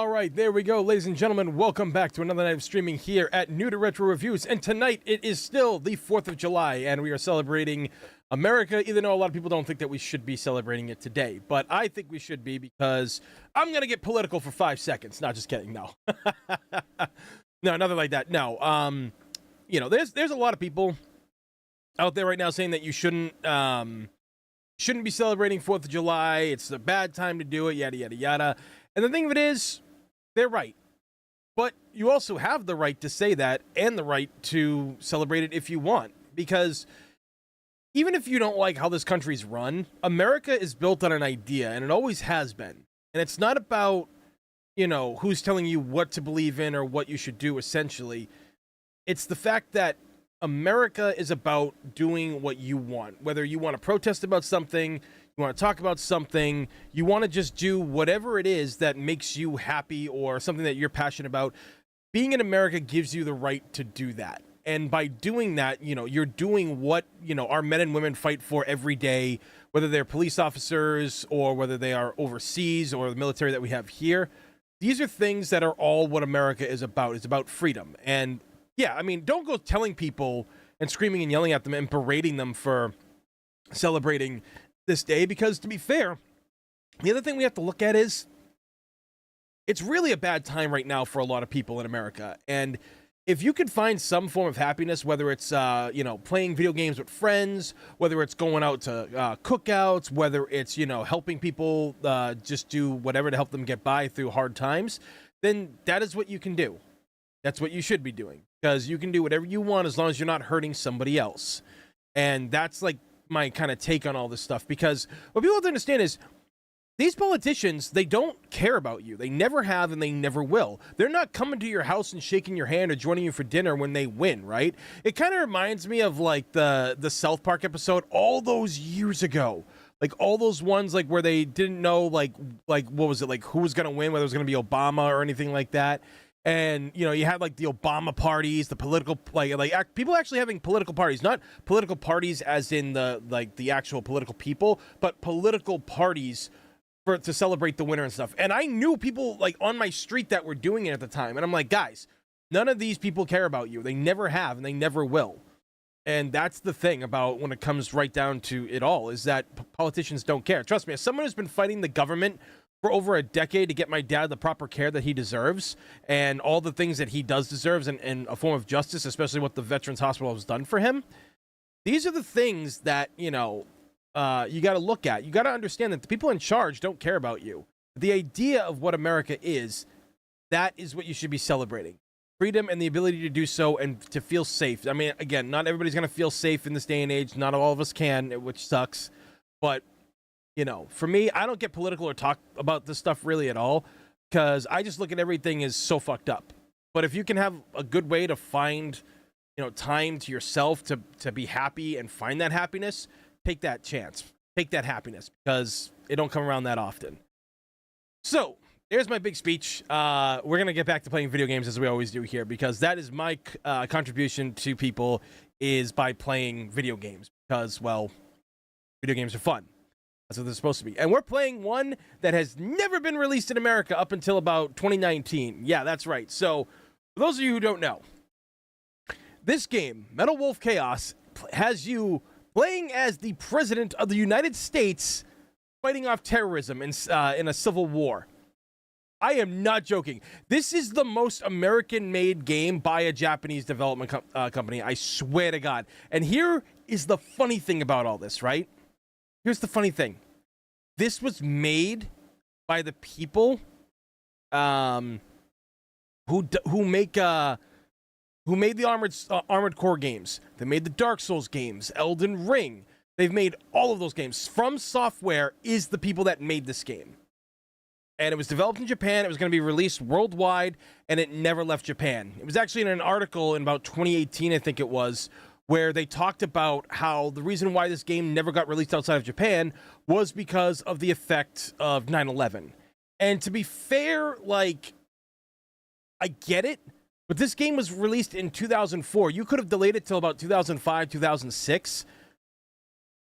All right, there we go, ladies and gentlemen. Welcome back to another night of streaming here at New to Retro Reviews. And tonight, it is still the 4th of July, and we are celebrating America, even though a lot of people don't think that we should be celebrating it today. But I think we should be, because I'm going to get political for 5 seconds. Not just kidding, no. No, nothing like that, no. You know, there's a lot of people out there right now saying that you shouldn't be celebrating 4th of July. It's a bad time to do it, yada, yada, yada. And the thing of it is, they're right. But you also have the right to say that and the right to celebrate it if you want. Because even if you don't like how this country's run, America is built on an idea, and it always has been. And it's not about, you know, who's telling you what to believe in or what you should do, essentially. It's the fact that America is about doing what you want. Whether you want to protest about something, you want to talk about something, you want to just do whatever it is that makes you happy or something that you're passionate about. Being in America gives you the right to do that. And by doing that, you know, you're doing what, you know, our men and women fight for every day, whether they're police officers or whether they are overseas or the military that we have here. These are things that are all what America is about. It's about freedom. And yeah, I mean, don't go telling people and screaming and yelling at them and berating them for celebrating this day, because to be fair, the other thing we have to look at is it's really a bad time right now for a lot of people in America. And if you could find some form of happiness, whether it's you know, playing video games with friends, whether it's going out to cookouts, whether it's, you know, helping people just do whatever to help them get by through hard times, then that is what you can do. That's what you should be doing, because you can do whatever you want as long as you're not hurting somebody else. And that's like my kind of take on all this stuff, because what people have to understand is these politicians, they don't care about you. They never have, and they never will. They're not coming to your house and shaking your hand or joining you for dinner when they win, right? It kind of reminds me of like the South Park episode all those years ago. Like all those ones like where they didn't know like what was it, like who was going to win, whether it was going to be Obama or anything like that. And, you know, you had like the Obama parties, the political, people actually having political parties, not political parties as in the actual political people, but political parties to celebrate the winner and stuff. And I knew people like on my street that were doing it at the time. And I'm like, guys, none of these people care about you. They never have, and they never will. And that's the thing about when it comes right down to it all, is that politicians don't care. Trust me, as someone who's been fighting the government for over a decade to get my dad the proper care that he deserves and all the things that he does deserves and a form of justice, especially what the Veterans Hospital has done for him. These are the things that, you know, you got to look at. You got to understand that the people in charge don't care about you. The idea of what America is, that is what you should be celebrating. Freedom and the ability to do so and to feel safe. I mean, again, not everybody's going to feel safe in this day and age. Not all of us can, which sucks. But you know, for me, I don't get political or talk about this stuff really at all, because I just look at everything as so fucked up. But if you can have a good way to find, you know, time to yourself to be happy and find that happiness, take that chance. Take that happiness, because it don't come around that often. So, there's my big speech. We're going to get back to playing video games as we always do here, because that is my contribution to people, is by playing video games. Because, well, video games are fun. That's what they're supposed to be. And we're playing one that has never been released in America up until about 2019. Yeah, that's right. So, for those of you who don't know, this game, Metal Wolf Chaos, has you playing as the President of the United States fighting off terrorism in a civil war. I am not joking. This is the most American-made game by a Japanese development company. I swear to God. And here is the funny thing about all this, right? Here's the funny thing. This was made by the people who made the Armored Core games. They made the Dark Souls games, Elden Ring. They've made all of those games. From Software is the people that made this game. And it was developed in Japan. It was going to be released worldwide, and it never left Japan. It was actually in an article in about 2018, I think it was, where they talked about how the reason why this game never got released outside of Japan was because of the effect of 9/11. And to be fair, like, I get it, but this game was released in 2004. You could have delayed it till about 2005, 2006.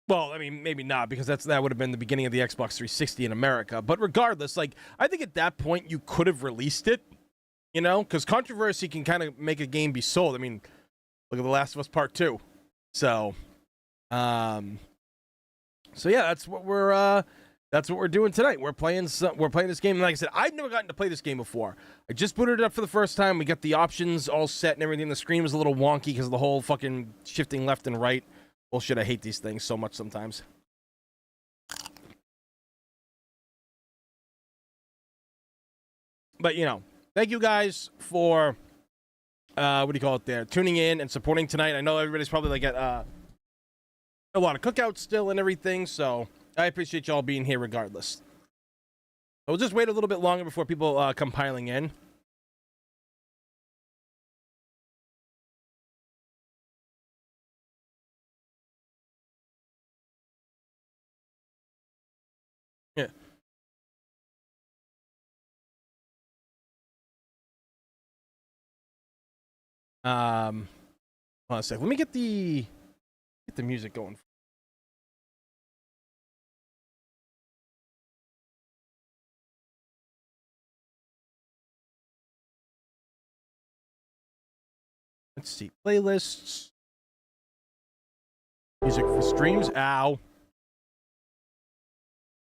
Well, I mean, maybe not, because that would have been the beginning of the Xbox 360 in America. But regardless, like, I think at that point you could have released it, you know, because controversy can kind of make a game be sold. I mean, look at The Last of Us Part 2. So, yeah, that's what we're doing tonight. We're playing this game. And like I said, I've never gotten to play this game before. I just booted it up for the first time. We got the options all set and everything. The screen was a little wonky because of the whole fucking shifting left and right. Bullshit, I hate these things so much sometimes. But, you know, thank you guys for, what do you call it there, tuning in and supporting tonight. I know everybody's probably, like, at a lot of cookouts still and everything, so I appreciate y'all being here regardless. We'll just wait a little bit longer before people come piling in. Yeah. Hold on a sec. Let me get the music going. Let's see. Playlists. Music for streams. Ow.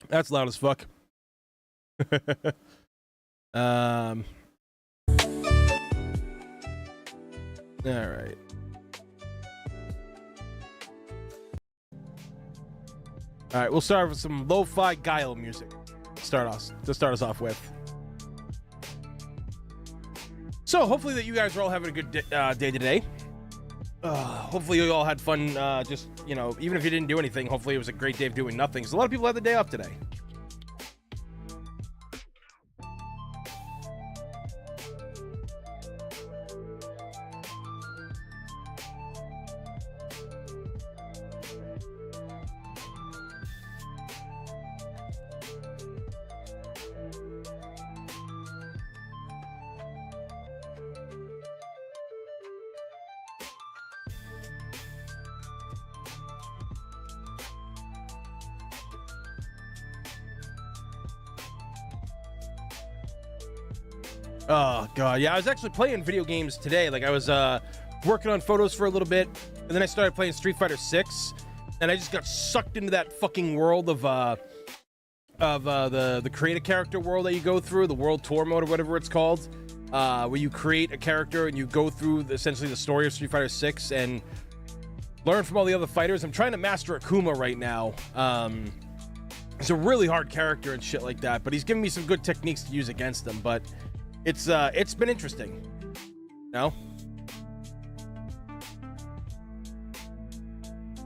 That's loud as fuck. All right. All right, we'll start with some lo-fi Guile music. To start us off with. So hopefully that you guys are all having a good day today. Hopefully you all had fun. Just, you know, even if you didn't do anything, hopefully it was a great day of doing nothing. Because a lot of people had the day off today. Oh god, yeah, I was actually playing video games today. Like I was working on photos for a little bit, and then I started playing Street Fighter 6, and I just got sucked into that fucking world of the create a character world that you go through, the world tour mode or whatever it's called, where you create a character and you go through essentially the story of Street Fighter 6 and learn from all the other fighters. I'm trying to master Akuma right now. It's a really hard character and shit like that, but he's giving me some good techniques to use against him. But it's been interesting. No?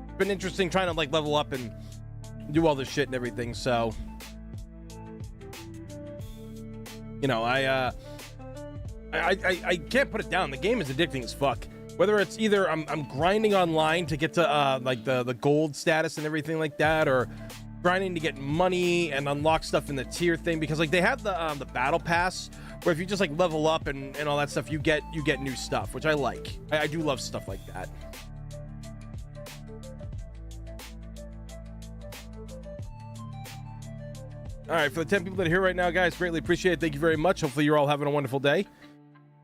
It's been interesting trying to like level up and do all this shit and everything. So, you know, I can't put it down. The game is addicting as fuck. Whether it's either I'm grinding online to get to like the gold status and everything like that, or grinding to get money and unlock stuff in the tier thing, because like they have the battle pass where if you just like level up and all that stuff, you get new stuff, which I like. I do love stuff like that. All right, for the 10 people that are here right now, guys, greatly appreciate it. Thank you very much. Hopefully you're all having a wonderful day.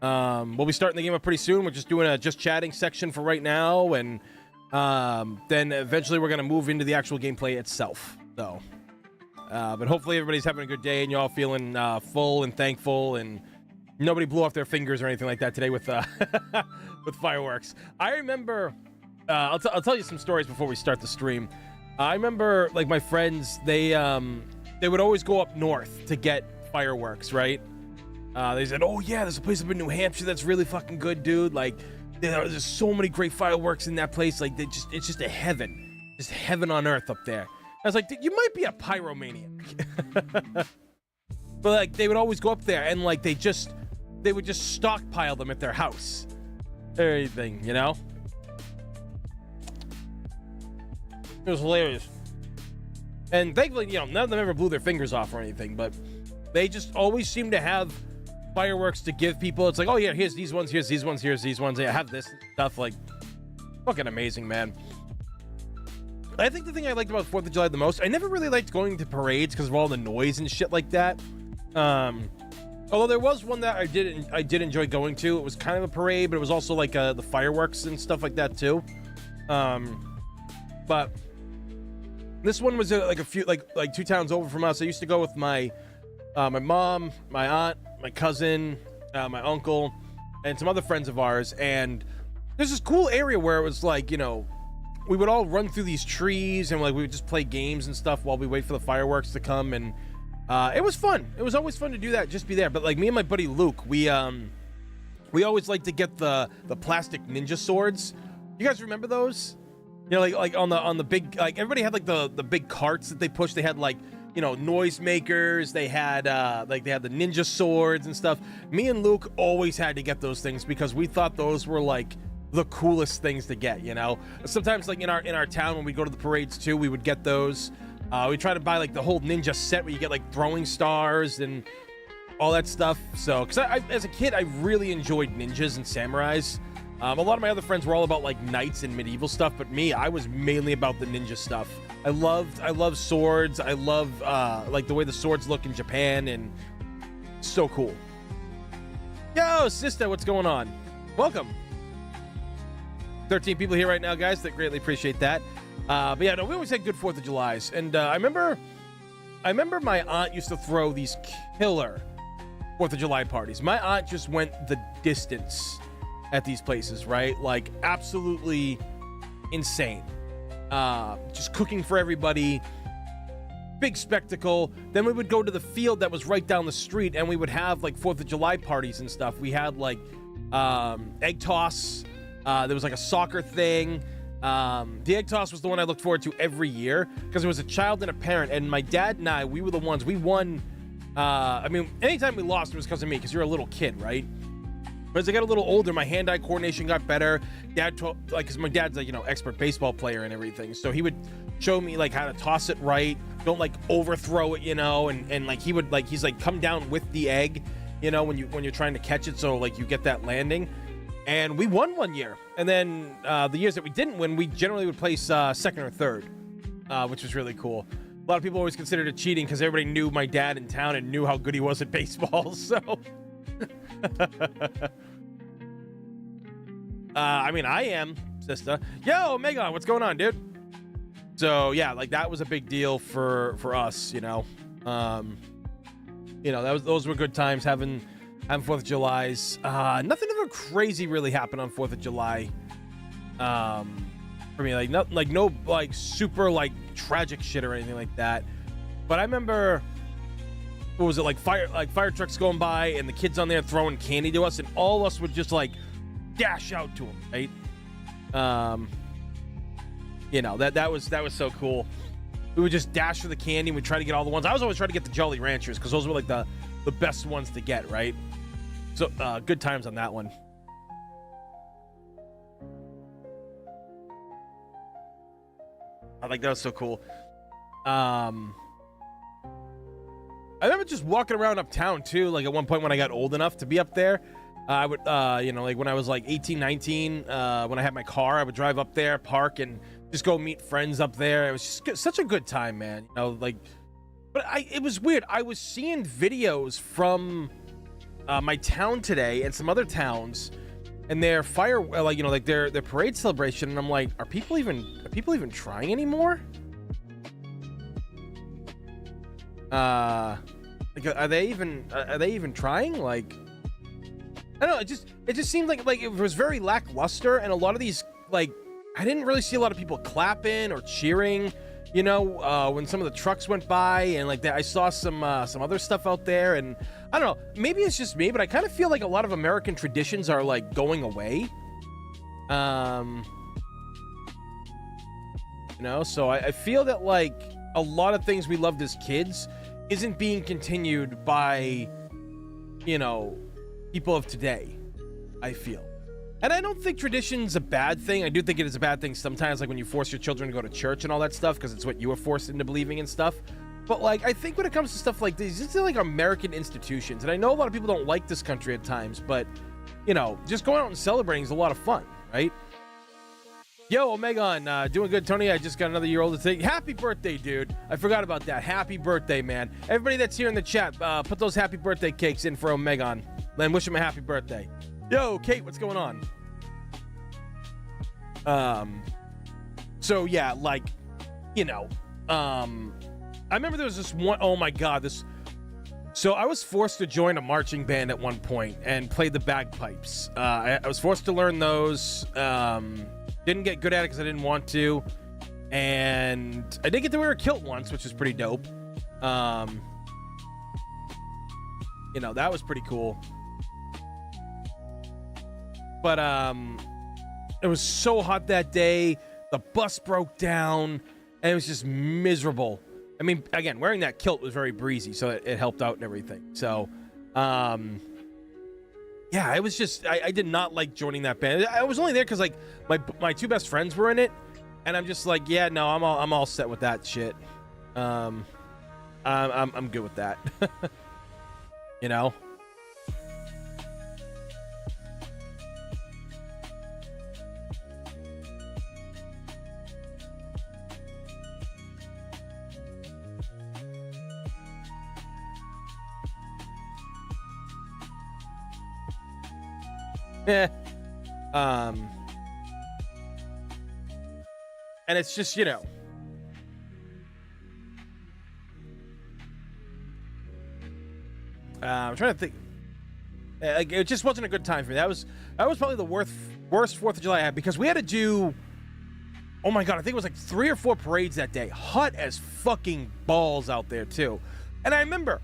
We'll be starting the game up pretty soon. We're just doing a just chatting section for right now, and then eventually we're going to move into the actual gameplay itself. So, but hopefully everybody's having a good day and you're all feeling full and thankful, and nobody blew off their fingers or anything like that today with with fireworks. I remember, I'll tell you some stories before we start the stream. I remember like my friends, they would always go up north to get fireworks, right? They said, oh yeah, there's a place up in New Hampshire that's really fucking good, dude. Like, there's so many great fireworks in that place. Like, it's just a heaven. Just heaven on earth up there. I was like, you might be a pyromaniac. But like, they would always go up there and like, they would just stockpile them at their house. Everything, you know? It was hilarious. And thankfully, you know, none of them ever blew their fingers off or anything, but they just always seem to have fireworks to give people. It's like, oh yeah, here's these ones, here's these ones, here's these ones. Yeah, I have this stuff. Like, fucking amazing, man. I think the thing I liked about 4th of July the most, I never really liked going to parades because of all the noise and shit like that. Although there was one that I did enjoy going to. It was kind of a parade, but it was also like the fireworks and stuff like that too. But this one was like a few, like 2 towns over from us. I used to go with my mom, my aunt, my cousin, my uncle, and some other friends of ours. And there's this cool area where it was like, you know, we would all run through these trees and like we would just play games and stuff while we wait for the fireworks to come. And it was fun. It was always fun to do that, just be there. But like me and my buddy Luke, we always like to get the plastic ninja swords. You guys remember those? You know, like on the big, like everybody had like the big carts that they pushed. They had like, you know, noise makers. They had like they had the ninja swords and stuff. Me and Luke always had to get those things because we thought those were like the coolest things to get, you know. Sometimes like in our town when we go to the parades too, we would get those. We try to buy like the whole ninja set where you get like throwing stars and all that stuff. So because I as a kid I really enjoyed ninjas and samurais. A lot of my other friends were all about like knights and medieval stuff, but me, I was mainly about the ninja stuff. I love swords. I love like the way the swords look in Japan, and so cool. Yo, sister, what's going on? Welcome. 13 people here right now, guys. That greatly appreciate that. But yeah, no, we always had good 4th of Julys, and I remember my aunt used to throw these killer 4th of July parties. My aunt just went the distance at these places, right? Like absolutely insane. Just cooking for everybody, big spectacle. Then we would go to the field that was right down the street and we would have like 4th of July parties and stuff. We had like egg toss. There was like a soccer thing. The egg toss was the one I looked forward to every year because it was a child and a parent, and my dad and I, we were the ones, we won. I mean, anytime we lost it was because of me, because you're a little kid, right? But as I got a little older, my hand-eye coordination got better. Dad taught, like, because my dad's like, you know, expert baseball player and everything. So he would show me like how to toss it right. Don't like overthrow it, you know. And like he would like, he's like, come down with the egg, you know, when you're trying to catch it. So like you get that landing. And we won one year. And then the years that we didn't win, we generally would place second or third, which was really cool. A lot of people always considered it cheating because everybody knew my dad in town and knew how good he was at baseball. So. I mean, I am, sister. Yo, Megon, what's going on, dude? So yeah, like that was a big deal for us, you know. You know, those were good times having 4th of Julys. Nothing ever crazy really happened on 4th of July. For me, like no like super like tragic shit or anything like that. But I remember, what was it, like fire trucks going by and the kids on there throwing candy to us, and all of us would just like dash out to them, right? You know, that was so cool. We would just dash for the candy and we'd try to get all the ones. I was always trying to get the Jolly Ranchers because those were like the best ones to get, right? So good times on that one. I think that was so cool. I remember just walking around uptown too, like at one point when I got old enough to be up there. I would, you know, like when I was like 18, 19, when I had my car, I would drive up there, park, and just go meet friends up there. It was just such a good time, man. You know, like, but it was weird. I was seeing videos from my town today and some other towns, and their like, you know, like their parade celebration, and I'm like, are people even trying anymore? Like, are they even trying? Like, I don't know. It just seemed like it was very lackluster, and a lot of these, like, I didn't really see a lot of people clapping or cheering, you know, when some of the trucks went by, and like that. I saw some other stuff out there, and I don't know. Maybe it's just me, but I kind of feel like a lot of American traditions are like going away. You know, so I feel that like a lot of things we loved as kids isn't being continued by, you know, people of today, I feel. And I don't think tradition's a bad thing. I do think it is a bad thing sometimes, like when you force your children to go to church and all that stuff, because it's what you were forced into believing and stuff. But like, I think when it comes to stuff like these, it's like American institutions. And I know a lot of people don't like this country at times, but, you know, just going out and celebrating is a lot of fun, right? Yo, Omegon, doing good, Tony. I just got another year older today. Happy birthday, dude. I forgot about that. Happy birthday, man. Everybody that's here in the chat, put those happy birthday cakes in for Omegon. Then wish him a happy birthday. Yo, Kate, what's going on? So yeah, like, you know, I remember there was this one, oh my God, so I was forced to join a marching band at one point and play the bagpipes. I was forced to learn those. Didn't get good at it because I didn't want to. And I did get to wear a kilt once, which is pretty dope. You know, that was pretty cool. But it was so hot that day. The bus broke down and it was just miserable. I mean, again, wearing that kilt was very breezy, so it helped out and everything. So, yeah, it was just, I did not like joining that band. I was only there because, like, my two best friends were in it, and I'm just like, yeah, no, I'm all set with that shit. I'm good with that. You know? Yeah. And it's just, you know, I'm trying to think. Like, it just wasn't a good time for me. That was probably the worst 4th of July I had, because we had to do, oh my God, I think it was like 3 or 4 parades that day. Hot as fucking balls out there too. And I remember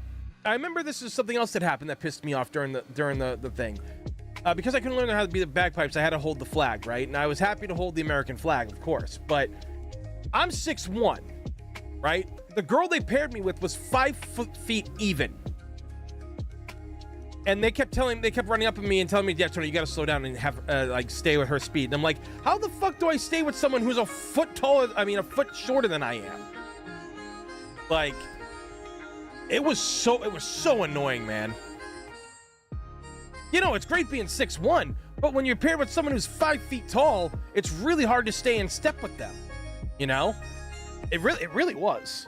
this is something else that happened that pissed me off during the thing. Because I couldn't learn how to be the bagpipes, I had to hold the flag, right? And I was happy to hold the American flag, of course. But I'm 6'1", right? The girl they paired me with was 5 feet even. And they kept running up at me and telling me, yeah, Tony, you got to slow down and have, like, stay with her speed. And I'm like, how the fuck do I stay with someone who's a foot shorter than I am? Like, it was so annoying, man. You know, it's great being 6'1", but when you're paired with someone who's 5 feet tall, it's really hard to stay in step with them. You know? It really was.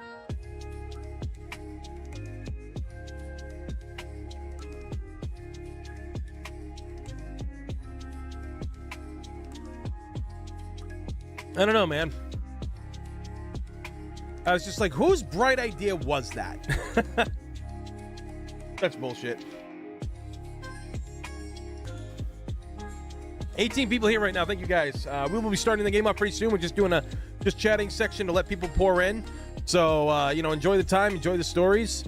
I don't know, man. I was just like, whose bright idea was that? That's bullshit. 18 people here right now. Thank you, guys. We will be starting the game up pretty soon. We're just doing a chatting section to let people pour in. So, you know, enjoy the time, enjoy the stories.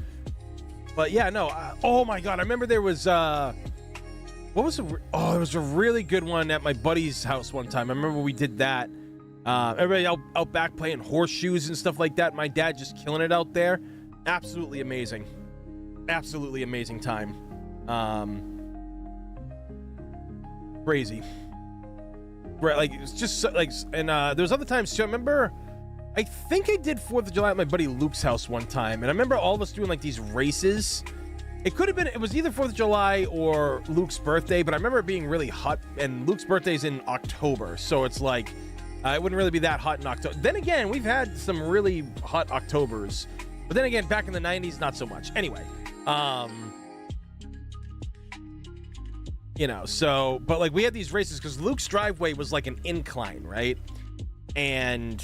But yeah, no. Oh my God, I remember there was it was a really good one at my buddy's house one time. I remember we did that. Everybody out back playing horseshoes and stuff like that. My dad just killing it out there. Absolutely amazing. Absolutely amazing time. Crazy. Right, like, it's just like, and there's other times too. I remember, I think I did 4th of July at my buddy Luke's house one time, and I remember all of us doing like these races. It could have been, it was either 4th of July or Luke's birthday, but I remember it being really hot, and Luke's birthday's in October, so it's like, it wouldn't really be that hot in October. Then again, we've had some really hot Octobers, but then again, back in the 90s, not so much. Anyway, you know, so, but like we had these races because Luke's driveway was like an incline, right? And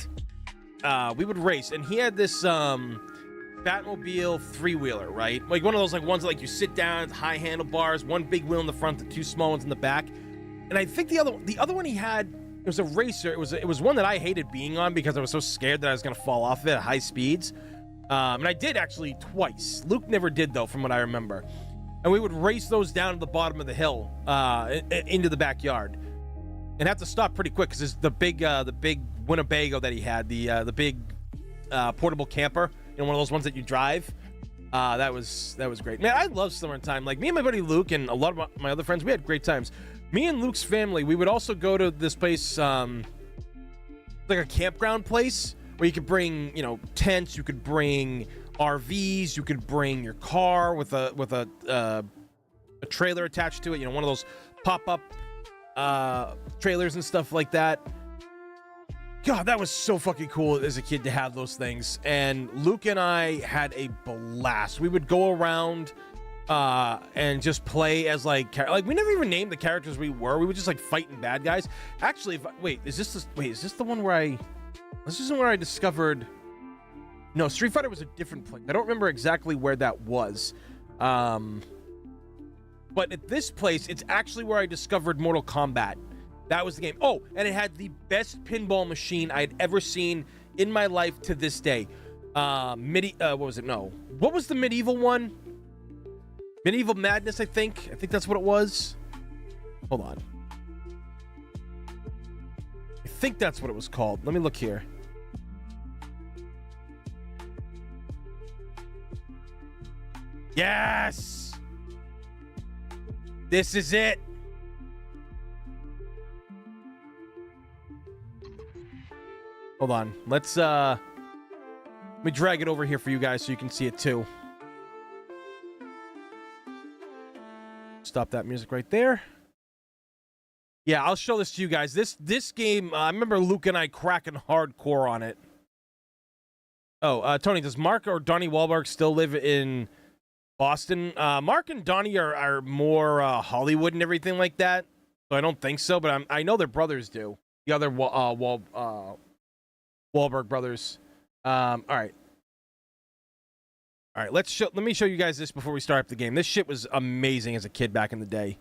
we would race, and he had this Batmobile 3-wheeler, right? Like one of those like ones that like you sit down, high handlebars, one big wheel in the front, the 2 small ones in the back. And I think the other one he had, it was a racer. It was one that I hated being on because I was so scared that I was gonna fall off of it at high speeds. And I did actually twice. Luke never did though, from what I remember. And we would race those down to the bottom of the hill, into the backyard, and have to stop pretty quick because the big Winnebago that he had, the big portable camper, you know, one of those ones that you drive. That was great, man. I love summertime. Like me and my buddy Luke and a lot of my other friends, we had great times. Me and Luke's family, we would also go to this place, like a campground place where you could bring, you know, tents, you could bring RVs, you could bring your car with a trailer attached to it, you know, one of those pop-up trailers and stuff like that. God, that was so fucking cool as a kid to have those things. And Luke and I had a blast. We would go around and just play as like we never even named the characters we were. We would just like fighting bad guys. Actually, is this the one where this isn't where I discovered. No, Street Fighter was a different place. I don't remember exactly where that was. But at this place, it's actually where I discovered Mortal Kombat. That was the game. Oh, and it had the best pinball machine I had ever seen in my life to this day. What was it? No. What was the medieval one? Medieval Madness, I think. I think that's what it was. Hold on. I think that's what it was called. Let me look here. Yes! This is it. Hold on. Let me drag it over here for you guys so you can see it too. Stop that music right there. Yeah, I'll show this to you guys. This game, I remember Luke and I cracking hardcore on it. Oh, Tony, does Mark or Donnie Wahlberg still live in Boston? Mark and Donnie are more Hollywood and everything like that, so I don't think so. But I know their brothers do. The other Wahlberg brothers. All right. Let me show you guys this before we start up the game. This shit was amazing as a kid back in the day.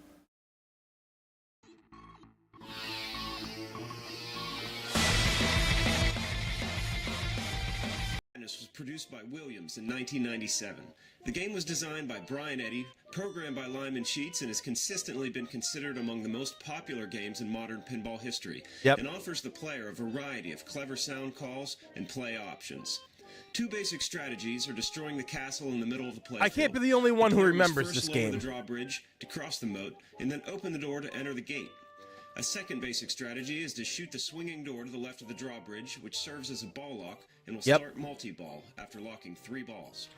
Was produced by Williams in 1997. The game was designed by Brian Eddy, programmed by Lyman Sheets, and has consistently been considered among the most popular games in modern pinball history, and offers the player a variety of clever sound calls and play options. Two basic strategies are destroying the castle in the middle of the playfield. I can't be the only one who remembers this game. First lower the drawbridge to cross the moat, and then open the door to enter the gate. A second basic strategy is to shoot the swinging door to the left of the drawbridge, which serves as a ball lock and will start multi-ball after locking 3 balls.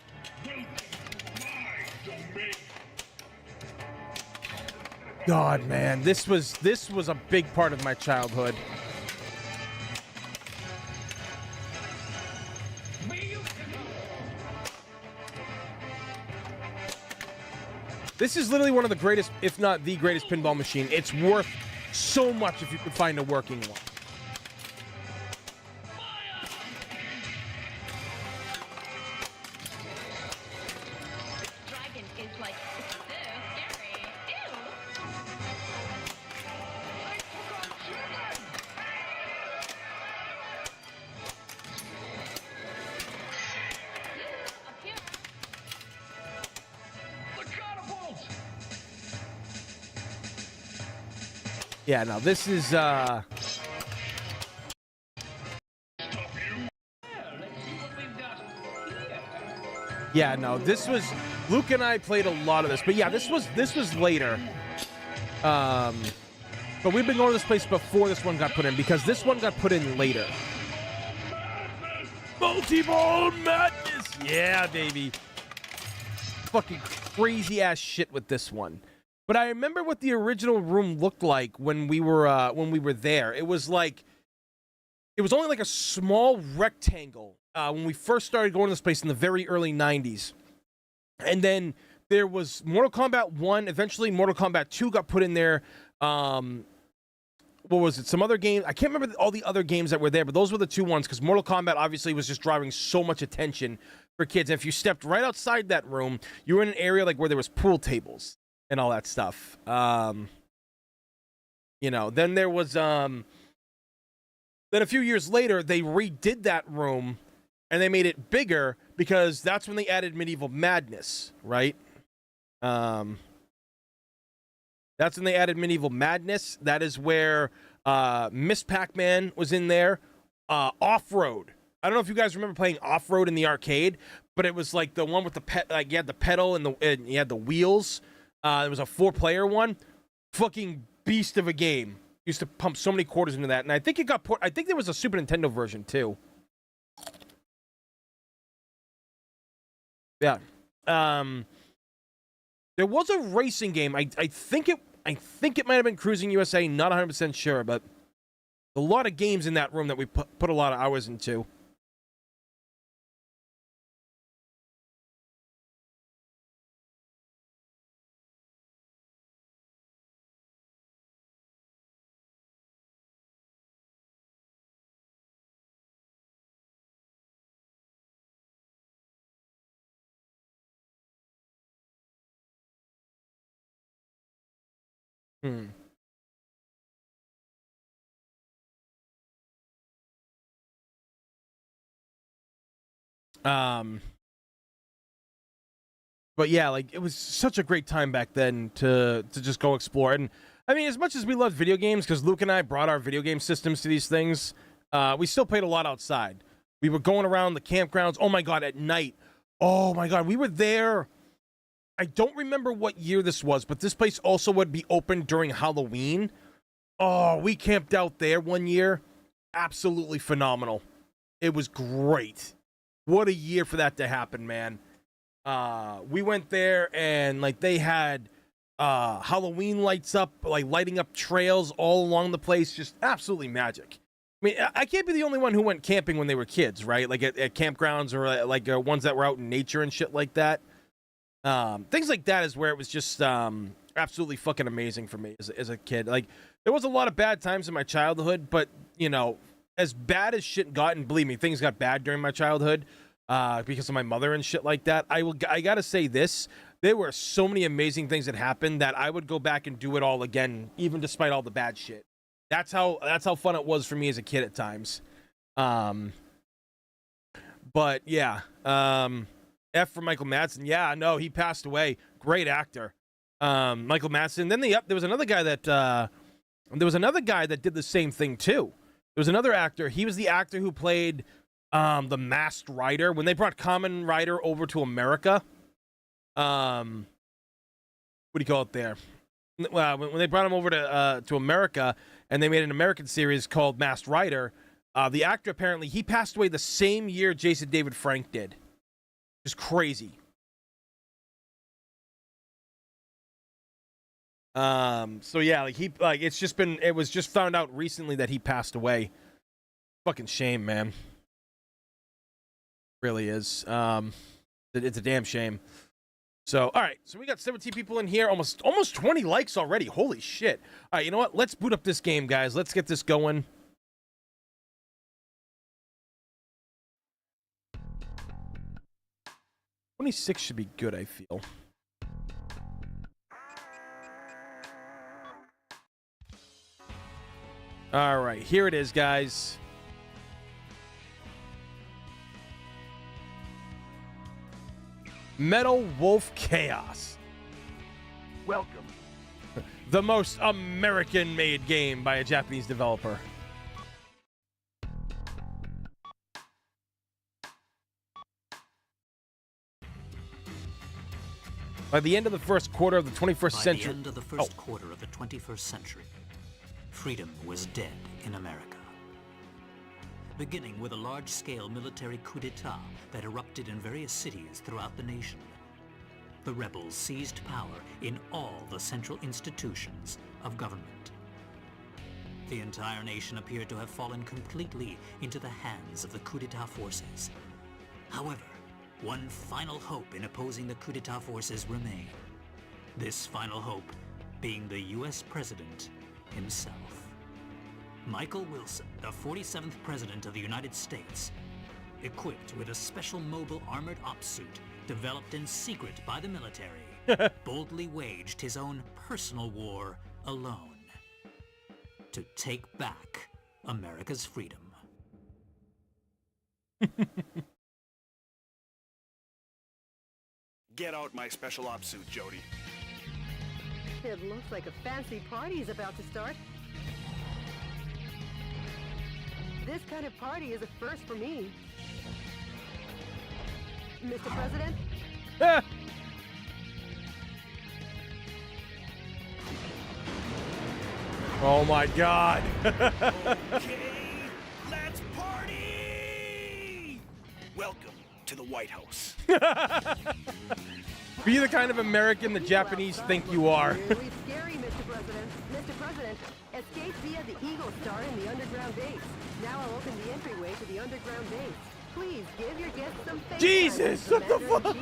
God, man, this was a big part of my childhood. This is literally one of the greatest, if not the greatest pinball machine. It's worth so much if you could find a working one. Dragon is like so scary. Ew. Up here. The catapult! Yeah, no, this is yeah, no, this was Luke and I played a lot of this, but yeah, this was later. But we've been going to this place before this one got put in because this one got put in later. Multi-ball madness, yeah, baby. Fucking crazy ass shit with this one. But I remember what the original room looked like when we were there. It was only like a small rectangle when we first started going to this place in the very early 90s. And then there was Mortal Kombat 1. Eventually, Mortal Kombat 2 got put in there. What was it? Some other game. I can't remember all the other games that were there, but those were the 2 ones because Mortal Kombat obviously was just drawing so much attention for kids. And if you stepped right outside that room, you were in an area like where there was pool tables and all that stuff. Then there was then a few years later they redid that room and they made it bigger because that's when they added Medieval Madness, right? That's when they added Medieval Madness. That is where Miss Pac-Man was in there. Off-Road. I don't know if you guys remember playing Off-Road in the arcade, but it was like the one with the you had the pedal and you had the wheels. It was a 4-player one. Fucking beast of a game. Used to pump so many quarters into that, and I think it got I think there was a Super Nintendo version too. Yeah. There was a racing game. I think it might have been Cruising USA. Not 100% sure, but A lot of games in that room that we put a lot of hours into. But yeah, like it was such a great time back then to just go explore. And I mean, as much as we loved video games, because Luke and I brought our video game systems to these things, we still played a lot outside. We were going around the campgrounds. Oh my God, at night. Oh my God, we were there. I don't remember what year this was, but this place also would be open during Halloween. Oh, we camped out there one year. Absolutely phenomenal. It was great. What a year for that to happen, man. We went there and like they had Halloween lights up, like lighting up trails all along the place. Just absolutely magic. I mean, I can't be the only one who went camping when they were kids, right? Like at campgrounds or like ones that were out in nature and shit like that. Things like that is where it was just absolutely fucking amazing for me as a kid. Like there was a lot of bad times in my childhood, but you know, as bad as shit got, and believe me, things got bad during my childhood because of my mother and shit like that. I gotta say this: there were so many amazing things that happened that I would go back and do it all again, even despite all the bad shit. That's how fun it was for me as a kid at times. But yeah, F for Michael Madsen. Yeah, no, he passed away. Great actor, Michael Madsen. Then there was another guy that did the same thing too. There was another actor. He was the actor who played the Masked Rider when they brought Kamen Rider over to America. What do you call it there? When they brought him over to America and they made an American series called Masked Rider, the actor apparently he passed away the same year Jason David Frank did. Just crazy. So yeah, it was just found out recently that he passed away. Fucking shame, man. Really is. It's a damn shame. So, all right. So we got 17 people in here, almost 20 likes already. Holy shit. All right, you know what? Let's boot up this game, guys. Let's get this going. $26 should be good, I feel. All right, here it is, guys. Metal Wolf Chaos. Welcome. The most American-made game by a Japanese developer. By the end of the first quarter of the 21st century. By the end of the first quarter of the 21st century, freedom was dead in America. Beginning with a large-scale military coup d'etat that erupted in various cities throughout the nation. The rebels seized power in all the central institutions of government. The entire nation appeared to have fallen completely into the hands of the coup d'etat forces. However, one final hope in opposing the coup d'etat forces remained. This final hope being the U.S. president himself. Michael Wilson, the 47th President of the United States, equipped with a special mobile armored ops suit developed in secret by the military, boldly waged his own personal war alone to take back America's freedom. Get out my special ops suit, Jody. It looks like a fancy party is about to start. This kind of party is a first for me. Mr. President? Oh my God. Okay, let's party! Welcome to the White House. Be the kind of American the Japanese think you are. Really scary, Mr. President. Mr. President, escape via the Eagle Star in the underground base. Now I'll open the entryway to the underground base. Please give your guests some face. Jesus, what the fuck?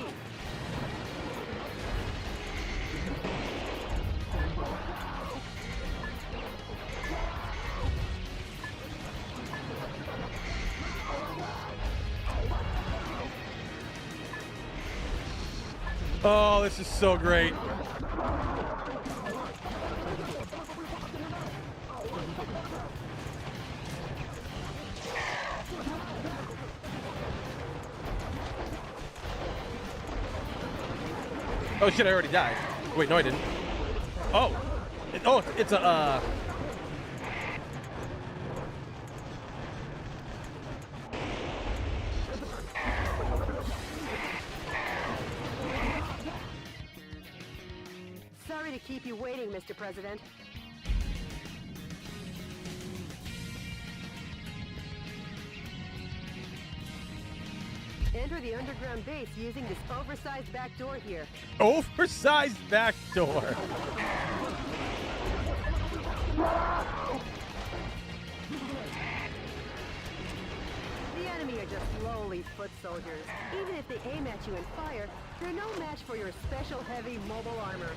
Oh, this is so great. Oh shit, I already died. Wait, no I didn't. Oh. It's a, Sorry to keep you waiting, Mr. President. Enter the underground base using this oversized back door here. oversized back door. The enemy are just lowly foot soldiers. Even if they aim at you and fire, they're no match for your special heavy mobile armor.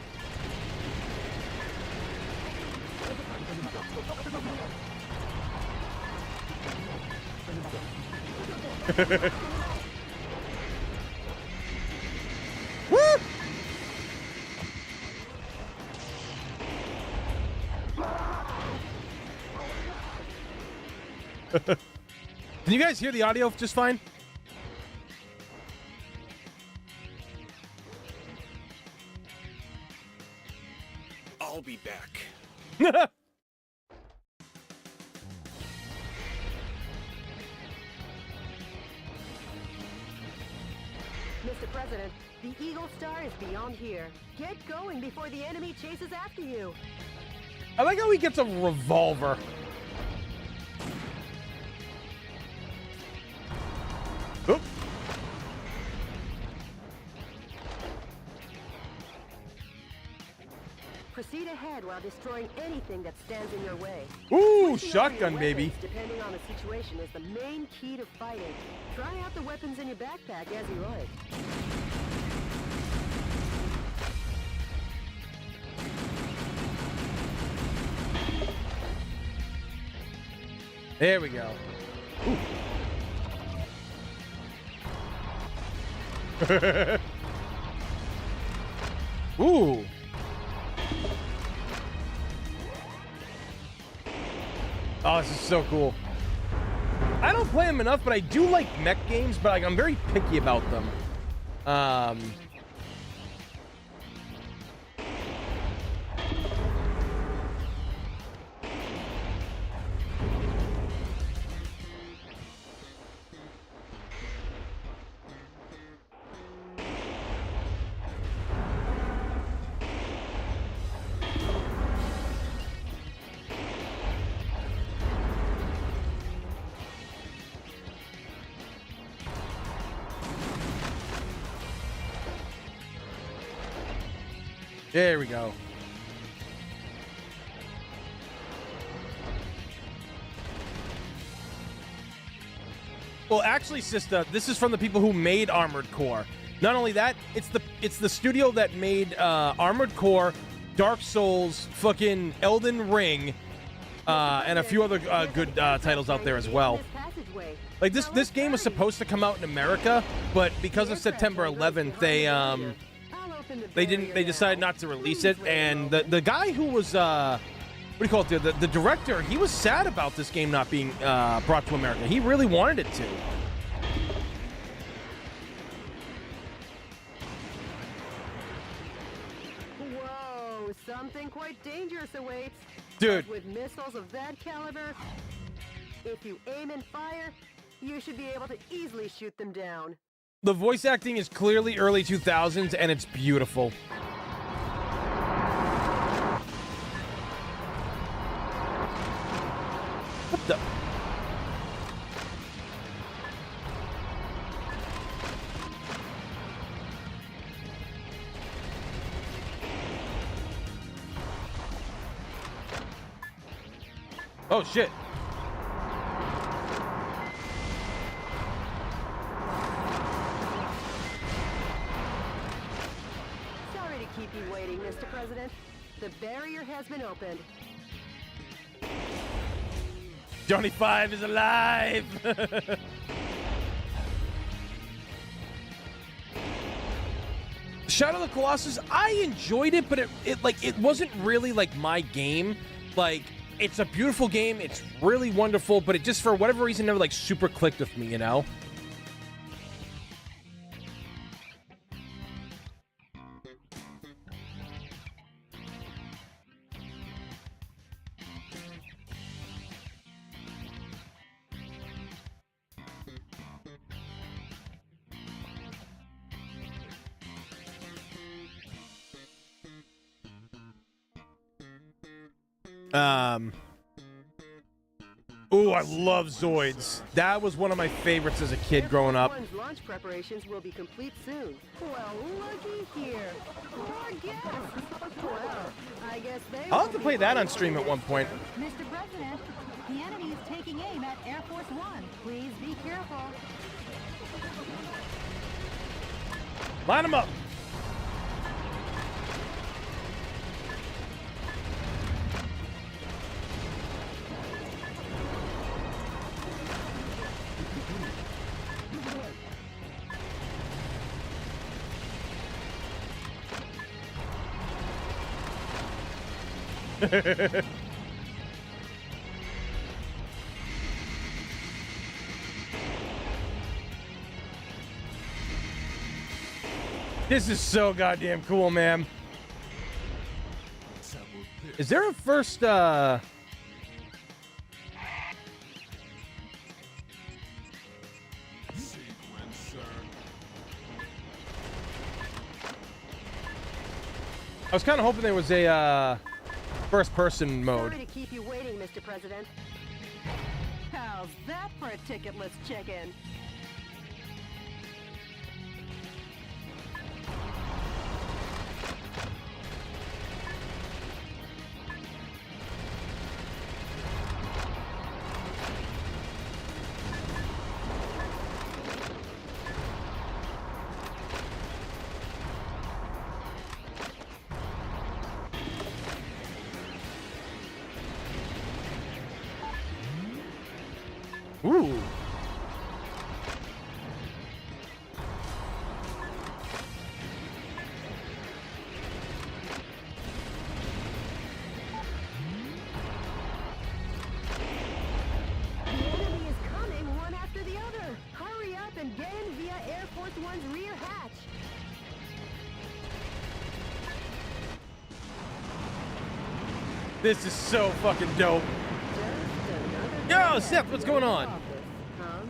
Woo! Can you guys hear the audio just fine? I'll be back. Mr. President, the Eagle Star is beyond here. Get going before the enemy chases after you. I like how he gets a revolver. Oop. Proceed ahead while destroying anything that stands in your way. Ooh, Switching over shotgun, your baby. weapons, depending on the situation, is the main key to fighting. Try out the weapons in your backpack as you like. There we go. Ooh. Ooh. Oh, this is so cool. I don't play them enough, but I do like mech games, but like, I'm very picky about them. There we go. Well, actually, Sista, this is from the people who made Armored Core. Not only that, it's the studio that made Armored Core, Dark Souls, fucking Elden Ring, and a few other good titles out there as well. Like this game was supposed to come out in America, but because of September 11th, they decided not to release it. And the guy who was what do you call it? The director, he was sad about this game not being brought to America. He really wanted it to. Whoa, something quite dangerous awaits. Dude. But with missiles of that caliber, if you aim and fire, you should be able to easily shoot them down. The voice acting is clearly early 2000s, and it's beautiful. What the? Oh, shit. Sorry to keep you waiting, Mr. President. The barrier has been opened. Johnny Five is alive! Shadow of the Colossus, I enjoyed it, but it wasn't really like my game. Like, it's a beautiful game, it's really wonderful, but it just for whatever reason never like super clicked with me, you know? Oh, I love Zoids. That was one of my favorites as a kid growing up. One's launch preparations will be complete soon. Well, looky here. More guests. Well, I guess they I'll have to play that on stream at one point. Mr. President, the enemy is taking aim at Air Force One. Please be careful. Line them up. This is so goddamn cool, man. Is there a first, I was kind of hoping there was a, first-person mode. Sorry to keep you waiting, Mr. President. How's that for a ticketless chicken? Ooh. The enemy is coming one after the other. Hurry up and get in via Air Force One's rear hatch. This is so fucking dope. Yo, Seth, what's going on?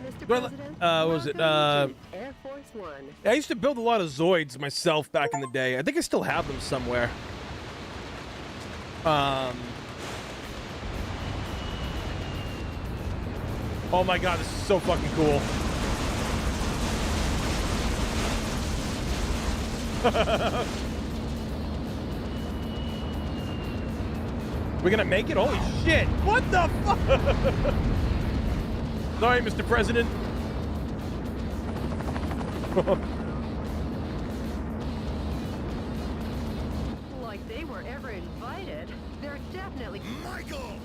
Mr. Well, President, what was it? welcome to Air Force One. I used to build a lot of Zoids myself back in the day. I think I still have them somewhere. Oh my god, this is so fucking cool. We're gonna make it? Holy shit! What the fuck? Sorry, Mr. President. Like they were ever invited. They're definitely... Michael!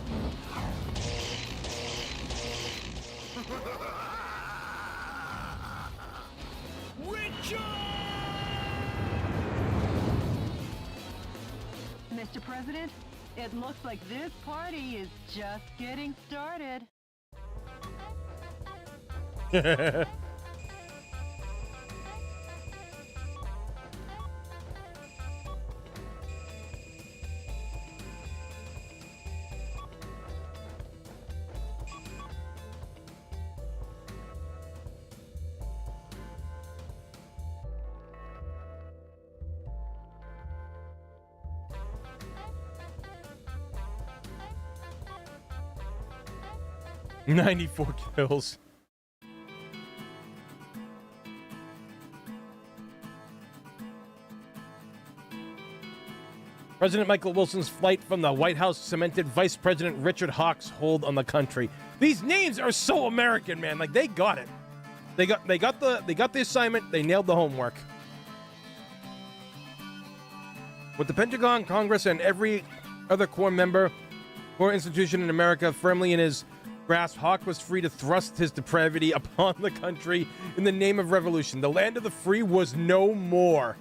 Witcher! Mr. President, it looks like this party is just getting started. $94 kills. President Michael Wilson's flight from the White House cemented Vice President Richard Hawk's hold on the country. These names are so American, man. Like, they got it. They got the assignment. They nailed the homework. With the Pentagon, Congress, and every other core institution in America firmly in his grasp, Hawk was free to thrust his depravity upon the country in the name of revolution. The land of the free was no more.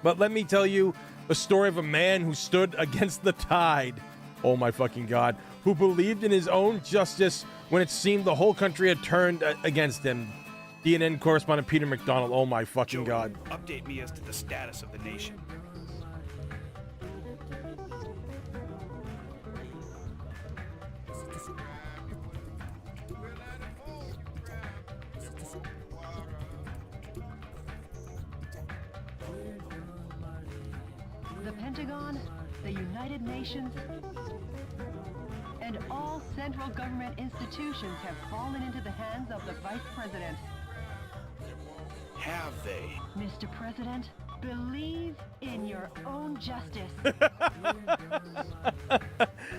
But let me tell you the story of a man who stood against the tide. Oh my fucking God. Who believed in his own justice when it seemed the whole country had turned against him. CNN correspondent Peter McDonald. Oh my fucking God. Update me as to the status of the nation. The Pentagon, the United Nations, and all central government institutions have fallen into the hands of the Vice President. Have they? Mr. President, believe in your own justice.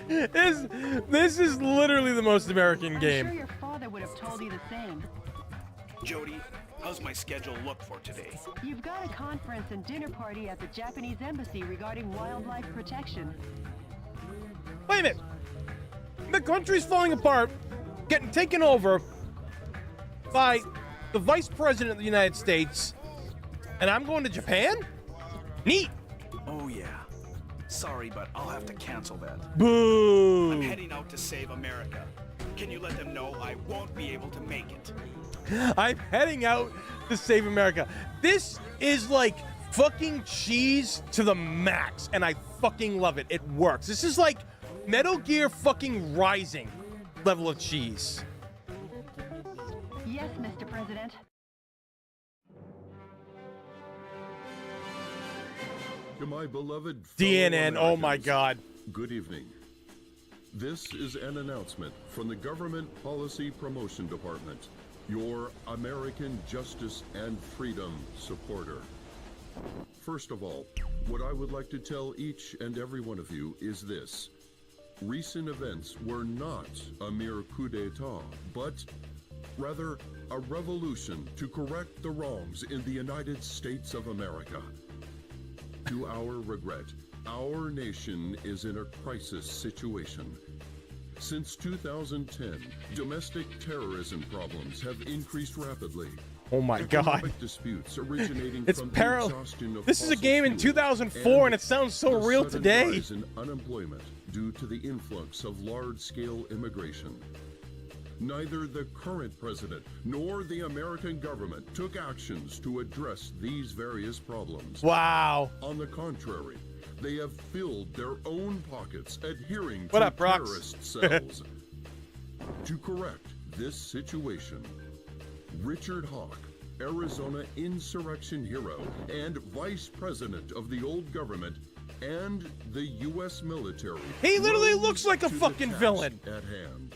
This is literally the most American game. I'm sure your father would have told you the same. Jody, how's my schedule look for today? You've got a conference and dinner party at the Japanese embassy regarding wildlife protection. Wait a minute. The country's falling apart, getting taken over by the Vice President of the United States, and I'm going to Japan? Neat. Oh yeah. Sorry, but I'll have to cancel that. Boo. I'm heading out to save America. Can you let them know I won't be able to make it? I'm heading out to save America. This is like fucking cheese to the max, and I fucking love it. It works. This is like Metal Gear fucking Rising level of cheese. Yes, Mr. President. To my beloved DNN, fellow oh my Americans, God. Good evening. This is an announcement from the Government Policy Promotion Department, your American justice and freedom supporter. First of all, what I would like to tell each and every one of you is this. Recent events were not a mere coup d'etat, but rather a revolution to correct the wrongs in the United States of America. To our regret, our nation is in a crisis situation. Since 2010, domestic terrorism problems have increased rapidly. Oh my God. Economic disputes originating It's from the parallel. exhaustion of This is a fossil game in fuel 2004 and it sounds so the real sudden today. rise in unemployment due to the influx of large-scale immigration. Neither the current president nor the American government took actions to address these various problems. Wow. On the contrary, they have filled their own pockets adhering What to up, Brox? terrorist cells. To correct this situation, Richard Hawk, Arizona insurrection hero and vice president of the old government and the U.S. military. He literally rose looks like a to the fucking task villain. at hand.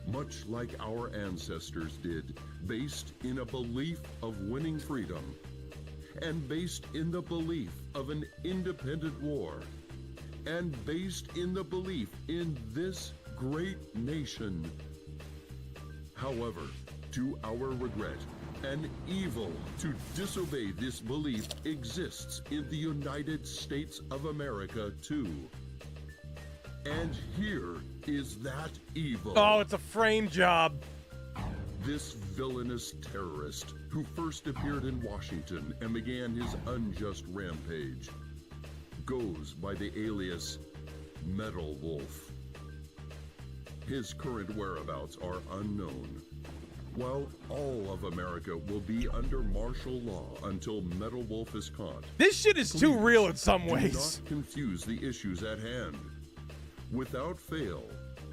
Much like our ancestors did, based in a belief of winning freedom and based in the belief of an independent war and based in the belief in this great nation. However, to our regret, an evil to disobey this belief exists in the United States of America too. And here is that evil. Oh, it's a frame job. This villainous terrorist who first appeared in Washington and began his unjust rampage goes by the alias Metal Wolf. His current whereabouts are unknown. While all of America will be under martial law until Metal Wolf is caught. This shit is too Please real in some do ways. not confuse the issues at hand. Without fail,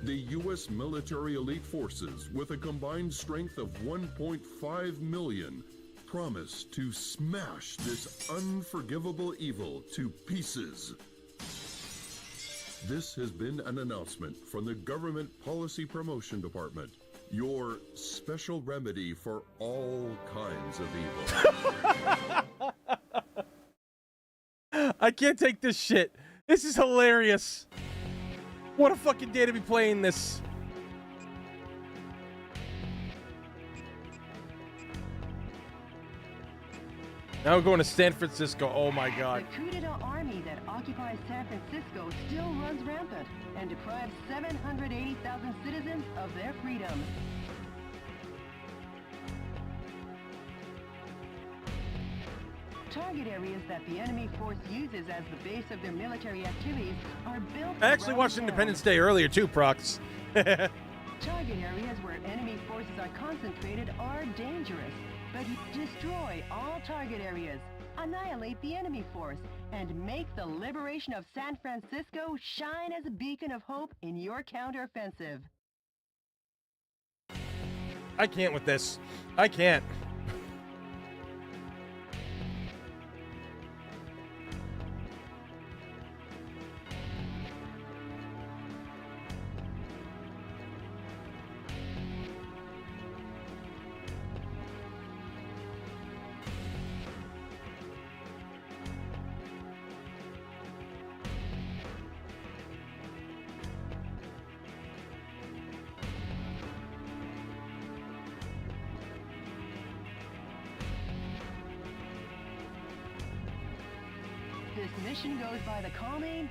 the U.S. military elite forces, with a combined strength of 1.5 million, promise to smash this unforgivable evil to pieces. This has been an announcement from the Government Policy Promotion Department, your special remedy for all kinds of evil. I can't take this shit. This is hilarious. What a fucking day to be playing this. Now we're going to San Francisco. Oh my god. The coup d'etat army that occupies San Francisco still runs rampant and deprives 780,000 citizens of their freedom. Target areas that the enemy force uses as the base of their military activities are built. I actually watched Independence Day earlier too, Prox. Target areas where enemy forces are concentrated are dangerous, but destroy all target areas, annihilate the enemy force, and make the liberation of San Francisco shine as a beacon of hope in your counteroffensive. I can't with this. I can't. This mission goes by the calming.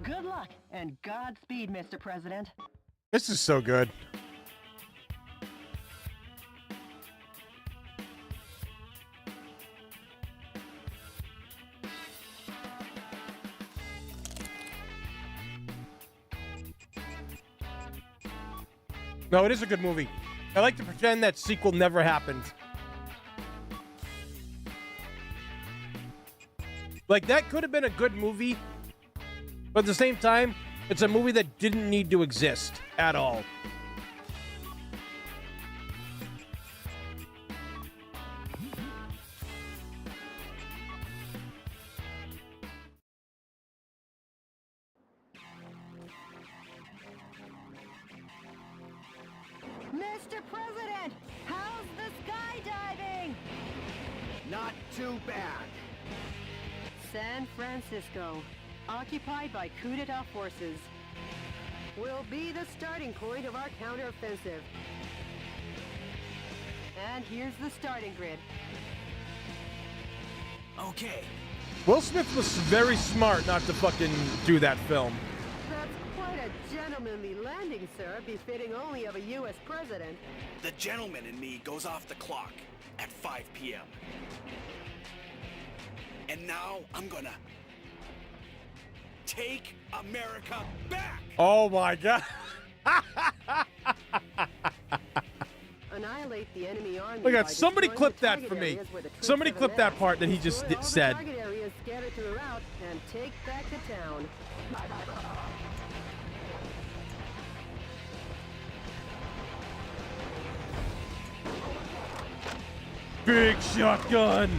Good luck and Godspeed, Mr. President. This is so good. No, it is a good movie. I like to pretend that sequel never happened. Like, that could have been a good movie, but at the same time, it's a movie that didn't need to exist at all. Mr. President, how's the skydiving? Not too bad. San Francisco, occupied by coup d'etat forces, will be the starting point of our counteroffensive. And here's the starting grid. Okay. Will Smith was very smart not to fucking do that film. That's quite a gentlemanly landing, sir, befitting only of a U.S. president. The gentleman in me goes off the clock at 5 p.m. And now I'm gonna take America back! Oh my god. Annihilate the enemy army. Look at by somebody destroying clip the that target for me. areas where the troops Somebody have clip that amassed. part that he just Destroy all the said. target areas scattered to the route and take back the town. Big shotgun.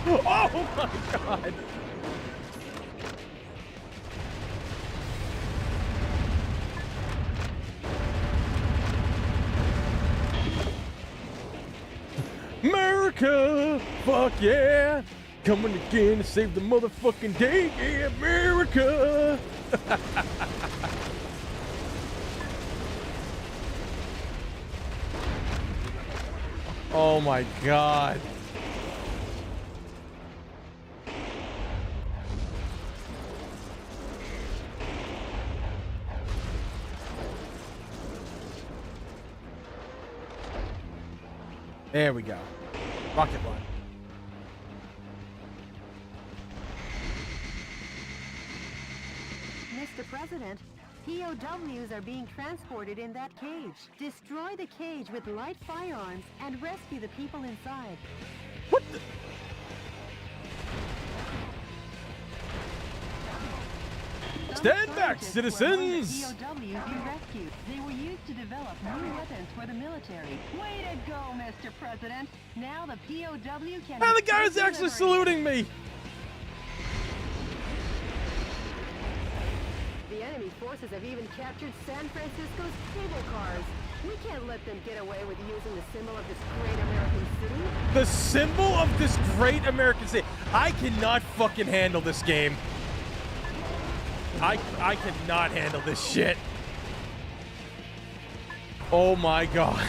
Oh my god. America, fuck yeah, coming again to save the motherfucking day, yeah, America. Oh my god. There we go. Rocket line. Mr. President, POWs are being transported in that cage. Destroy the cage with light firearms and rescue the people inside. What the? Stand back, scientists citizens! were among the POWs you rescued. They were used to develop new weapons for the military. Way to go, Mr. President! Now the POW can... Hey, the guy is escape actually liberty. saluting me! The enemy forces have even captured San Francisco's cable cars. We can't let them get away with using the symbol of this great American city. The symbol of this great American city. I cannot fucking handle this game. I cannot handle this shit. Oh my god.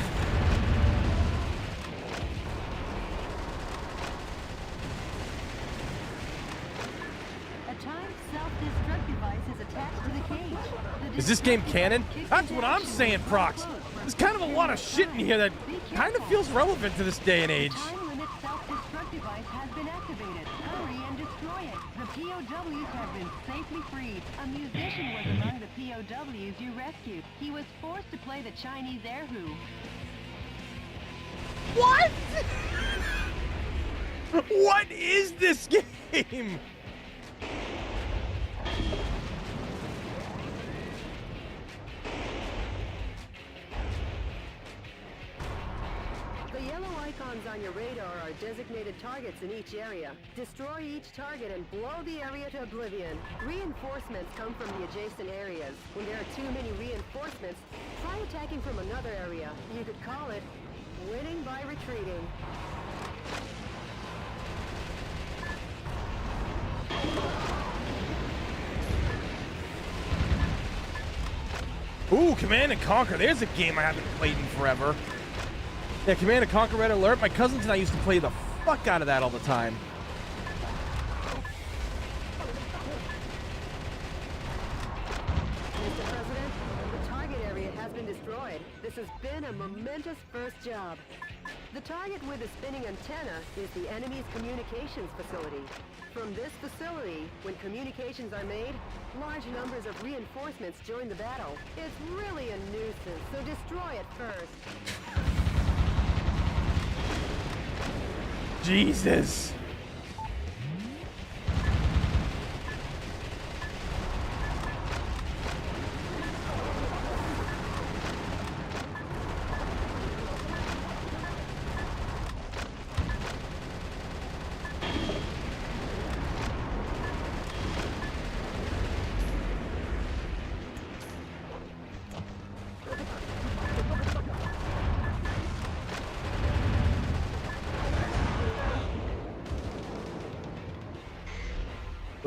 A timed self-destruct device is attached to the cage. Is this game canon? That's what I'm saying, Prox. There's kind of a lot of shit in here that kind of feels relevant to this day and age. Time limit self-destruct device has been activated. Hurry and destroy it. The POWs have been safely freed. A musician was among the POWs you rescued. He was forced to play the Chinese air hoop. What? What is this game? The yellow icons on your radar are designated targets in each area. Destroy each target and blow the area to oblivion. Reinforcements come from the adjacent areas. When there are too many reinforcements, try attacking from another area. You could call it winning by retreating. Ooh, Command and Conquer. There's a game I haven't played in forever. Yeah, Command and Conquer Red Alert. My cousins and I used to play the fuck out of that all the time. Mr. President, the target area has been destroyed. This has been a momentous first job. The target with the spinning antenna is the enemy's communications facility. From this facility, when communications are made, large numbers of reinforcements join the battle. It's really a nuisance, so destroy it first. Jesus.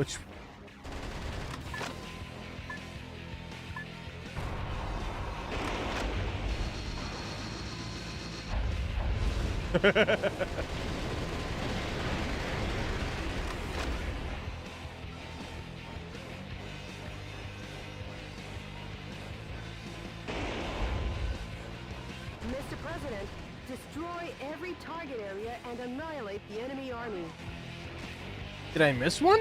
Which... Mr. President, destroy every target area and annihilate the enemy army. Did I miss one?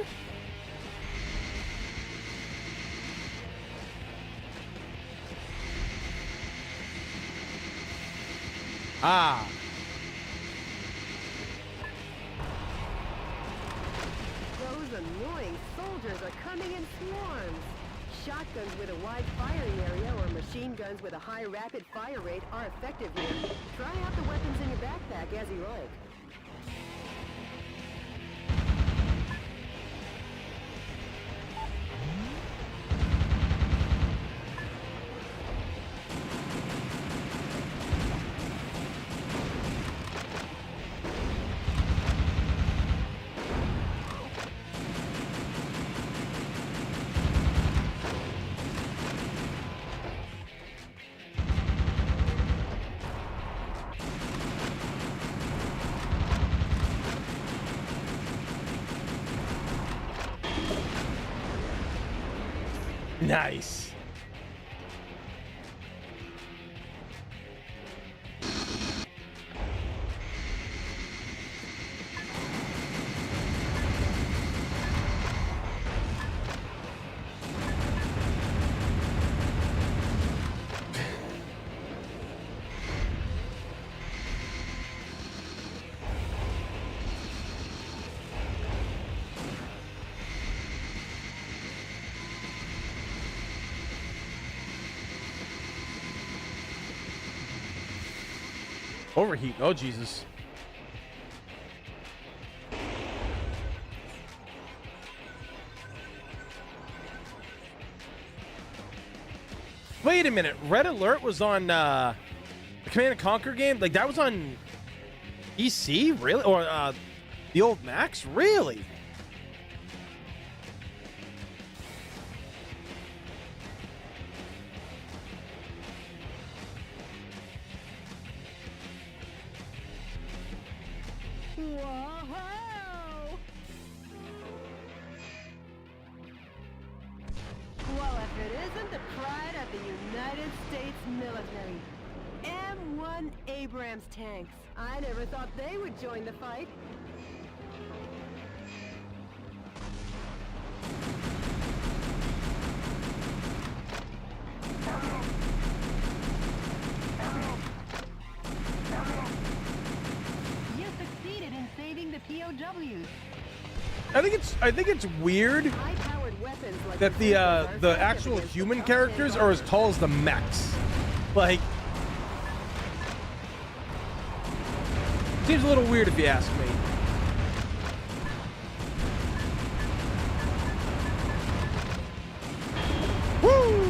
Ah. Those annoying soldiers are coming in swarms. Shotguns with a wide firing area or machine guns with a high rapid fire rate are effective here. Try out the weapons in your backpack as you like. Nice. Overheat. Oh, Jesus. Wait a minute. Red Alert was on the Command & Conquer game? Like, that was on PC? Really? Or the old Max? Really? Whoa! Well, if it isn't the pride of the United States military. M1 Abrams tanks. I never thought they would join the fight. You succeeded in saving the POWs. I think it's weird High-powered weapons like that the actual human characters are as tall as the mechs. Like, seems a little weird if you ask me. Woo!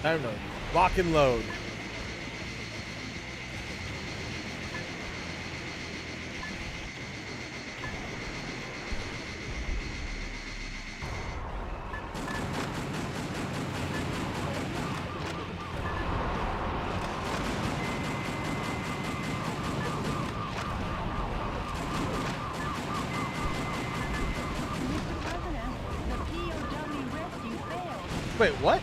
I don't know. Lock and load. Mr. President, the POW rescue failed. Wait, what?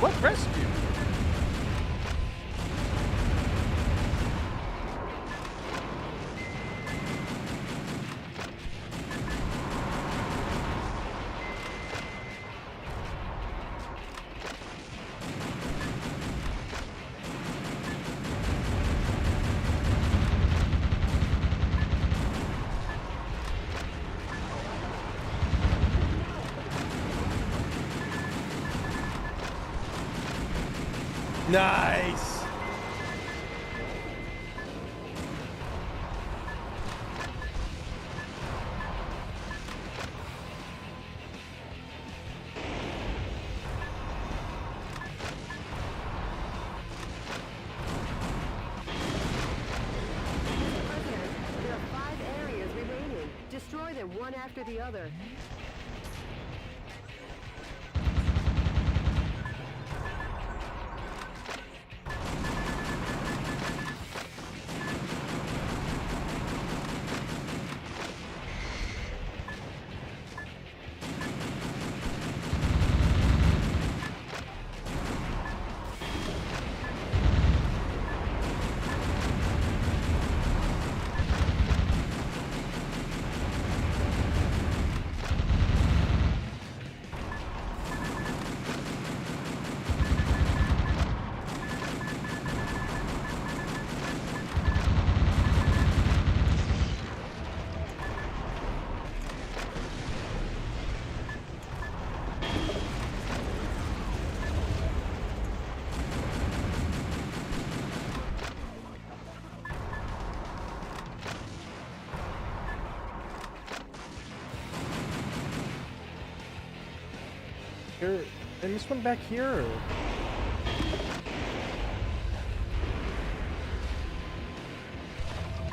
What rescue? Nice. President, there are 5 areas remaining. Destroy them one after the other. Here, and this one back here. Or?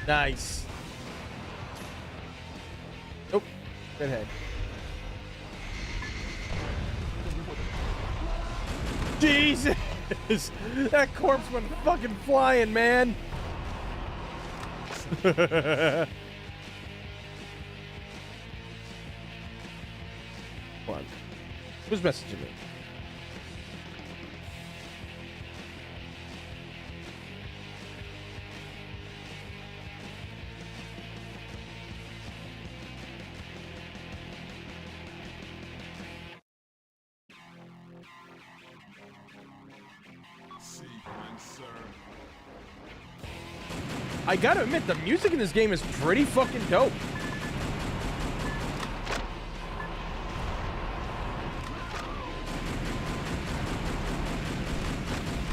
Nice. Oh, redhead. Jesus! That corpse went fucking flying, man. What? Who's messaging me? sir. I gotta admit, the music in this game is pretty fucking dope.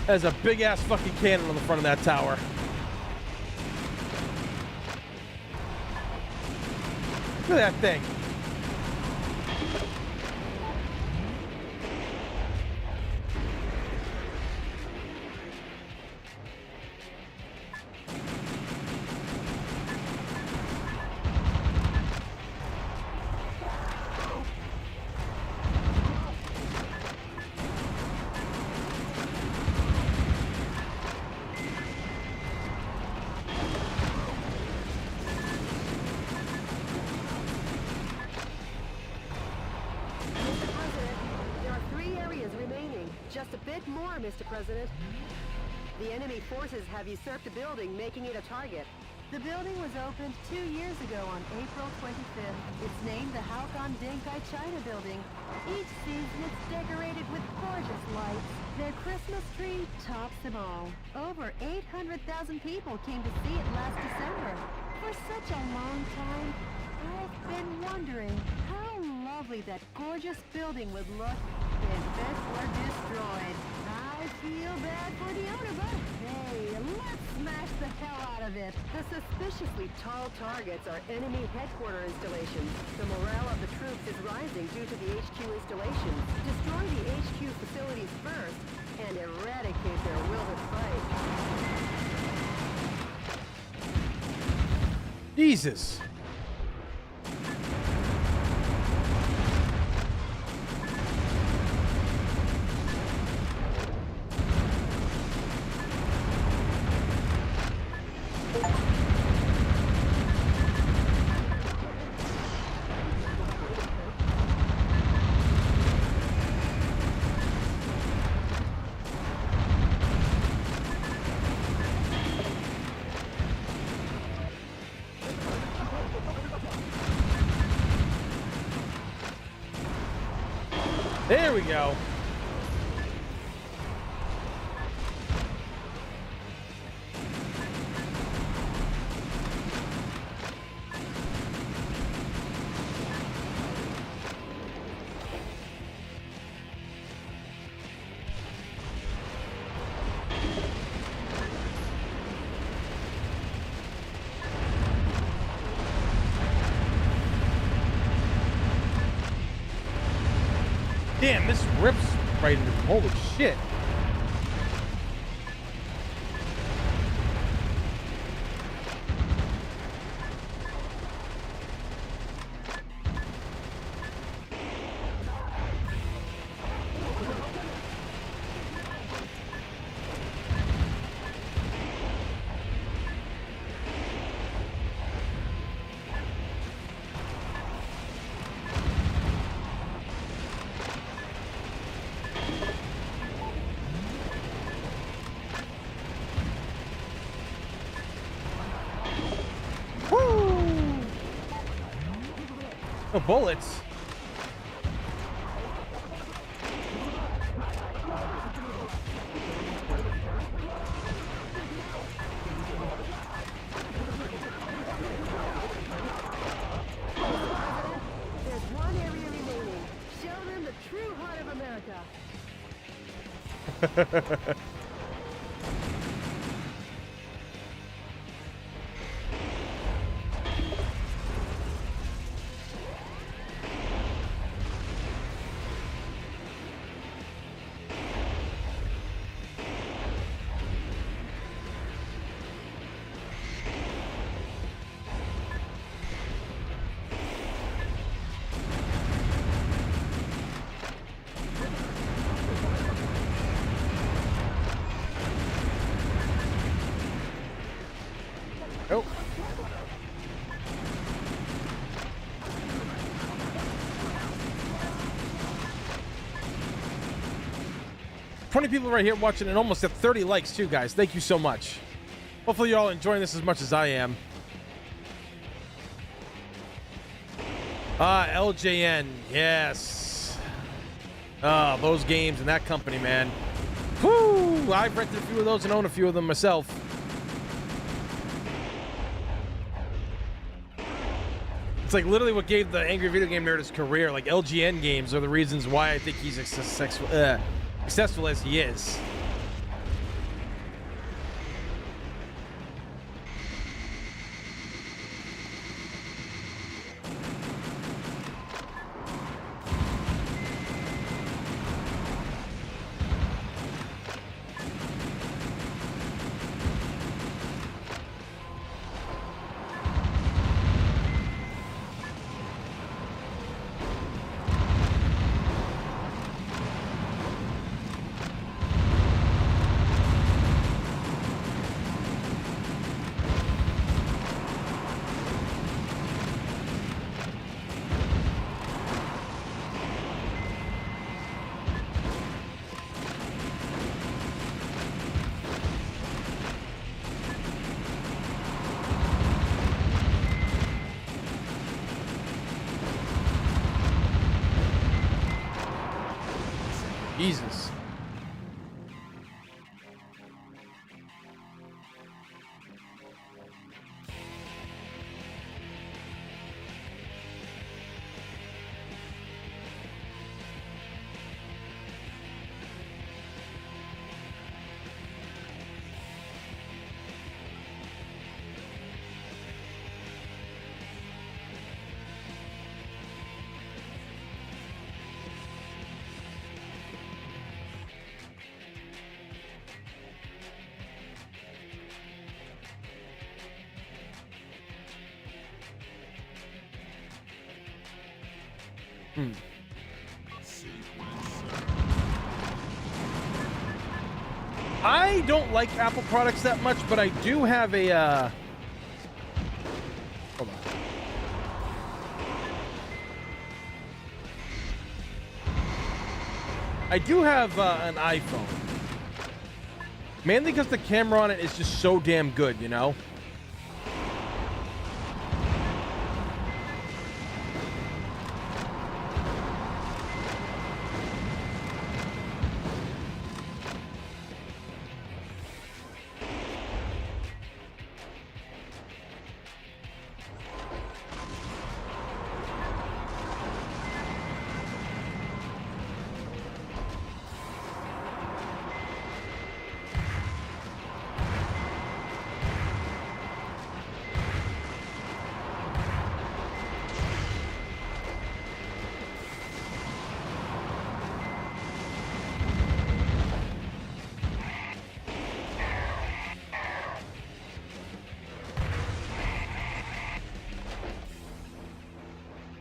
There's a big ass fucking cannon on the front of that tower. Look at that thing. Mr. President. The enemy forces have usurped the building, making it a target. The building was opened 2 years ago on April 25th. It's named the Halcon Denkai China Building. Each season it's decorated with gorgeous lights. Their Christmas tree tops them all. Over 800,000 people came to see it last December. For such a long time, I've been wondering how lovely that gorgeous building would look if it were destroyed. I feel bad for the owner, but hey, let's smash the hell out of it. The suspiciously tall targets are enemy headquarter installations. The morale of the troops is rising due to the HQ installations. Destroy the HQ facilities first and eradicate their will to fight. Jesus. There we go. Damn, this rips right into. Holy shit. No bullets. There's one area remaining. Show them the true heart of America. Nope. 20 people right here watching and almost at 30 likes too, guys. Thank you so much. Hopefully you're all enjoying this as much as I am. LJN. Yes. Those games and that company, man. Whoo! too. I've rented a few of those and own a few of them myself. It's like literally what gave the Angry Video Game Nerd his career. Like LGN games are the reasons why I think he's as successful as he is. Jesus. I don't like Apple products that much, but I do have a hold on. I do have an iPhone. Mainly because the camera on it is just so damn good, you know?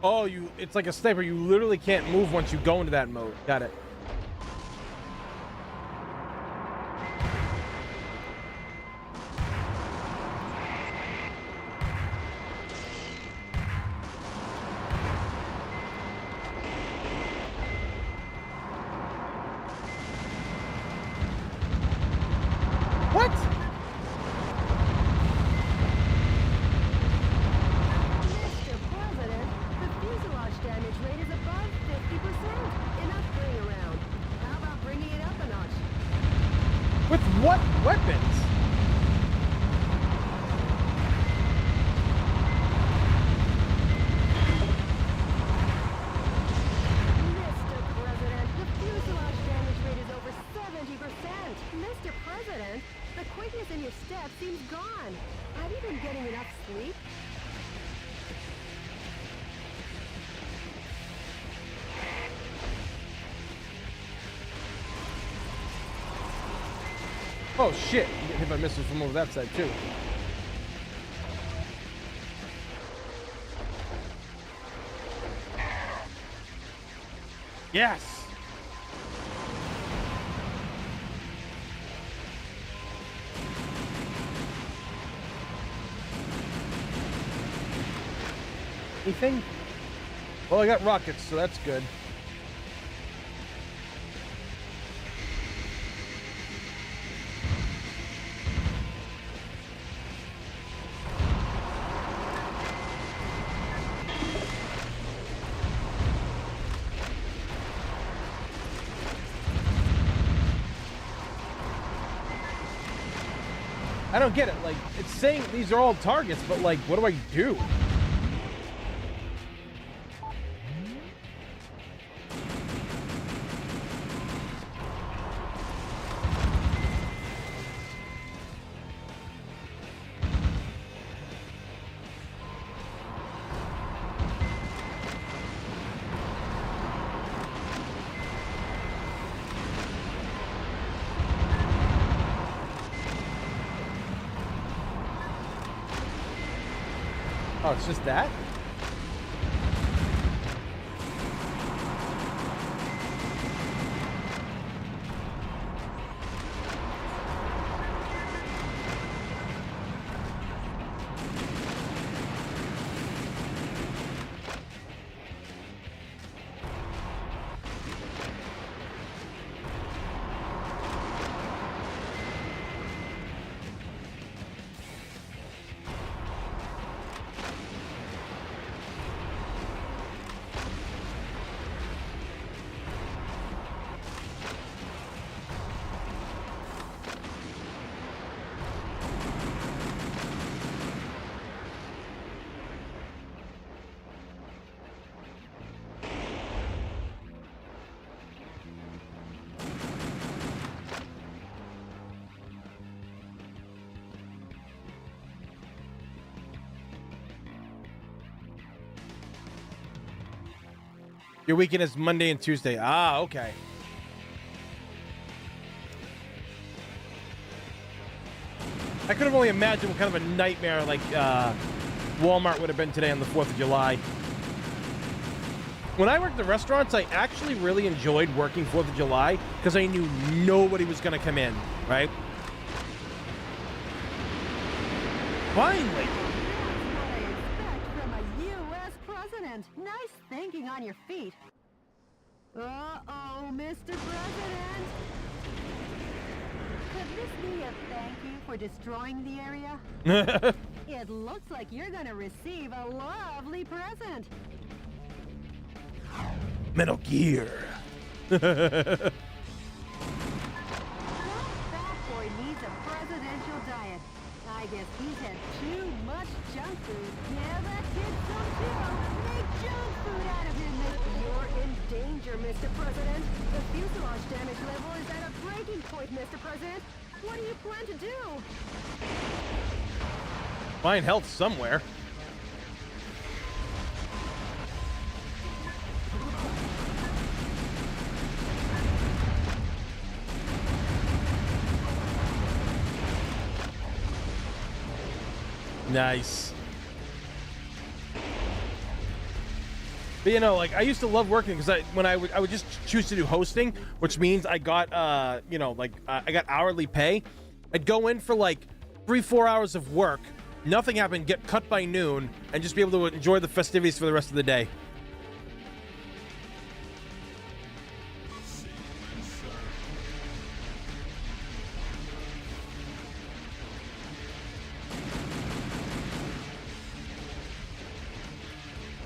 Oh, it's like a sniper. You literally can't move once you go into that mode. Got it. What? Mr. President, the fuselage damage rate is above 50%. Enough playing around. How about bringing it up a notch? With what weapons? Mr. President, the fuselage damage rate is over 70%. Mr. President, the quickness in your step seems gone. Have you been getting enough sleep? Oh shit! I'm getting hit by missiles from over that side too. Yes! Anything? Well, I got rockets, so that's good. I don't get it. Like, it's saying these are all targets, but like, what do I do? Oh, it's just that? Your weekend is Monday and Tuesday. Ah, okay. I could have only imagined what kind of a nightmare like Walmart would have been today on the 4th of July. When I worked at restaurants, I actually really enjoyed working 4th of July because I knew nobody was going to come in, right? Finally. Nice thinking on your feet. Uh-oh, Mr. President. Could this be a thank you for destroying the area? It looks like you're gonna receive a lovely present. Metal Gear. That fat boy needs a presidential diet. I guess he's had too much junk food. Yeah, that kid's some too. Make junk food out of him, You're in danger, Mr. President. The fuselage damage level is at a breaking point, Mr. President. What do you plan to do? Find health somewhere. Nice. But you know, like I used to love working because I would just choose to do hosting, which means I got I got hourly pay. I'd go in for like 3-4 hours of work, nothing happened, get cut by noon, and just be able to enjoy the festivities for the rest of the day.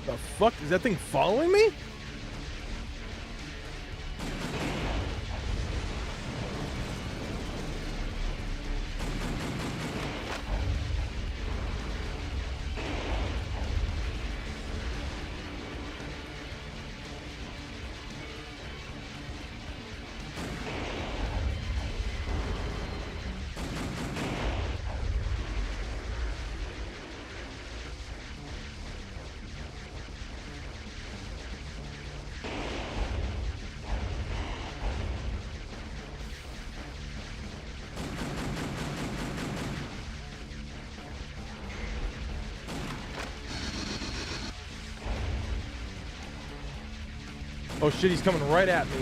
The fuck? Is that thing following me? Oh shit, he's coming right at me.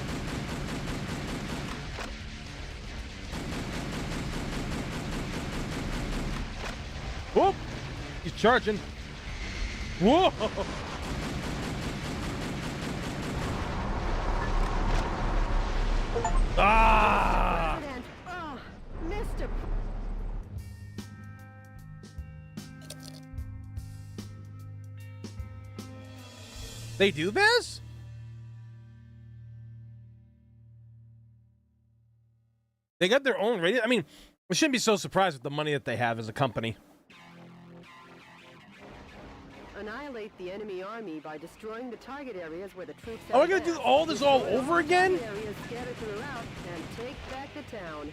Whoop! He's charging. Whoa! Ah! Oh, Mr. They do this? They got their own radio. I mean, We shouldn't be so surprised with the money that they have as a company. Annihilate the enemy army by destroying the target areas where the troops Are we gonna do all this all over again? Areas scattered throughout and take back the town.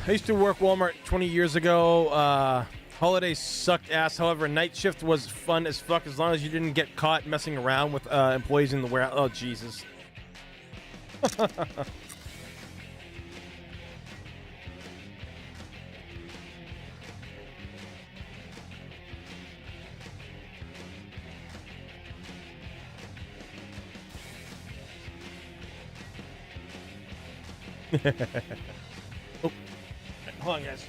I used to work Walmart 20 years ago. Holidays sucked ass. However, night shift was fun as fuck as long as you didn't get caught messing around with employees in the warehouse. Oh, Jesus. Oh. Hold on, guys.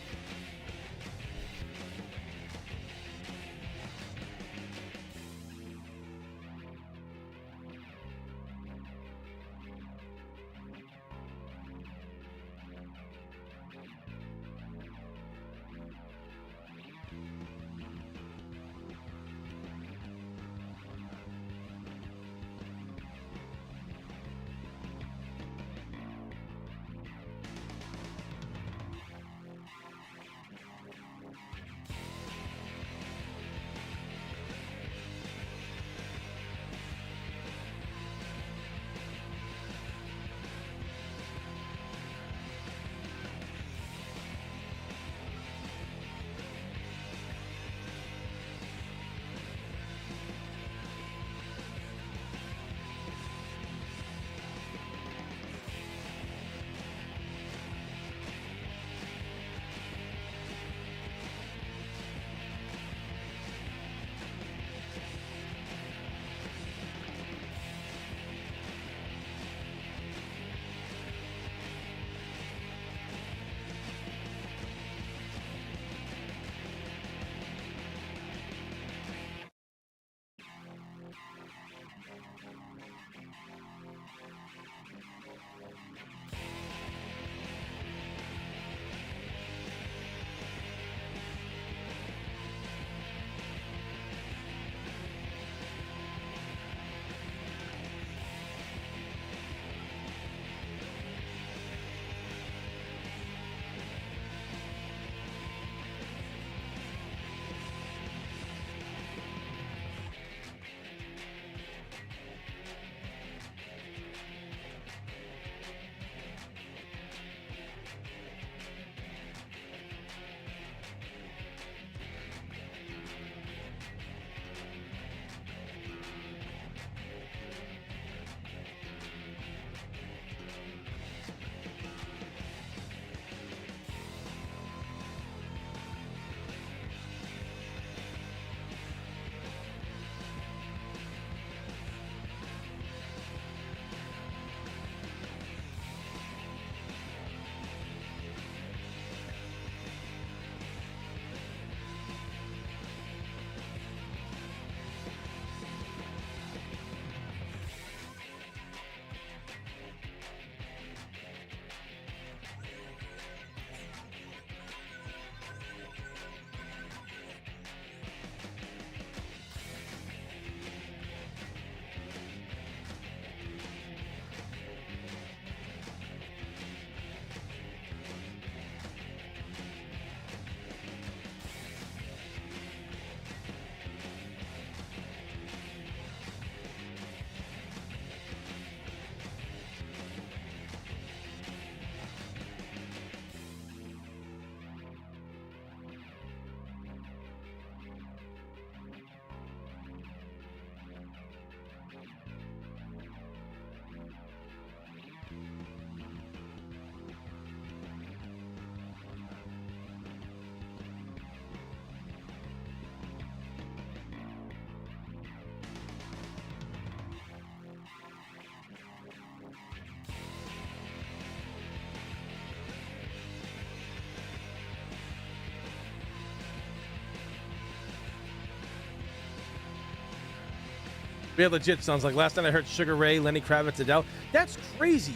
Real legit sounds like last night I heard Sugar Ray, Lenny Kravitz, Adele. That's crazy.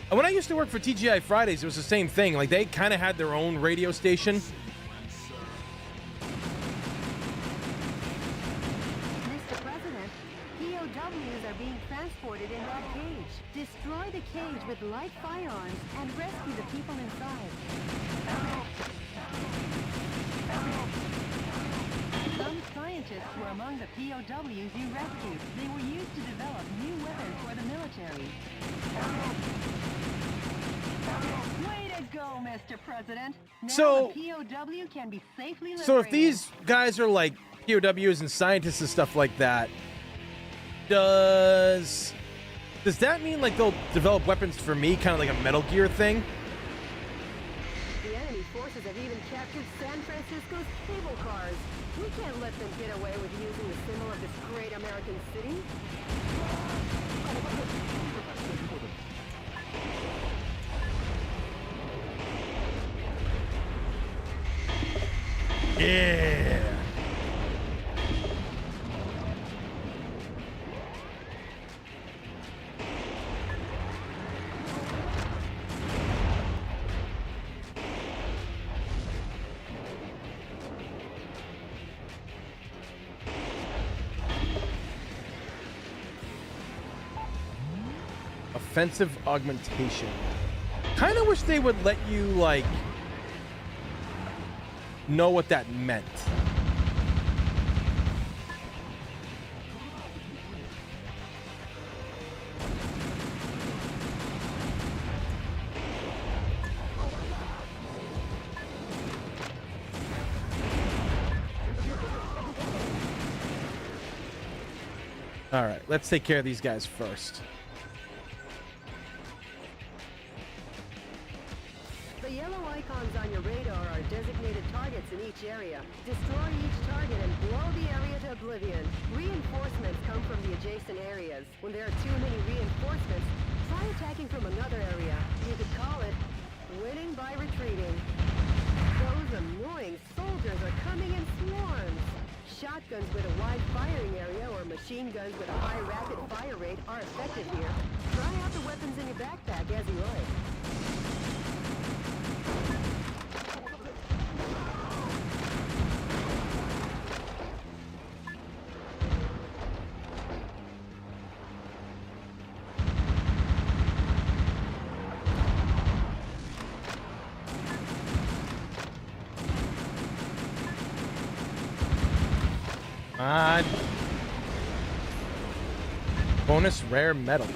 And when I used to work for TGI Fridays, it was the same thing. Like, they kind of had their own radio station. Mr. President, POWs are being transported in that cage. Destroy the cage with light firearms and rescue the people inside. Some scientists were among the POWs you rescued. They were used to develop new weapons for the military. Way to go, Mr. President. Now So- the POW can be safely liberated. So if these guys are like POWs and scientists and stuff like that, does that mean like they'll develop weapons for me, kind of like a Metal Gear thing? The enemy forces have even captured San Francisco's cable cars. We can't let them get away with using the symbol of this great American city. Yeah. Offensive augmentation. Kind of wish they would let you, like, know what that meant. All right, let's take care of these guys first. The yellow icons on your radar are designated targets in each area. Destroy each target and blow the area to oblivion. Reinforcements come from the adjacent areas. When there are too many reinforcements, try attacking from another area. You could call it winning by retreating. Those annoying soldiers are coming in swarms. Shotguns with a wide firing area or machine guns with a high rapid fire rate are effective here. Try out the weapons in your backpack as you like. Bonus rare metal. The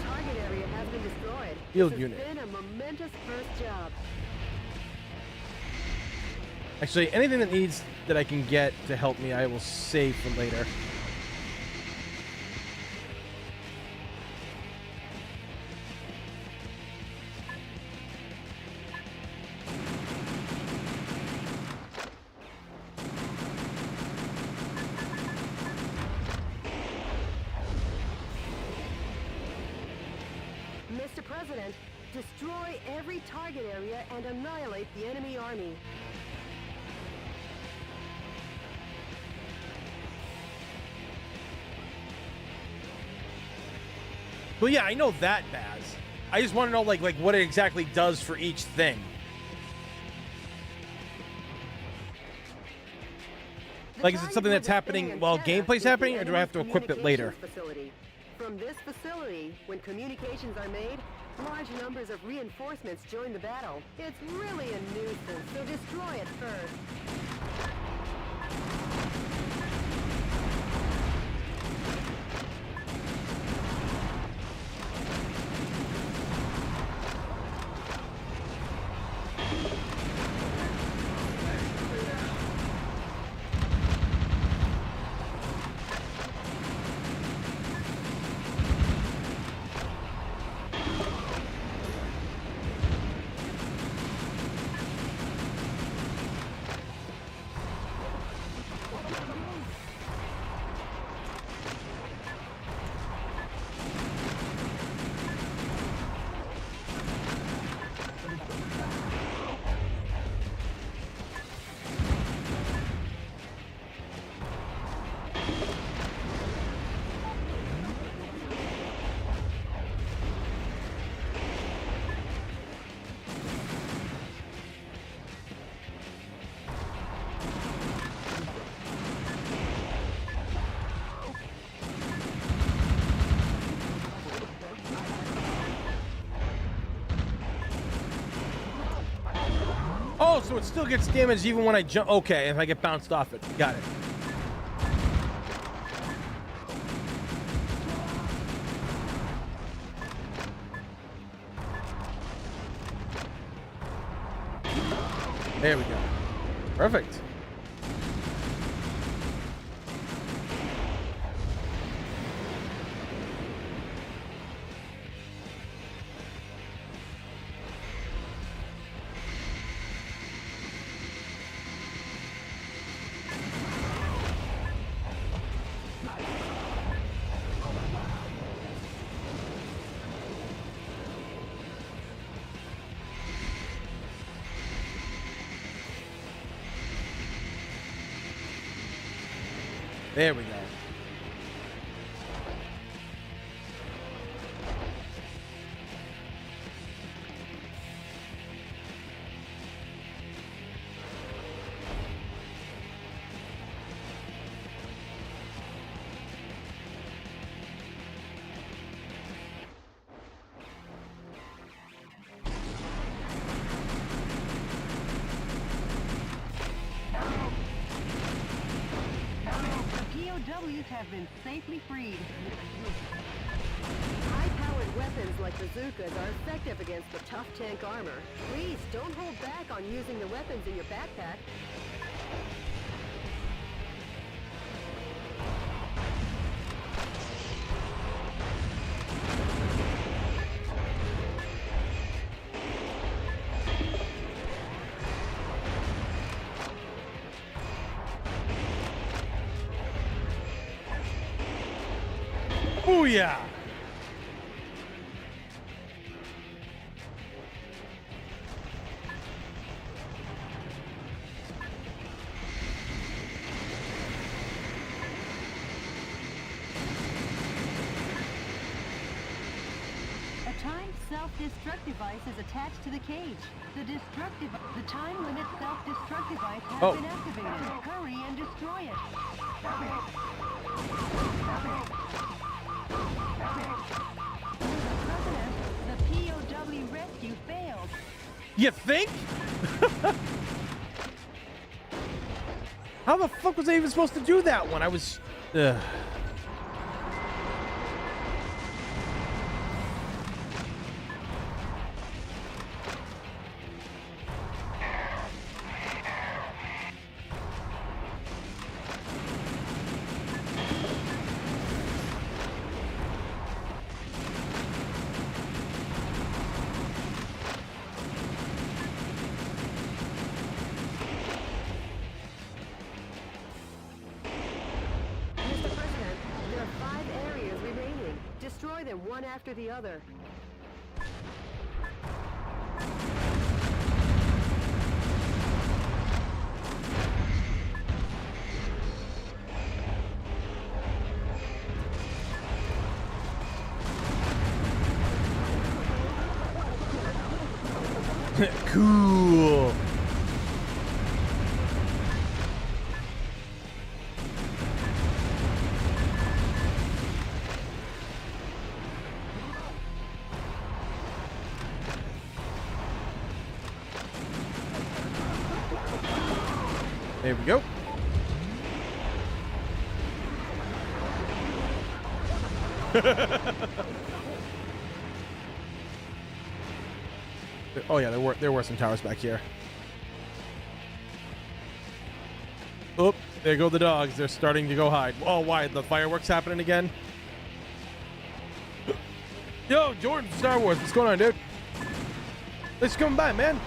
target area has been destroyed. Field This unit. has been a momentous first job. Actually, anything that I can get to help me, I will save for later. Mr. President, destroy every target area and annihilate the enemy army. Well, yeah, I know that, Baz. I just want to know, like what it exactly does for each thing. Like, is it something that's happening while gameplay's happening, or do I have to equip it later? Facility. From this facility, when communications are made, large numbers of reinforcements join the battle. It's really a nuisance, so destroy it first. Oh, so it still gets damaged even when I jump. Okay, if I get bounced off it. Got it. There we go. Perfect. There we go. POWs have been safely freed. High-powered weapons like bazookas are effective against the tough tank armor. Please, don't hold back on using the weapons in your backpack. Booyah! A timed self-destruct device is attached to the cage. The time limit self-destruct device has been activated. Hurry and destroy it. The POW rescue failed. You think? How the fuck was I even supposed to do that one? I was... Mr. President, there are 5 areas remaining. Destroy them one after the other. Cool. There we go. Oh yeah, there were some towers back here. Oh, there go the dogs. They're starting to go hide. Oh, why? The fireworks happening again? Yo, Jordan, Star Wars. What's going on, dude? Let's come by, man.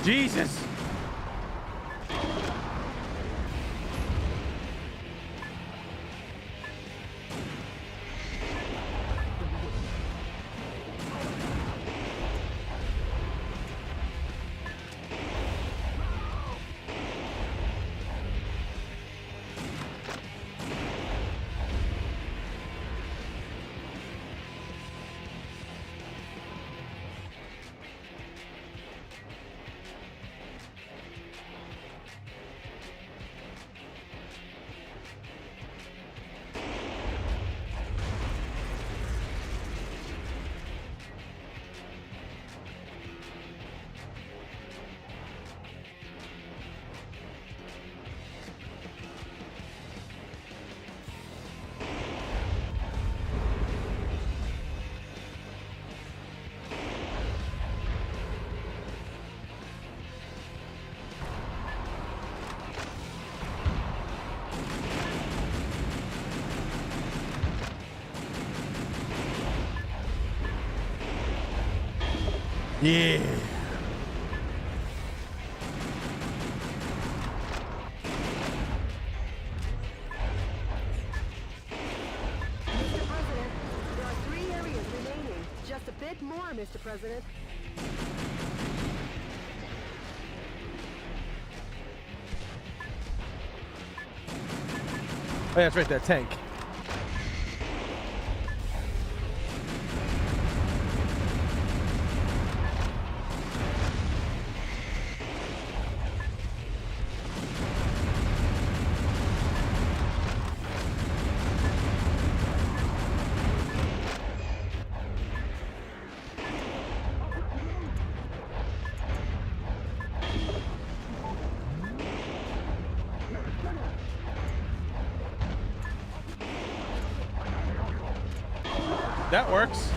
Jesus. Yeah. Mr. President, there are 3 areas remaining. Just a bit more, Mr. President. Oh, yeah, that's right, that tank. That works.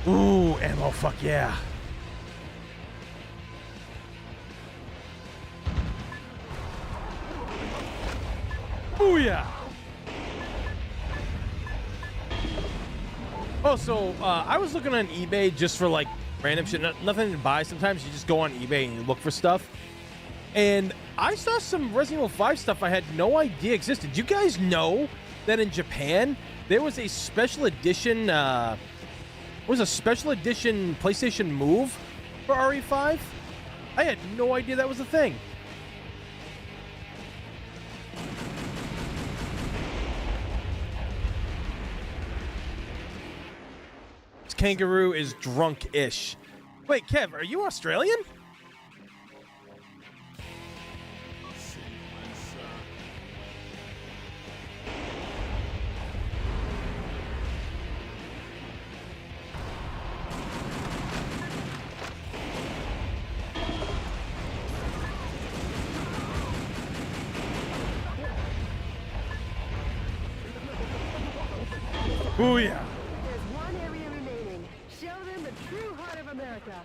Ooh, ammo, fuck yeah. Booyah! Oh, so I was looking on eBay just for like random shit, nothing to buy. Sometimes you just go on eBay and you look for stuff. And I saw some Resident Evil 5 stuff I had no idea existed. You guys know that in Japan there was a special edition PlayStation Move for RE5? I had no idea that was a thing. This kangaroo is drunk-ish. Wait, Kev, are you Australian? Booyah! There's 1 area remaining. Show them the true heart of America.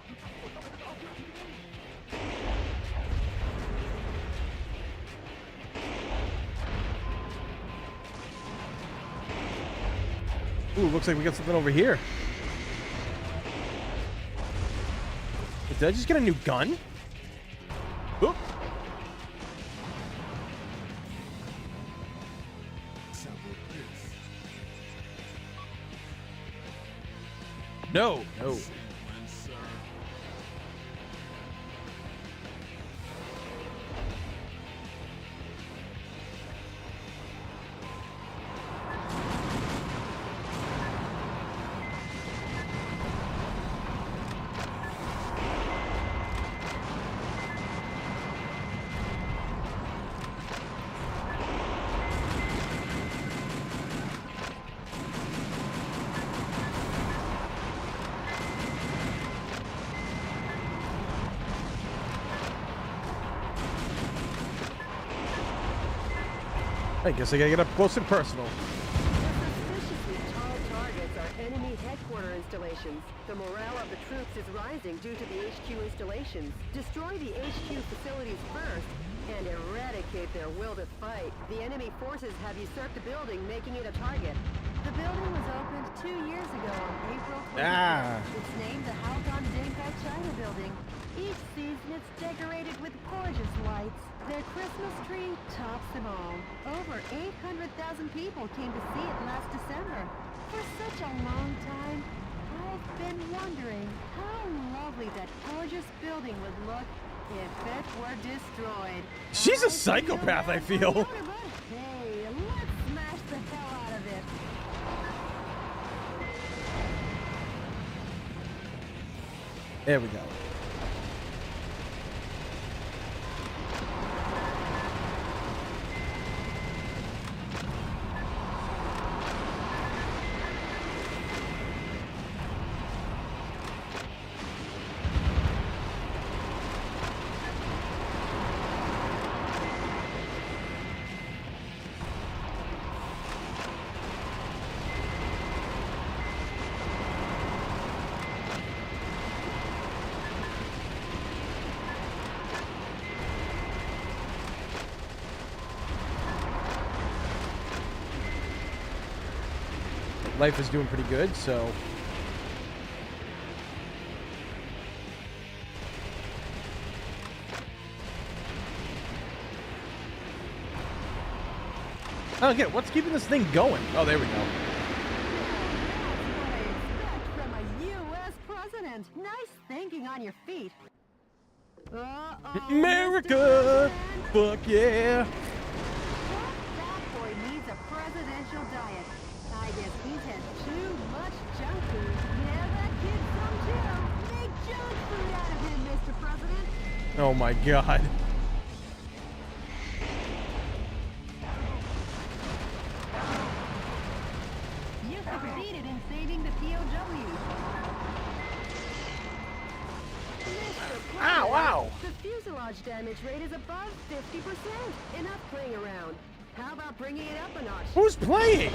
Ooh, looks like we got something over here. Did I just get a new gun? Oop. No, no. I guess I gotta get up close and personal. The suspiciously tall targets are enemy headquarter installations. The morale of the troops is rising due to the HQ installations. Destroy the HQ facilities first and eradicate their will to fight. The enemy forces have usurped the building, making it a target. The building was opened 2 years ago on April 25th. It's named the Halcon Denkai China Building. Each season it's decorated with gorgeous lights. Their Christmas tree tops them all. Over 800,000 people came to see it last December. For such a long time, I've been wondering how lovely that gorgeous building would look if it were destroyed. She's a psychopath, I feel. Hey, let's smash the hell out of it. There we go. life is doing pretty good, so. I don't get it. What's keeping this thing going? Oh, there we go. From a U.S. president. Nice thinking on your feet. America! Fuck yeah! That boy needs a presidential diet. I guess he's had too much junk food. Yeah, that kid's some too. Make junk food out of him, Mr. President. Oh my god. You succeeded in saving the POWs. Ow, ow! The fuselage damage rate is above 50%. Enough playing around. How about bringing it up a notch? Who's playing?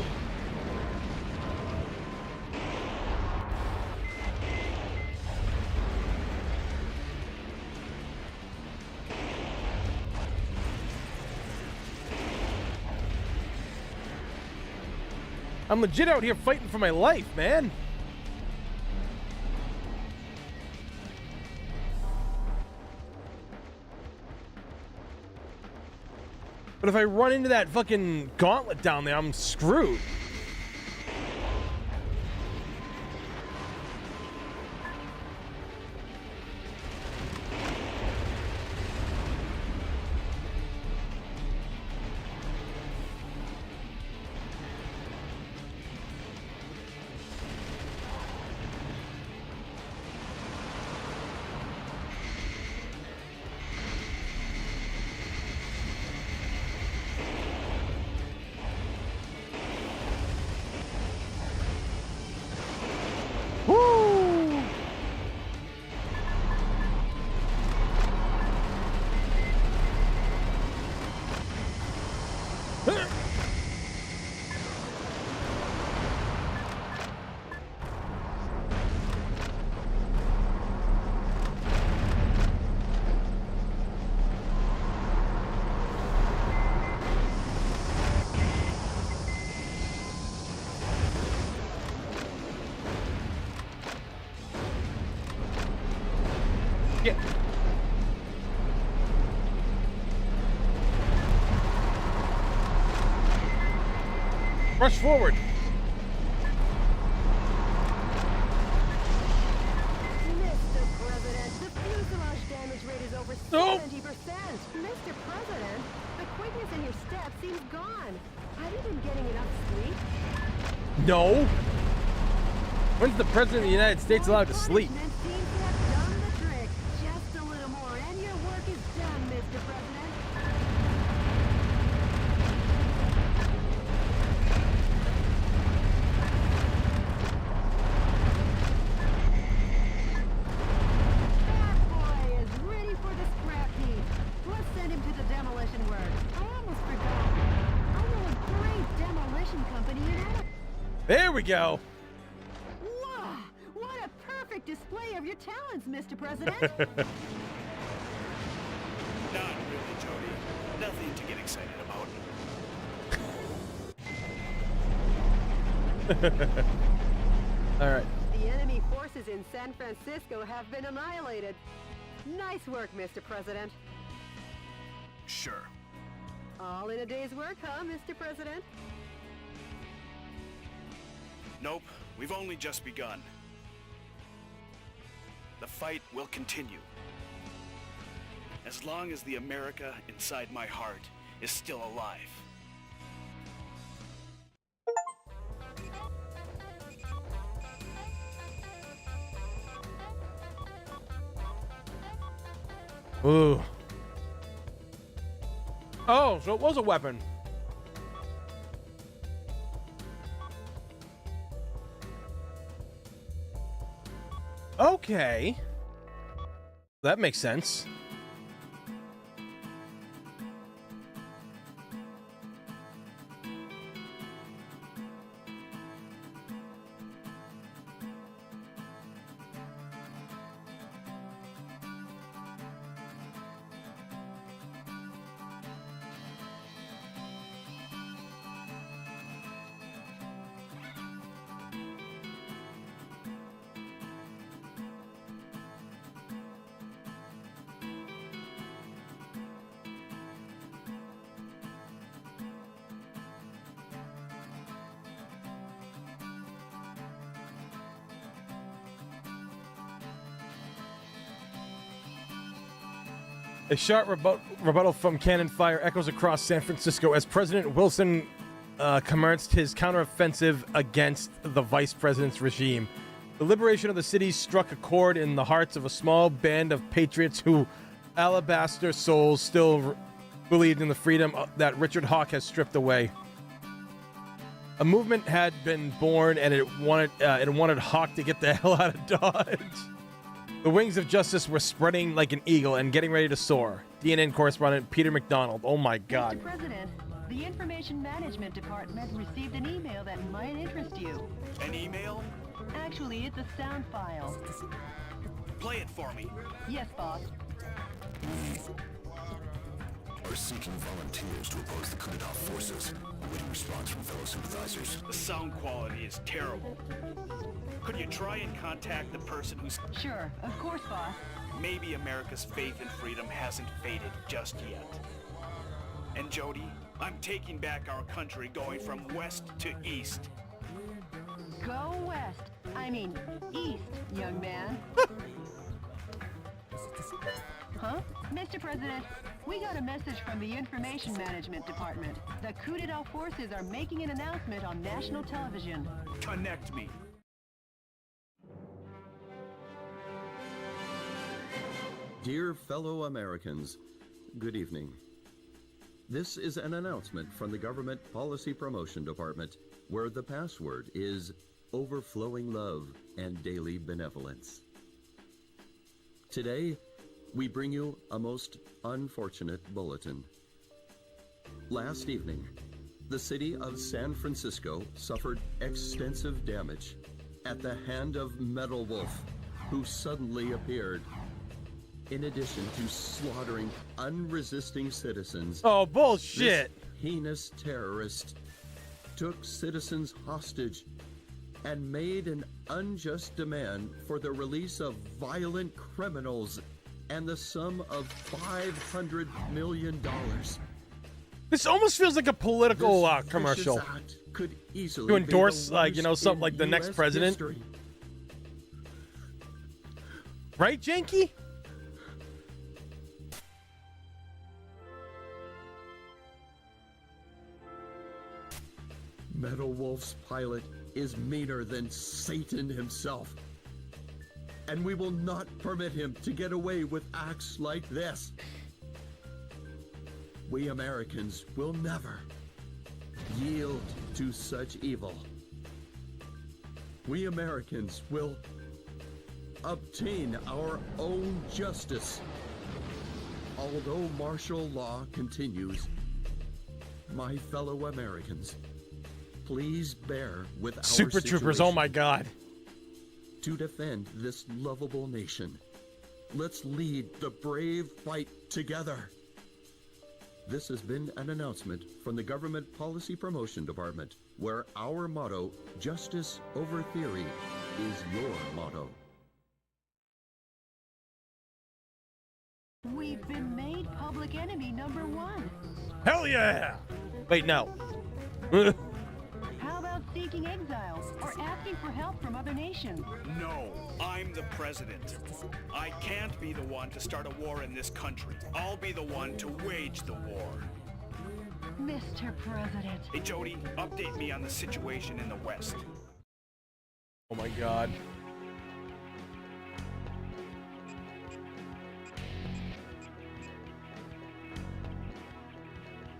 I'm legit out here fighting for my life, man. But if I run into that fucking gauntlet down there, I'm screwed. Woo! Yeah. Rush forward. Mr. President, the fuselage damage rate is over 70%. No. Mr. President, the quickness in your step seems gone. Have you been getting enough sleep? No. When's the President of the United States allowed to sleep? Punishment seems to have done the trick. Just a little more, and your work is done, Mr. President. That boy is ready for the scrap heap. Let's send him to the demolition work. I almost forgot. I know a great demolition company in Adam. There we go. Wow! What a perfect display of your talents, Mr. President. Not really, Jody. Nothing to get excited about. All right. The enemy forces in San Francisco have been annihilated. Nice work, Mr. President. Sure. All in a day's work, huh, Mr. President? Nope, we've only just begun. The fight will continue. As long as the America inside my heart is still alive. Ooh. Oh, so it was a weapon. Okay. That makes sense. A sharp rebuttal from cannon fire echoes across San Francisco as President Wilson commenced his counteroffensive against the vice president's regime. The liberation of the city struck a chord in the hearts of a small band of patriots who, alabaster souls, still believed in the freedom that Richard Hawk has stripped away. A movement had been born, and it wanted Hawk to get the hell out of Dodge. The wings of justice were spreading like an eagle and getting ready to soar. DNN correspondent Peter McDonald. Oh my God. Mr. President, the Information Management Department received an email that might interest you. An email? Actually, it's a sound file. Play it for me. Yes, boss. Are seeking volunteers to oppose the coup d'etat forces. Awaiting response from fellow sympathizers. The sound quality is terrible. Could you try and contact the person who's... Sure, of course, boss. Maybe America's faith in freedom hasn't faded just yet. And Jody, I'm taking back our country, going from west to east. Go west. I mean, east, young man. Huh? Mr. President, we got a message from the Information Management Department. The coup d'etat forces are making an announcement on national television. Connect me. Dear fellow Americans, good evening. This is an announcement from the Government Policy Promotion Department, where the password is overflowing love and daily benevolence. Today, we bring you a most unfortunate bulletin. Last evening, the city of San Francisco suffered extensive damage at the hand of Metal Wolf, who suddenly appeared. In addition to slaughtering unresisting citizens, oh bullshit! This heinous terrorist took citizens hostage and made an unjust demand for the release of violent criminals and the sum of $500 million. This almost feels like a political commercial. Could easily to endorse, like, you know, something like the next president. History. Right, Janky? Metal Wolf's pilot is meaner than Satan himself. And we will not permit him to get away with acts like this. We Americans will never yield to such evil. We Americans will obtain our own justice. Although martial law continues, my fellow Americans, please bear with our Super Troopers, oh my God. To defend this lovable nation, let's lead the brave fight together. This has been an announcement from the Government Policy Promotion Department, where our motto, justice over theory, is your motto. We've been made public enemy #1. Hell yeah! Wait, no. How about seeking exile or asking for help from other nations? No, I'm the president. I can't be the one to start a war in this country. I'll be the one to wage the war. Mr. President. Hey, Jody, update me on the situation in the West. Oh my God.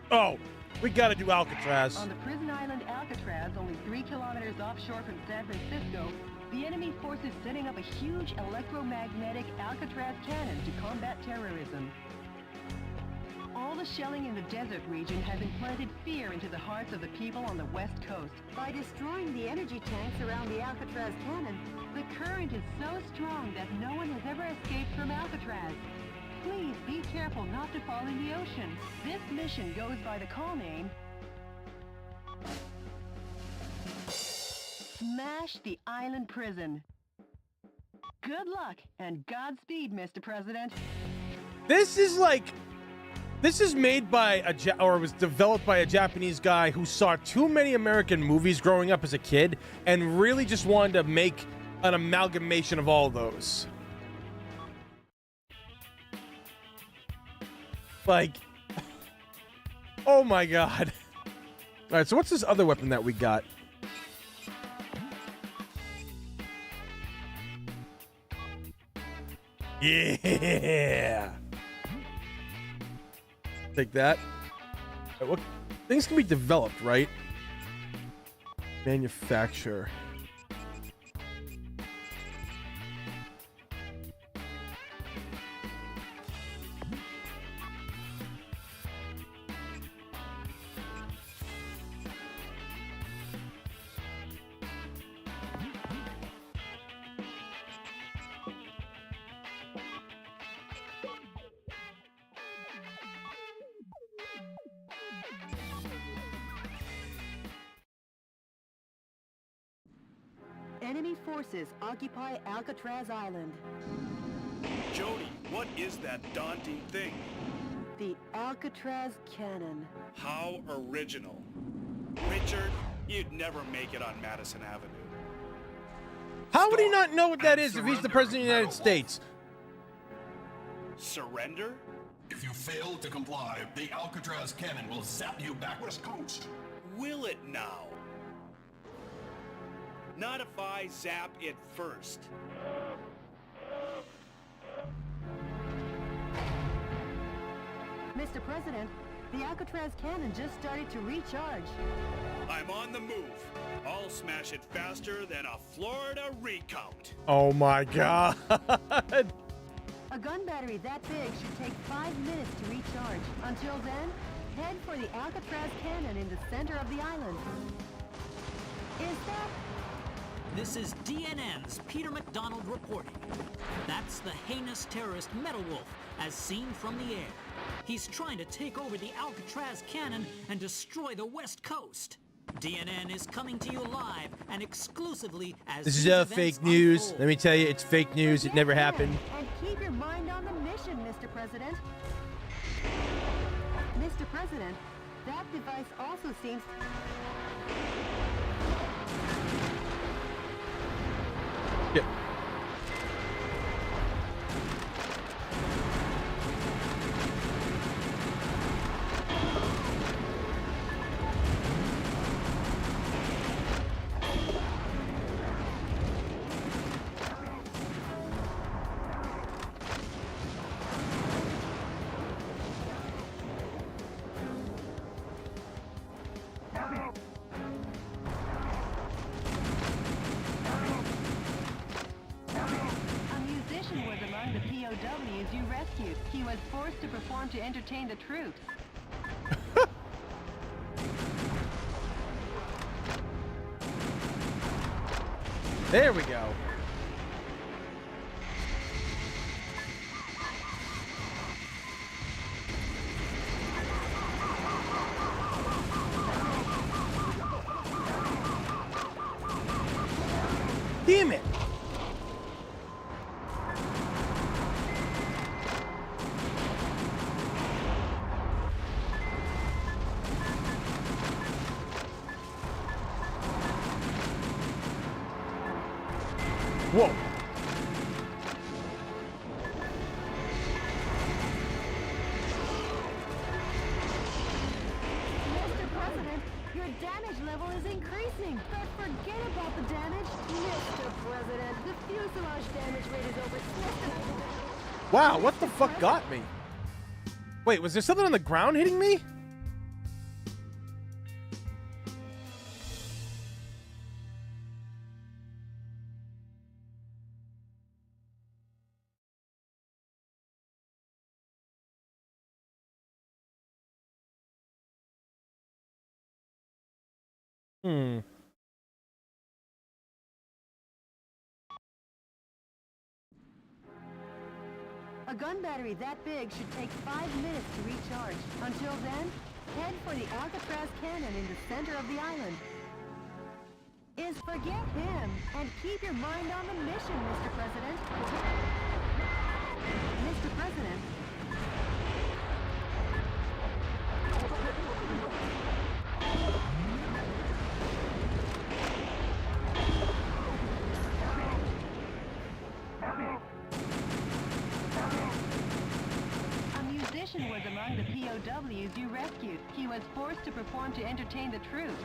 Oh, we gotta do Alcatraz. On the prison island Alcatraz, only 3 kilometers offshore from San Francisco, the enemy force is setting up a huge electromagnetic Alcatraz cannon to combat terrorism. All the shelling in the desert region has implanted fear into the hearts of the people on the west coast. By destroying the energy tanks around the Alcatraz cannon, the current is so strong that no one has ever escaped from Alcatraz. Please be careful not to fall in the ocean. This mission goes by the call name Smash the Island Prison. Good luck and Godspeed, Mr. President. This is made by or was developed by a Japanese guy who saw too many American movies growing up as a kid and really just wanted to make an amalgamation of all those. Like, oh my god. All right, so what's this other weapon that we got? Yeah. Take that. What things can be developed, right? Manufacture. Enemy forces occupy Alcatraz Island. Jody, what is that daunting thing? The Alcatraz Cannon. How original. Richard, you'd never make it on Madison Avenue. How would he not know what that is if he's the president of the United States? Surrender? If you fail to comply, the Alcatraz cannon will zap you back west coast. Will it now? Not if I zap it first. Mr. President, the Alcatraz cannon just started to recharge. I'm on the move. I'll smash it faster than a Florida recount. Oh my god. A gun battery that big should take 5 minutes to recharge. Until then, head for the Alcatraz cannon in the center of the island. Is that... This is DNN's Peter McDonald reporting. That's the heinous terrorist Metal Wolf, as seen from the air. He's trying to take over the Alcatraz cannon and destroy the West Coast. DNN is coming to you live and exclusively as This is these fake events news. unfold. Let me tell you, it's fake news. It never happened. And keep your mind on the mission, Mr. President. Mr. President, that device also seems... Yeah. POWs you rescued. He was forced to perform to entertain the troops. There we go. Damn it. Whoa. Mr. President, your damage level is increasing. But forget about the damage. Mr. President, the fuselage damage rate is over 6. Wow, what the fuck got me? Wait, was there something on the ground hitting me? A gun battery that big should take 5 minutes to recharge. Until then, head for the Alcatraz cannon in the center of the island. Forget him and keep your mind on the mission, Mr. President. Mr. President. A musician was among the POWs you rescued. He was forced to perform to entertain the troops.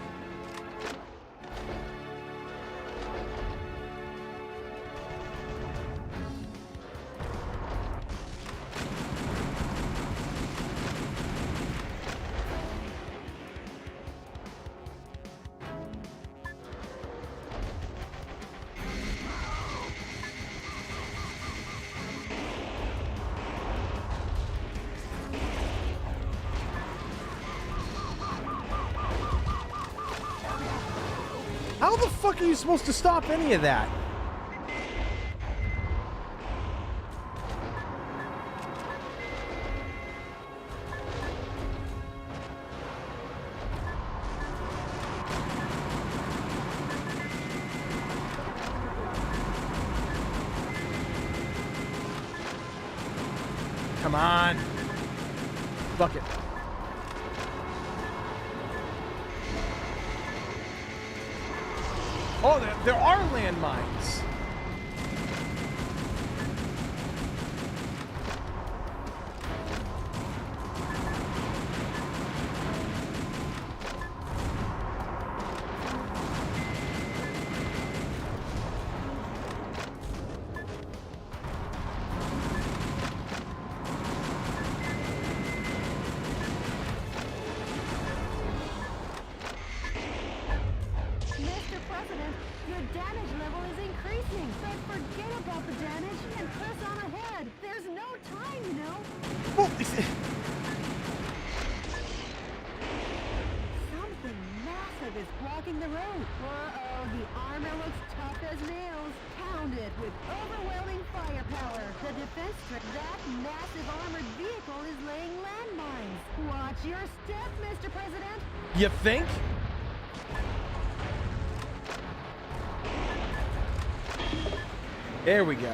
How the fuck are you supposed to stop any of that? Come on. Fuck it. Oh, there are landmines. You think? There we go.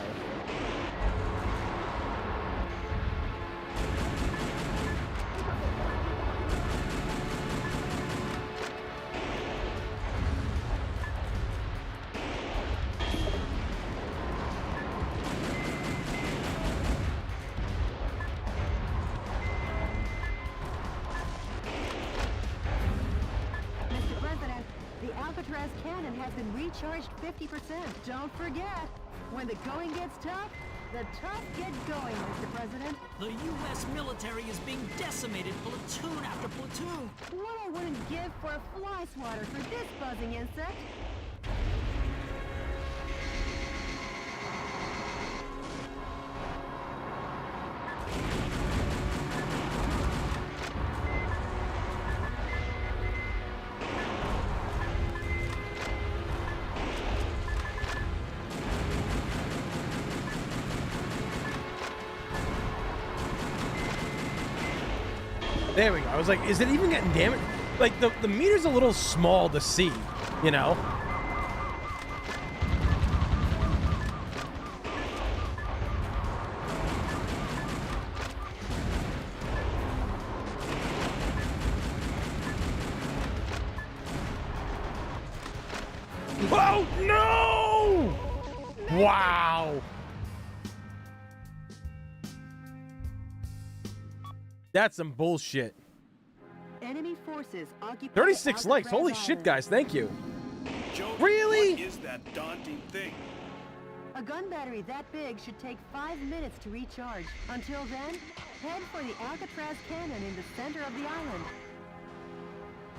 Recharged 50%. Don't forget, when the going gets tough, the tough get going, Mr. President. The U.S. military is being decimated platoon after platoon. What I wouldn't give for a fly swatter for this buzzing insect. There we go. I was like, is it even getting damaged? Like, the meter's a little small to see, you know? Oh, no! Wow! That's some bullshit. Enemy forces occupy 36 likes. Holy shit, guys. Thank you. Jody, really? What is that daunting thing? A gun battery that big should take 5 minutes to recharge. Until then, head for the Alcatraz cannon in the center of the island.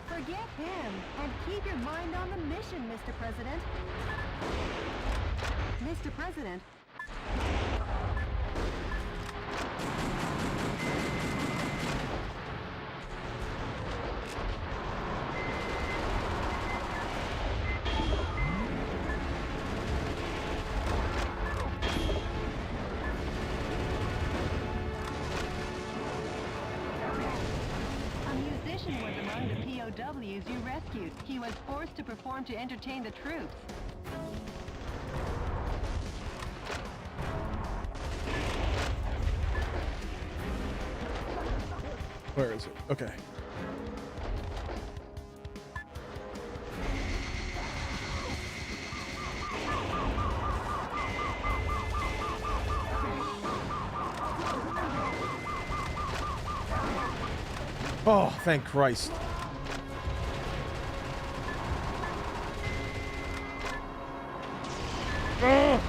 Forget him and keep your mind on the mission, Mr. President. Mr. President. POWs you rescued. He was forced to perform to entertain the troops. Where is it? Okay. Oh, thank Christ. Ugh.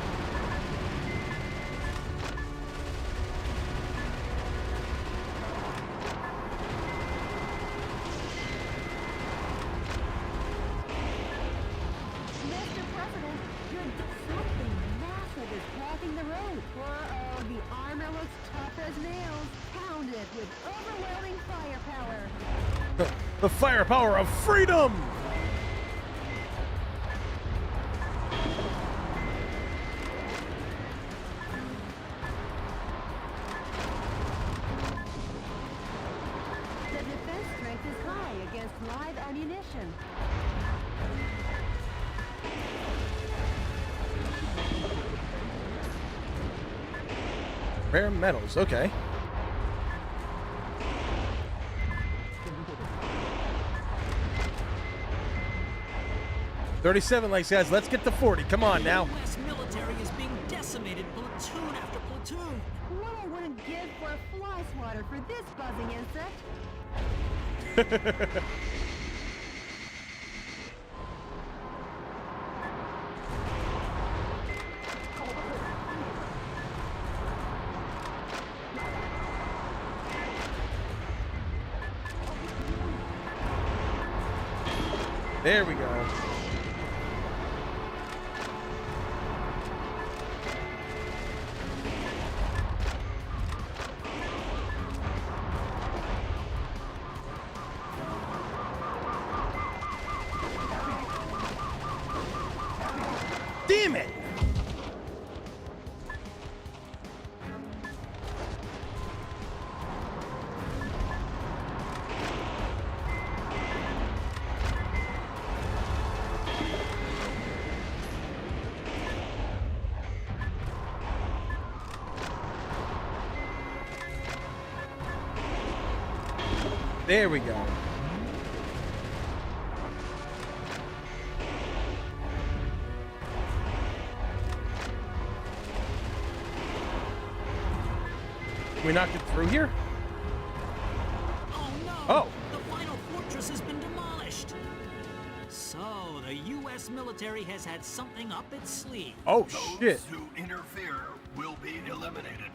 Mr. President, something massive is blocking the road. Uh-oh, the armor looks tough as nails, pounded with overwhelming firepower. The firepower of freedom! The defense strength is high against live ammunition. Rare metals, okay. $37 likes, guys. Let's get to 40. Come on now. The U.S. military is being decimated platoon after platoon. What I wouldn't give for a fly swatter for this buzzing insect. There we go. Damn it! There we go. Can we not get through here? Oh no! Oh. The final fortress has been demolished. So the U.S. military has had something up its sleeve. Oh shit. Those who interfere will be eliminated.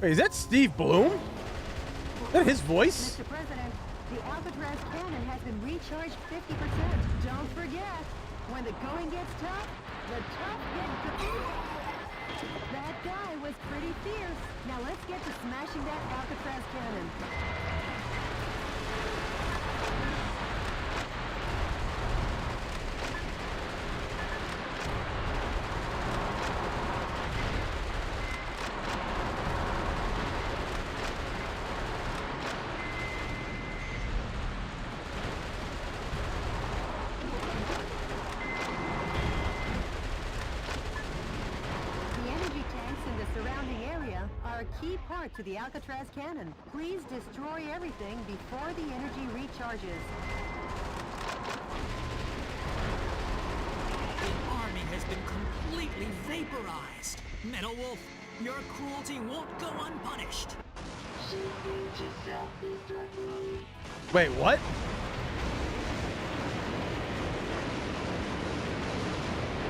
Wait, is that Steve Bloom? Is that his voice? Mr. President, the Alcatraz cannon has been recharged 50%. Don't forget, when the going gets tough, the tough get good. That guy was pretty fierce. Now let's get to smashing that Alcatraz cannon. The energy tanks in the surrounding area are a key part to the Alcatraz cannon. Please destroy everything before the energy recharges. The army has been completely vaporized. Metal Wolf, your cruelty won't go unpunished. Wait, what?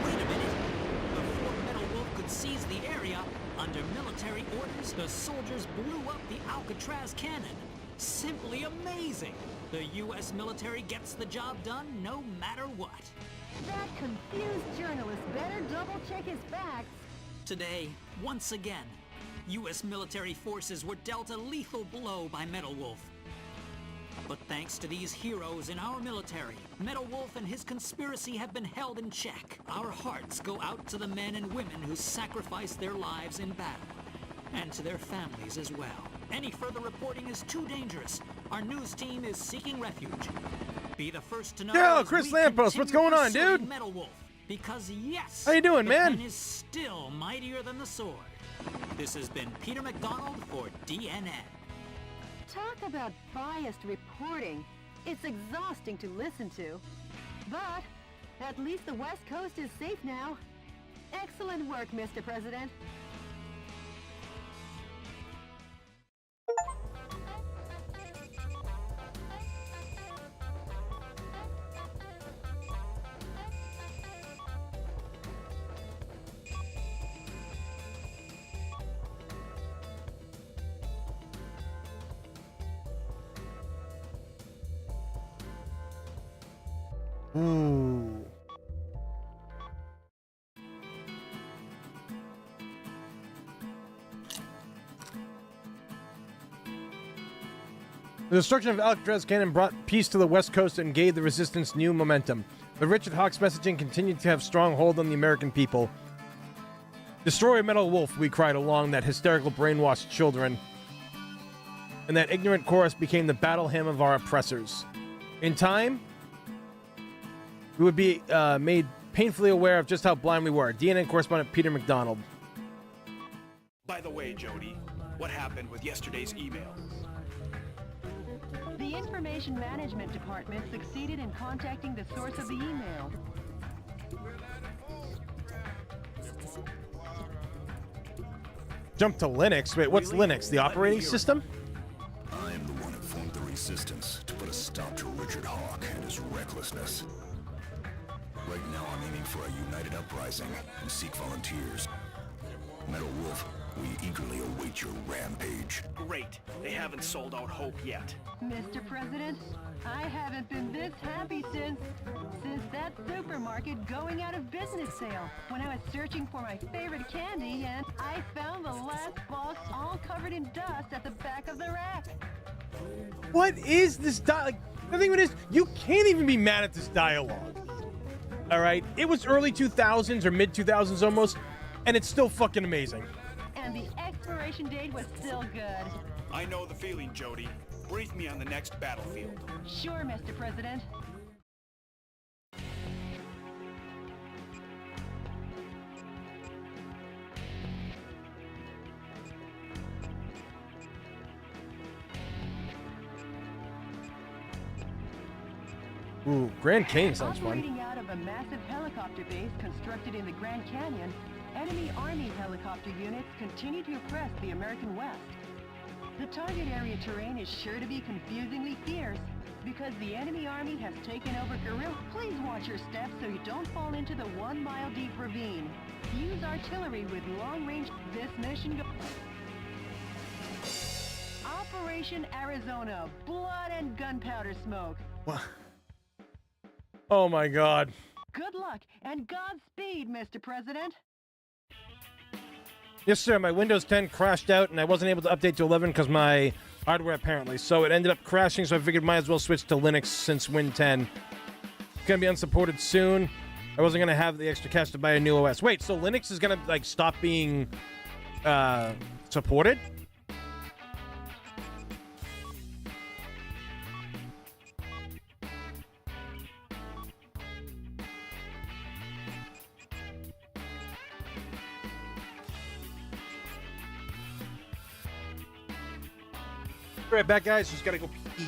Wait a minute. Before Metal Wolf could seize the area, under military orders, the soldiers blew up the Alcatraz cannon. Simply amazing. The U.S. military gets the job done no matter what. That confused journalist better double-check his facts. Today, once again, U.S. military forces were dealt a lethal blow by Metal Wolf. But thanks to these heroes in our military, Metal Wolf and his conspiracy have been held in check. Our hearts go out to the men and women who sacrificed their lives in battle, and to their families as well. Any further reporting is too dangerous. Our news team is seeking refuge. Be the first to know. Yo, as Chris we Lamppost, what's continue going on, pursuing dude? Metal Wolf. Because yes, How you doing, the man? pen is still mightier than the sword. This has been Peter McDonald for DNN. Talk about biased reporting. It's exhausting to listen to. But at least the West Coast is safe now. Excellent work, Mr. President. Ooh. The destruction of Alcatraz Cannon brought peace to the West Coast and gave the resistance new momentum. The Richard Hawks messaging continued to have strong hold on the American people. Destroy Metal Wolf, we cried along that hysterical brainwashed children. And that ignorant chorus became the battle hymn of our oppressors. In time, we would be made painfully aware of just how blind we were. DNA correspondent Peter McDonald. By the way, Jody, what happened with yesterday's email? The Information Management Department succeeded in contacting the source of the email. Jump to Linux. Wait, what's Linux? The operating system? I am the one who formed the resistance to put a stop to Richard Hawk and his recklessness. Right now I'm aiming for a united uprising and seek volunteers. Metal Wolf, we eagerly await your rampage. Great. They haven't sold out hope yet. Mr. President, I haven't been this happy since that supermarket going out of business sale. When I was searching for my favorite candy and I found the last box all covered in dust at the back of the rack. What is this like, the thing with it is, you can't even be mad at this dialogue. All right? It was early 2000s or mid 2000s almost, and it's still fucking amazing. And the expiration date was still good. I know the feeling, Jody. Brief me on the next battlefield. Sure, Mr. President. Ooh, Grand Canyon sounds fun. Operating out of a massive helicopter base constructed in the Grand Canyon, enemy Army helicopter units continue to oppress the American West. The target area terrain is sure to be confusingly fierce because the enemy army has taken over guerrilla. Please watch your steps so you don't fall into the 1 mile deep ravine. Use artillery with long range. This mission Operation Arizona, blood and gunpowder smoke. What? Oh my god. Good luck and Godspeed, Mr. President. Yes, sir. My Windows 10 crashed out, and I wasn't able to update to 11 because my hardware apparently. So it ended up crashing, so I figured might as well switch to Linux since Win 10. It's going to be unsupported soon. I wasn't going to have the extra cash to buy a new OS. Wait, so Linux is going to, like, stop being supported? Right back, guys. Just gotta go pee.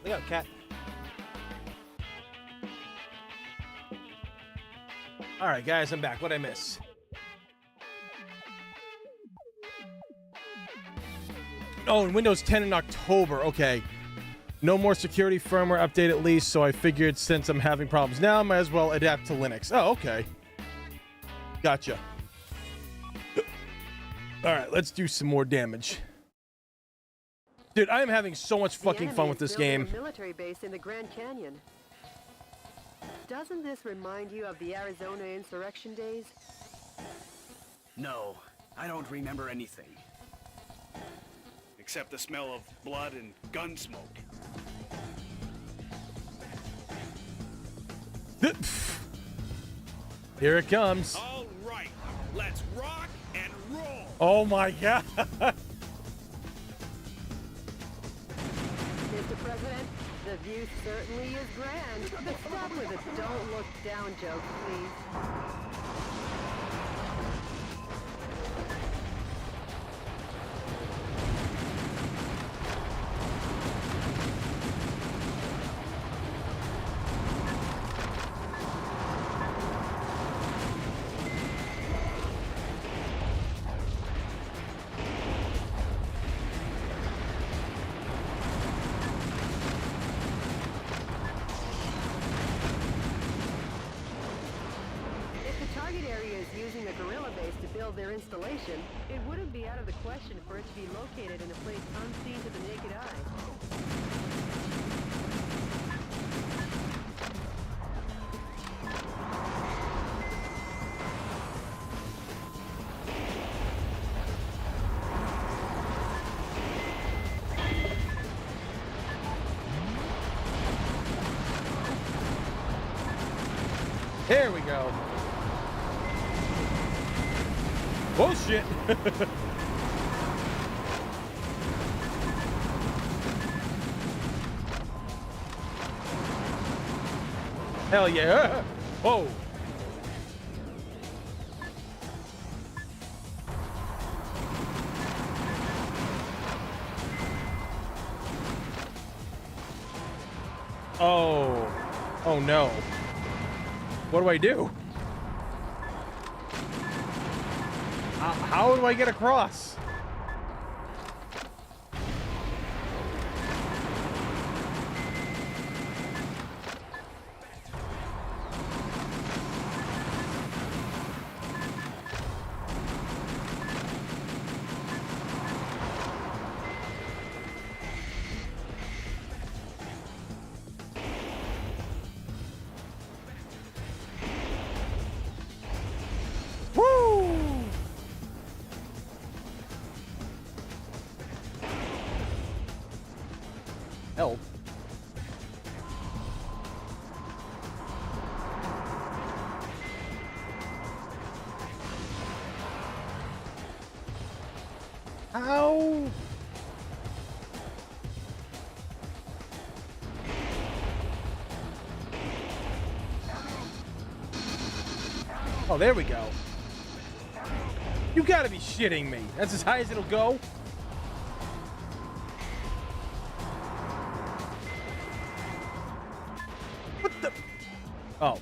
Look out, cat. All right, guys, I'm back. What'd I miss? Oh, in Windows 10 in October. Okay. No more security firmware update at least, so I figured since I'm having problems now, I might as well adapt to Linux. Oh, okay. Gotcha. All right, let's do some more damage. Dude, I am having so much fucking fun with this game. A military base in the Grand Canyon. Doesn't this remind you of the Arizona insurrection days? No, I don't remember anything. Except the smell of blood and gun smoke. Here it comes. All right, let's rock and roll. Oh my god. Mr. President, the view certainly is grand. But stop with the don't look down joke, please. Their installation, it wouldn't be out of the question for it to be located in a place unseen to the naked eye. There we go. Oh shit! Hell yeah! Whoa! Oh! Oh no! What do I do? How do I get across? Help. How? Oh, there we go. You gotta be shitting me. That's as high as it'll go? Oh.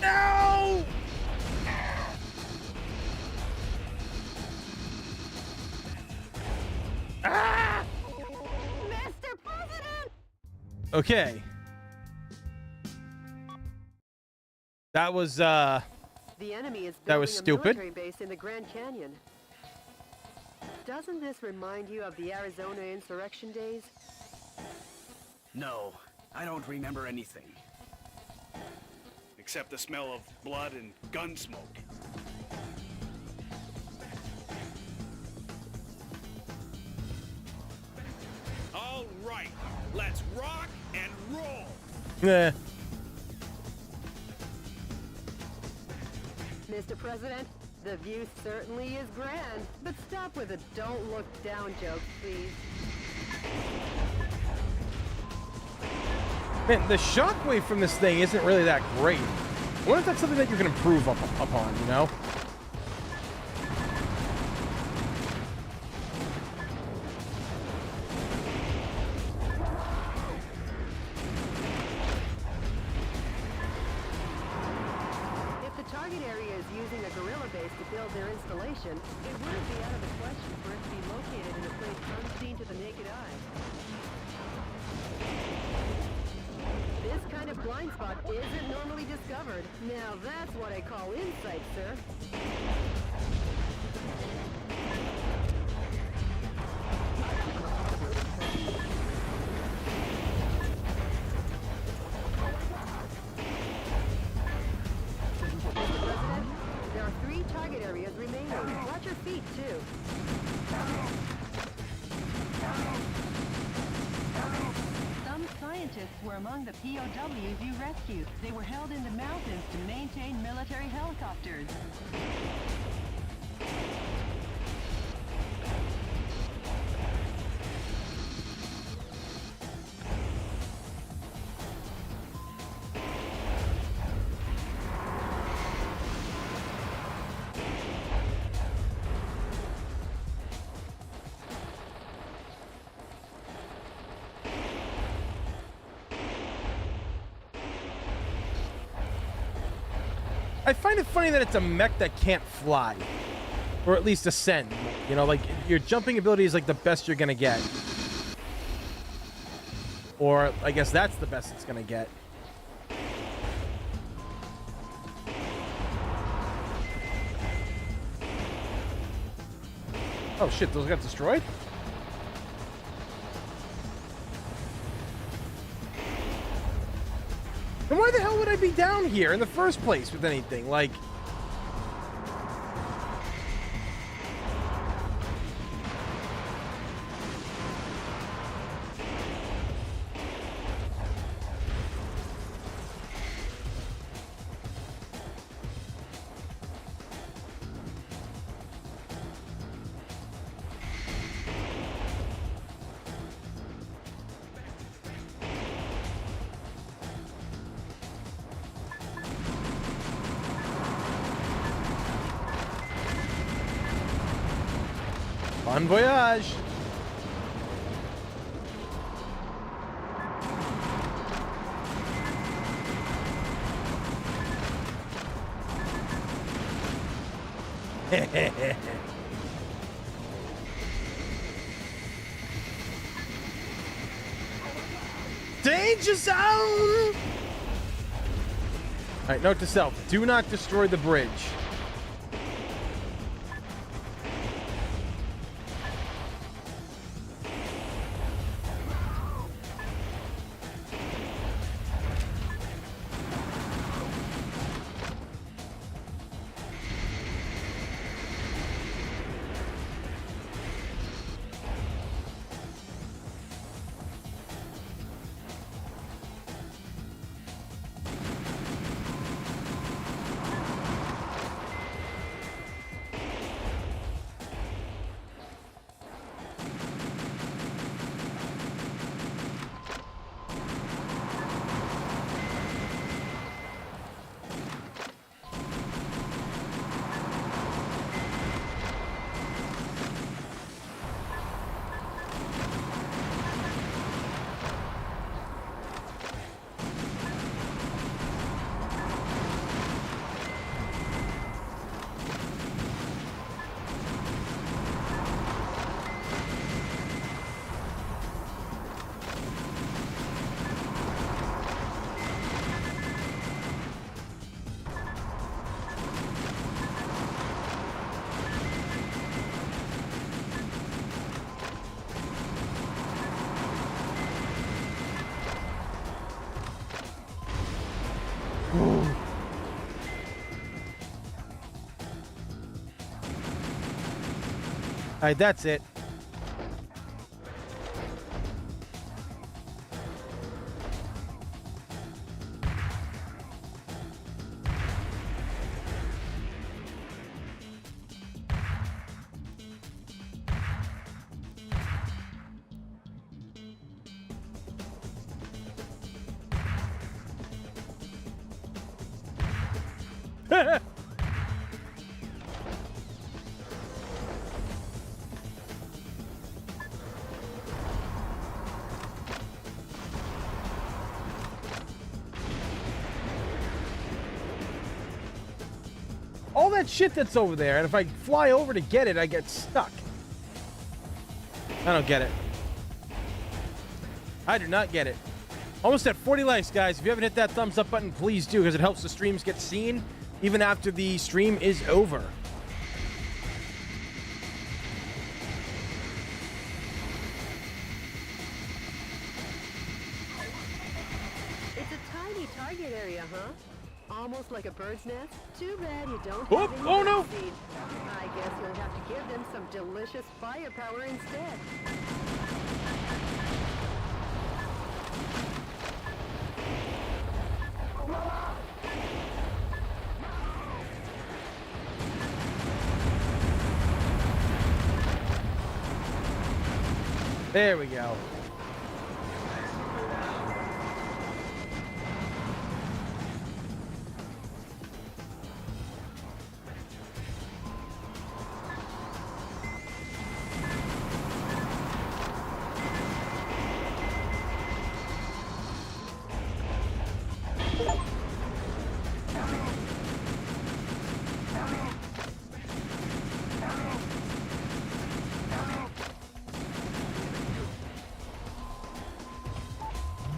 No! Ah! Mr. President! Okay. That was The enemy is that was building a stupid. military base in the Grand Canyon. Doesn't this remind you of the Arizona insurrection days? No, I don't remember anything. Except the smell of blood and gun smoke. All right, let's rock and roll. Yeah. Mr. President, the view certainly is grand, but stop with the don't look down joke, please. Man, the shockwave from this thing isn't really that great. I wonder if that's something that you can improve upon, you know? If the target area is using a guerrilla base to build their installation, it wouldn't be out of the question for it to be located in a place unseen to the naked eye. This kind of blind spot isn't normally discovered. Now that's what I call insight, sir. Mr. President, there are 3 target areas remaining. Watch your feet, too. Some scientists were among the POWs you rescued. They were held in the mountains to maintain military helicopters. I find it funny that it's a mech that can't fly. Or at least ascend. You know, like, your jumping ability is like the best you're gonna get. Or, I guess that's the best it's gonna get. Oh shit, those got destroyed? Then why the hell would I be down here in the first place with anything? Like... Bon voyage! Danger zone! Alright, note to self, do not destroy the bridge. Alright, that's it. All that shit that's over there, and if I fly over to get it, I get stuck. I don't get it. I do not get it. Almost at 40 likes, guys. If you haven't hit that thumbs up button, please do, because it helps the streams get seen even after the stream is over. It's a tiny target area, huh? Almost like a bird's nest. Too bad you don't Oh, have any oh no! seed. I guess you'll have to give them some delicious firepower instead. There we go.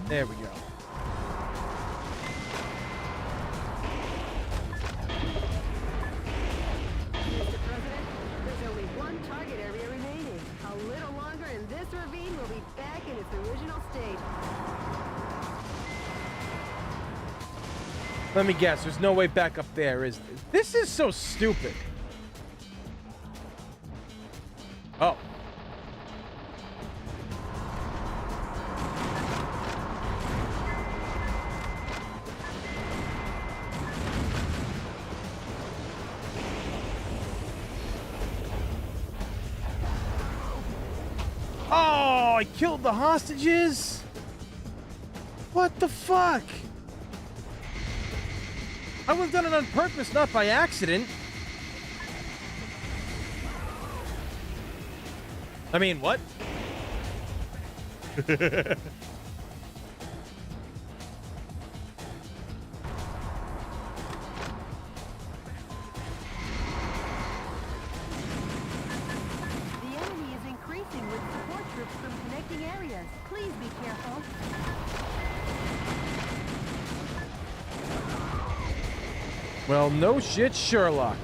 There we go. Mr. President, there's only one target area remaining. A little longer and this ravine will be back in its original state. Let me guess. There's no way back up there, is there? This is so stupid. Oh. Oh, I killed the hostages? What the fuck? I would have done it on purpose, not by accident. I mean, what? The enemy is increasing with support troops from connecting areas. Please be careful. Well, no shit, Sherlock.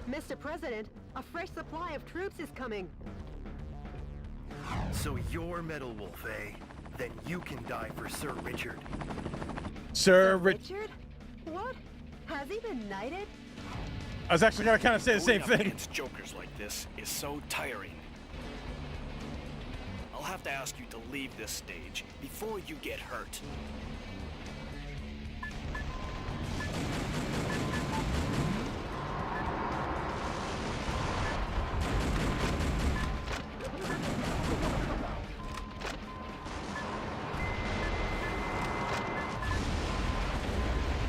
Mr. President, a fresh supply of troops is coming. So you're Metal Wolf, eh? Then you can die for Sir Richard. Sir Richard? What? Has he been knighted? I was actually gonna kind of say the same Going up thing. against jokers like this is so tiring. I'll have to ask you to leave this stage before you get hurt.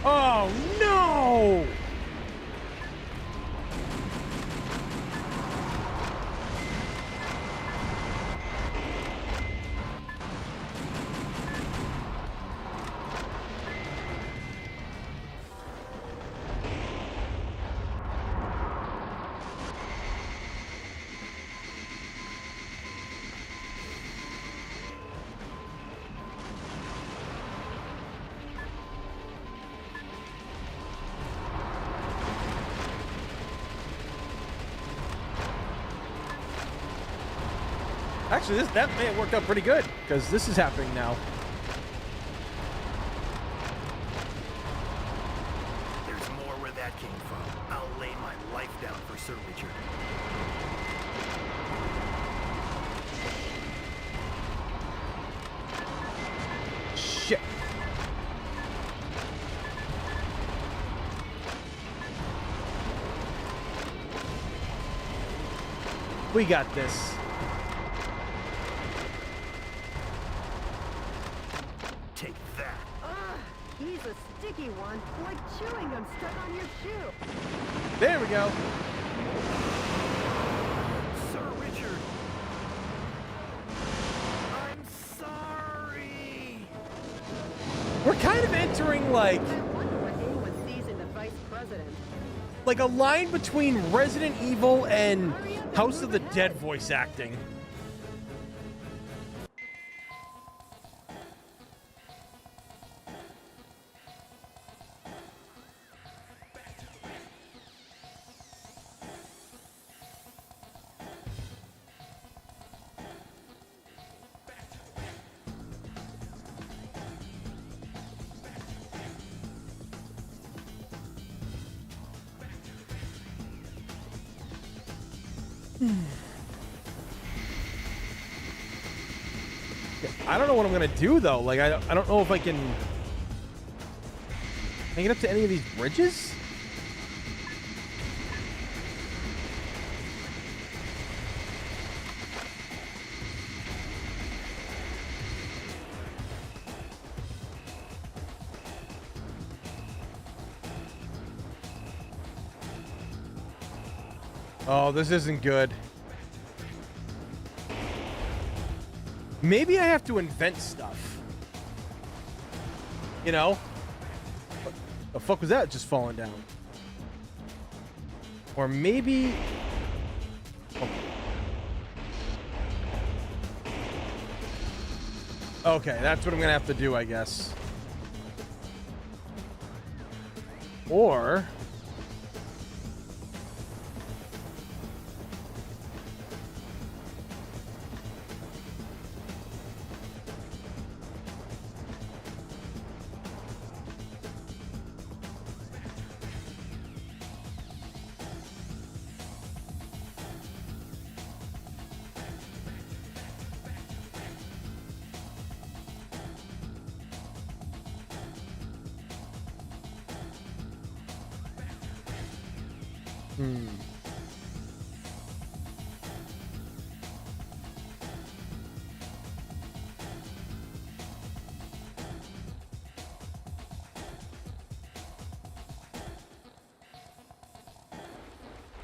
Oh no! Actually, that may have worked out pretty good, because this is happening now. There's more where that came from. I'll lay my life down for Sir Richard. shit. We got this. Take that. He's a sticky one, like chewing gum stuck on your shoe. There we go. Sir Richard. I'm sorry. We're kind of entering like I wonder what anyone sees in the vice president. like a line between Resident Evil and House of the Dead voice acting. I don't know what I'm gonna do though. Like I don't know if I can get up to any of these bridges. Oh, this isn't good. Maybe I have to invent stuff. You know? What the fuck was that just falling down? Or maybe... Oh. Okay, that's what I'm gonna have to do, I guess. Or...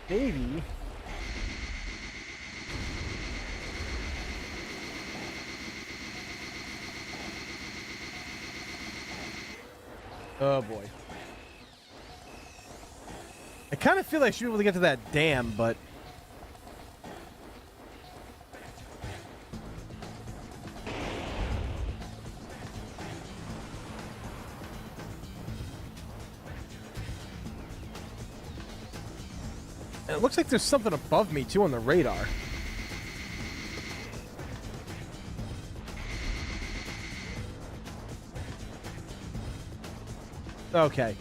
Maybe. Oh boy. I kind of feel like I should be able to get to that dam, but... And it looks like there's something above me, too, on the radar. Okay.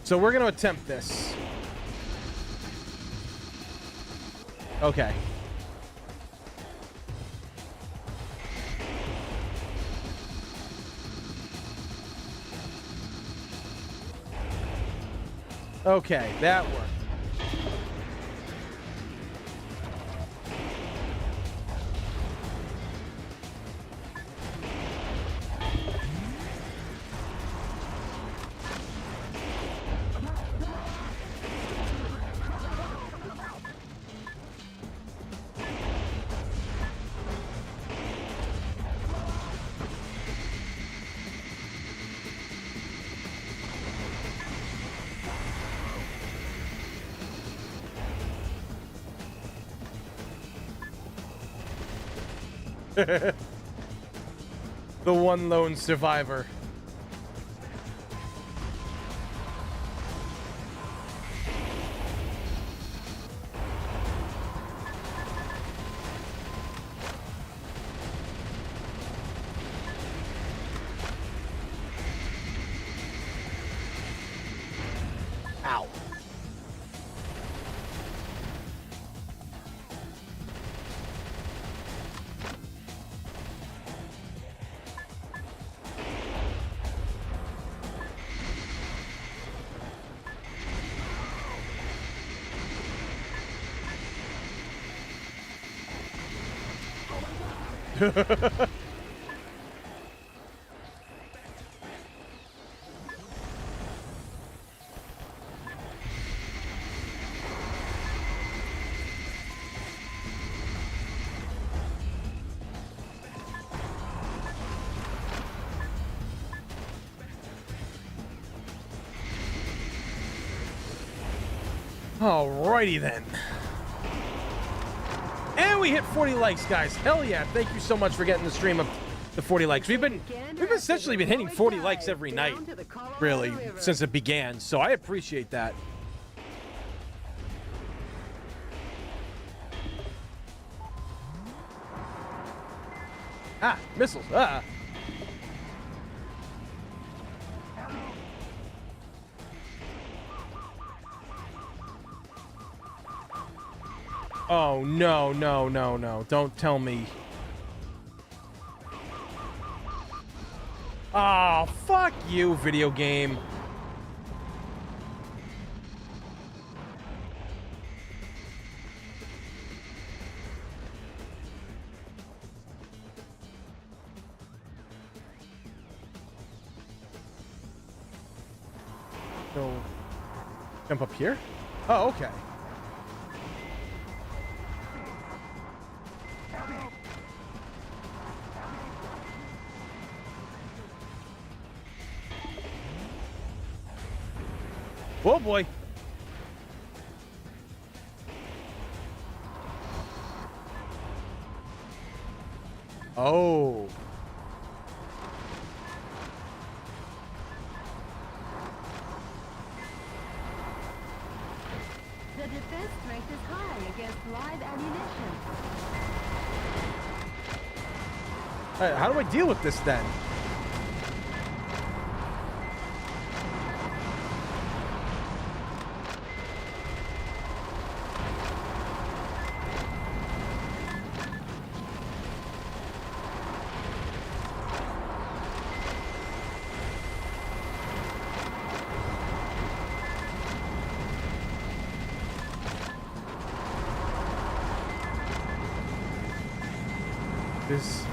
So we're going to attempt this. Okay. Okay, that worked. The one lone survivor. Ow. Alrighty then. And we hit 40 likes, guys. Hell yeah. Thank you so much for getting the stream up to 40 likes. We've essentially been hitting 40 likes every night, really, since it began. So I appreciate that. Ah, missiles. Ah. Oh, no, no, no, no. Don't tell me. Oh, fuck you, video game. So, jump up here? Oh, okay. Oh boy. Oh. The defense strength is high against live ammunition. Alright, how do I deal with this then? This.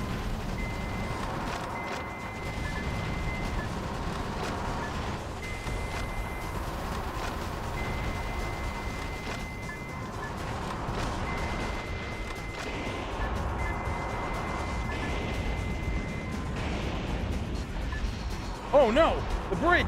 Oh no, the bridge.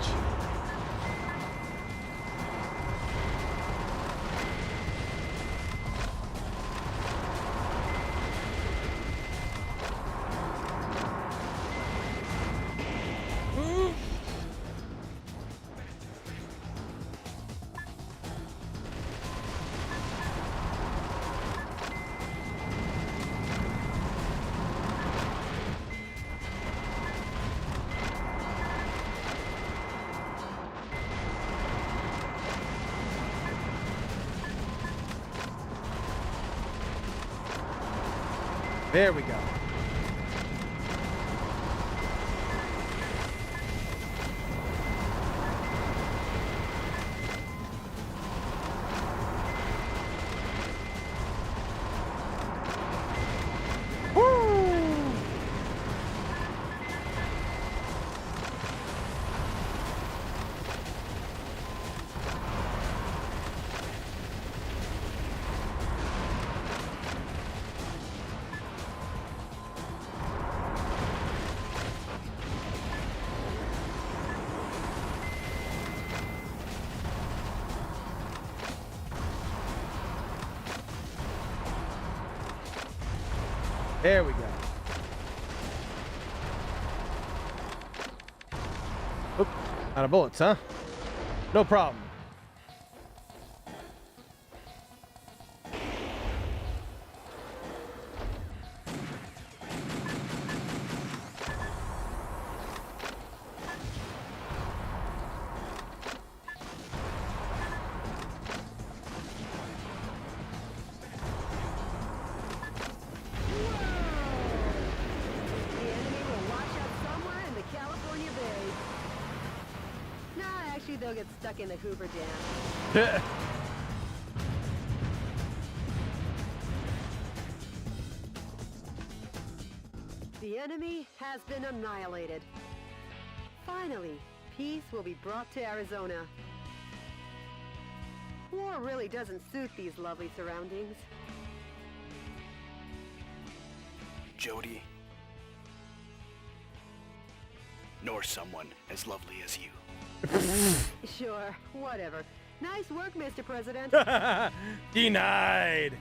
There we go. There we go. Oop, out of bullets, huh? No problem. They'll get stuck in the Hoover Dam. The enemy has been annihilated. Finally, peace will be brought to Arizona. War really doesn't suit these lovely surroundings. Jody. Nor someone as lovely as you. Sure, whatever. Nice work, Mr. President. Denied.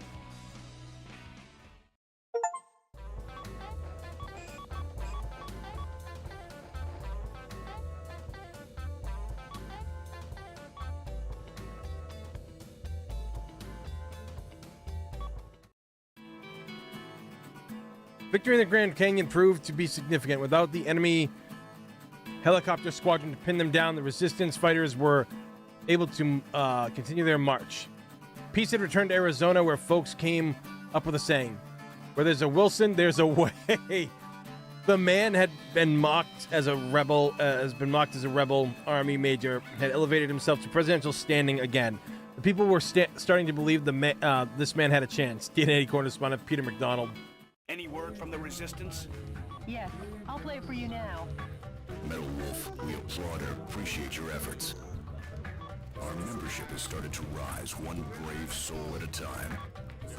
Victory in the Grand Canyon proved to be significant. Without the enemy helicopter squadron to pin them down, the resistance fighters were able to continue their march. Peace had returned to Arizona, where folks came up with a saying: where there's a Wilson, there's a way. The man had been mocked as a rebel, army major, had elevated himself to presidential standing again. The people were starting to believe this man had a chance. DNA correspondent Peter McDonald. Any word from the Resistance? Yes, I'll play it for you now. Metal Wolf, we applaud and appreciate your efforts. Our membership has started to rise, one brave soul at a time.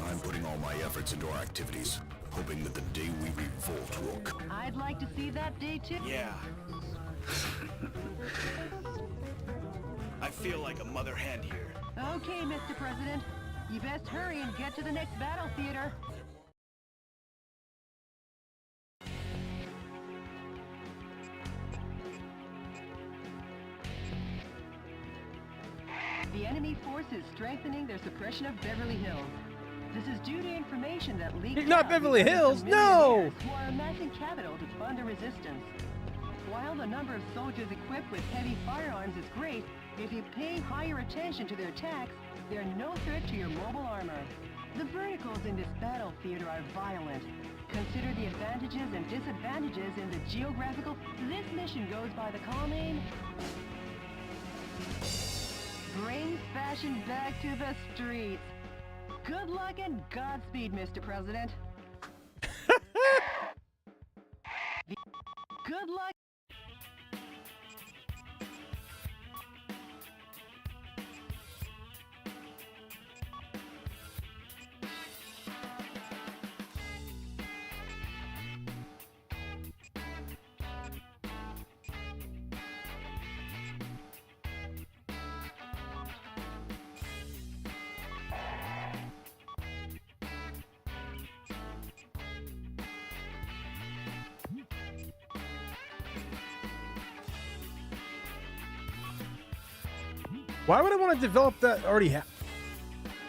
I'm putting all my efforts into our activities, hoping that the day we revolt will... I'd like to see that day too. Yeah. I feel like a mother hen here. Okay, Mr. President. You best hurry and get to the next battle theater. The enemy force is strengthening their suppression of Beverly Hills. This is due to information that leaked Not out Beverly because Hills, of no! millionaires who are amassing capital to fund the resistance. While the number of soldiers equipped with heavy firearms is great, if you pay higher attention to their attacks, they're no threat to your mobile armor. The verticals in this battle theater are violent. Consider the advantages and disadvantages in the geographical... This mission goes by the call name... Bring fashion back to the streets. Good luck and Godspeed, Mr. President. Good luck. Why would I want to develop that already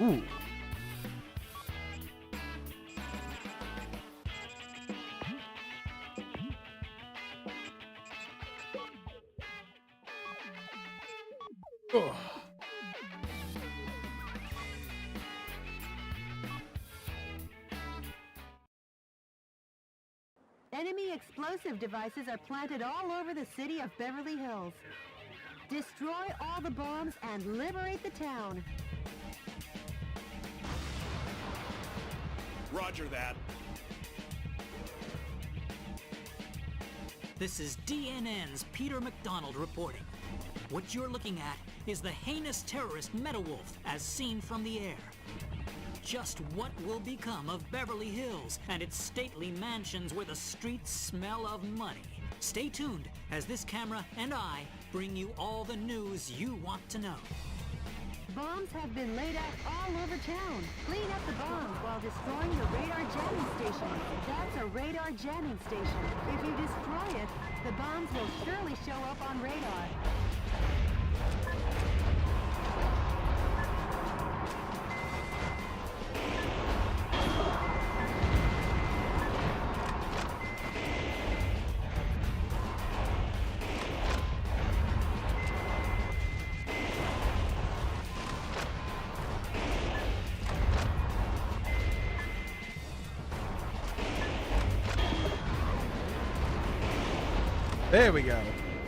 Ooh. Ugh. Enemy explosive devices are planted all over the city of Beverly Hills. Destroy all the bombs and liberate the town. Roger that. This is DNN's Peter McDonald reporting. What you're looking at is the heinous terrorist Metal Wolf as seen from the air. Just what will become of Beverly Hills and its stately mansions where the streets smell of money? Stay tuned as this camera and I bring you all the news you want to know. Bombs have been laid out all over town. Clean up the bombs while destroying the radar jamming station. That's a radar jamming station. If you destroy it, the bombs will surely show up on radar. There we go.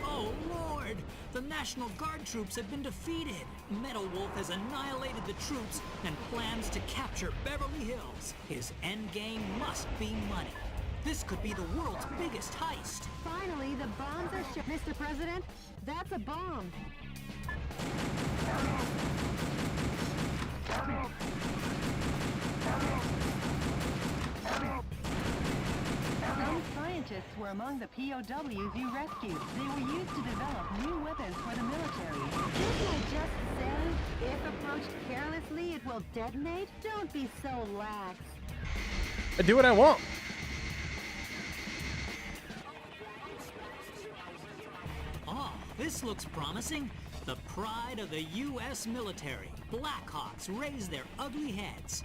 Oh, Lord! The National Guard troops have been defeated. Metal Wolf has annihilated the troops and plans to capture Beverly Hills. His endgame must be money. This could be the world's biggest heist. Finally, the bombs are Mr. President, that's a bomb. Some scientists were among the POWs you rescued. They were used to develop new weapons for the military. Didn't I just say, if approached carelessly, it will detonate? Don't be so lax. I do what I want. Oh, this looks promising. The pride of the U.S. military. Blackhawks raise their ugly heads.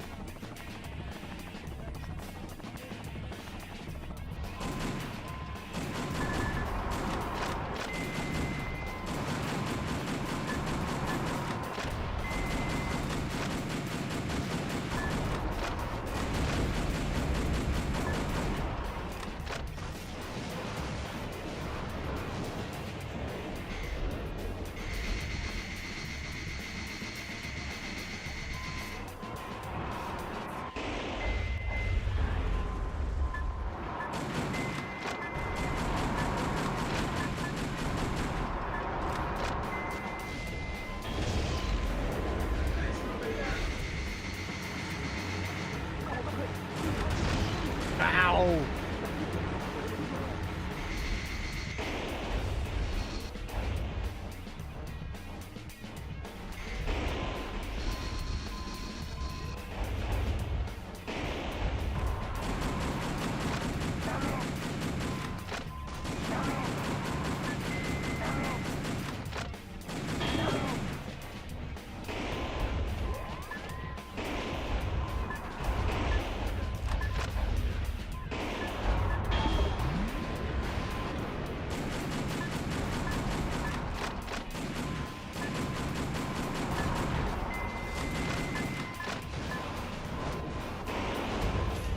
Ow!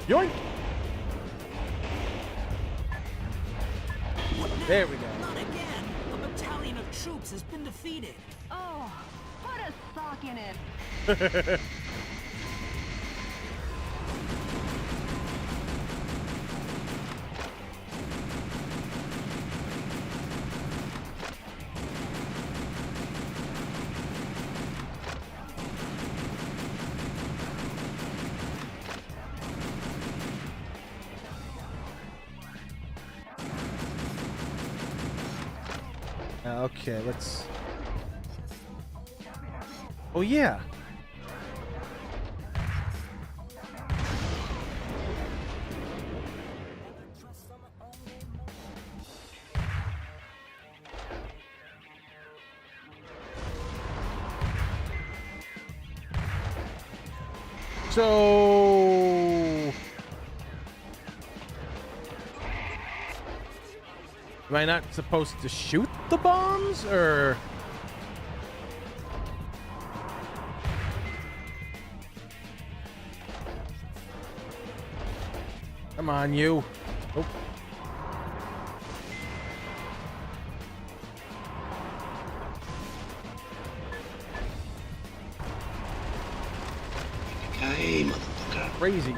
Yoink! There we go. Not again. A battalion of troops has been defeated. Oh, put a sock in it. Okay, let's... Oh, yeah. So... Am I not supposed to shoot the bombs, or...? Come on, you. Oh. Hey, motherfucker. Crazy.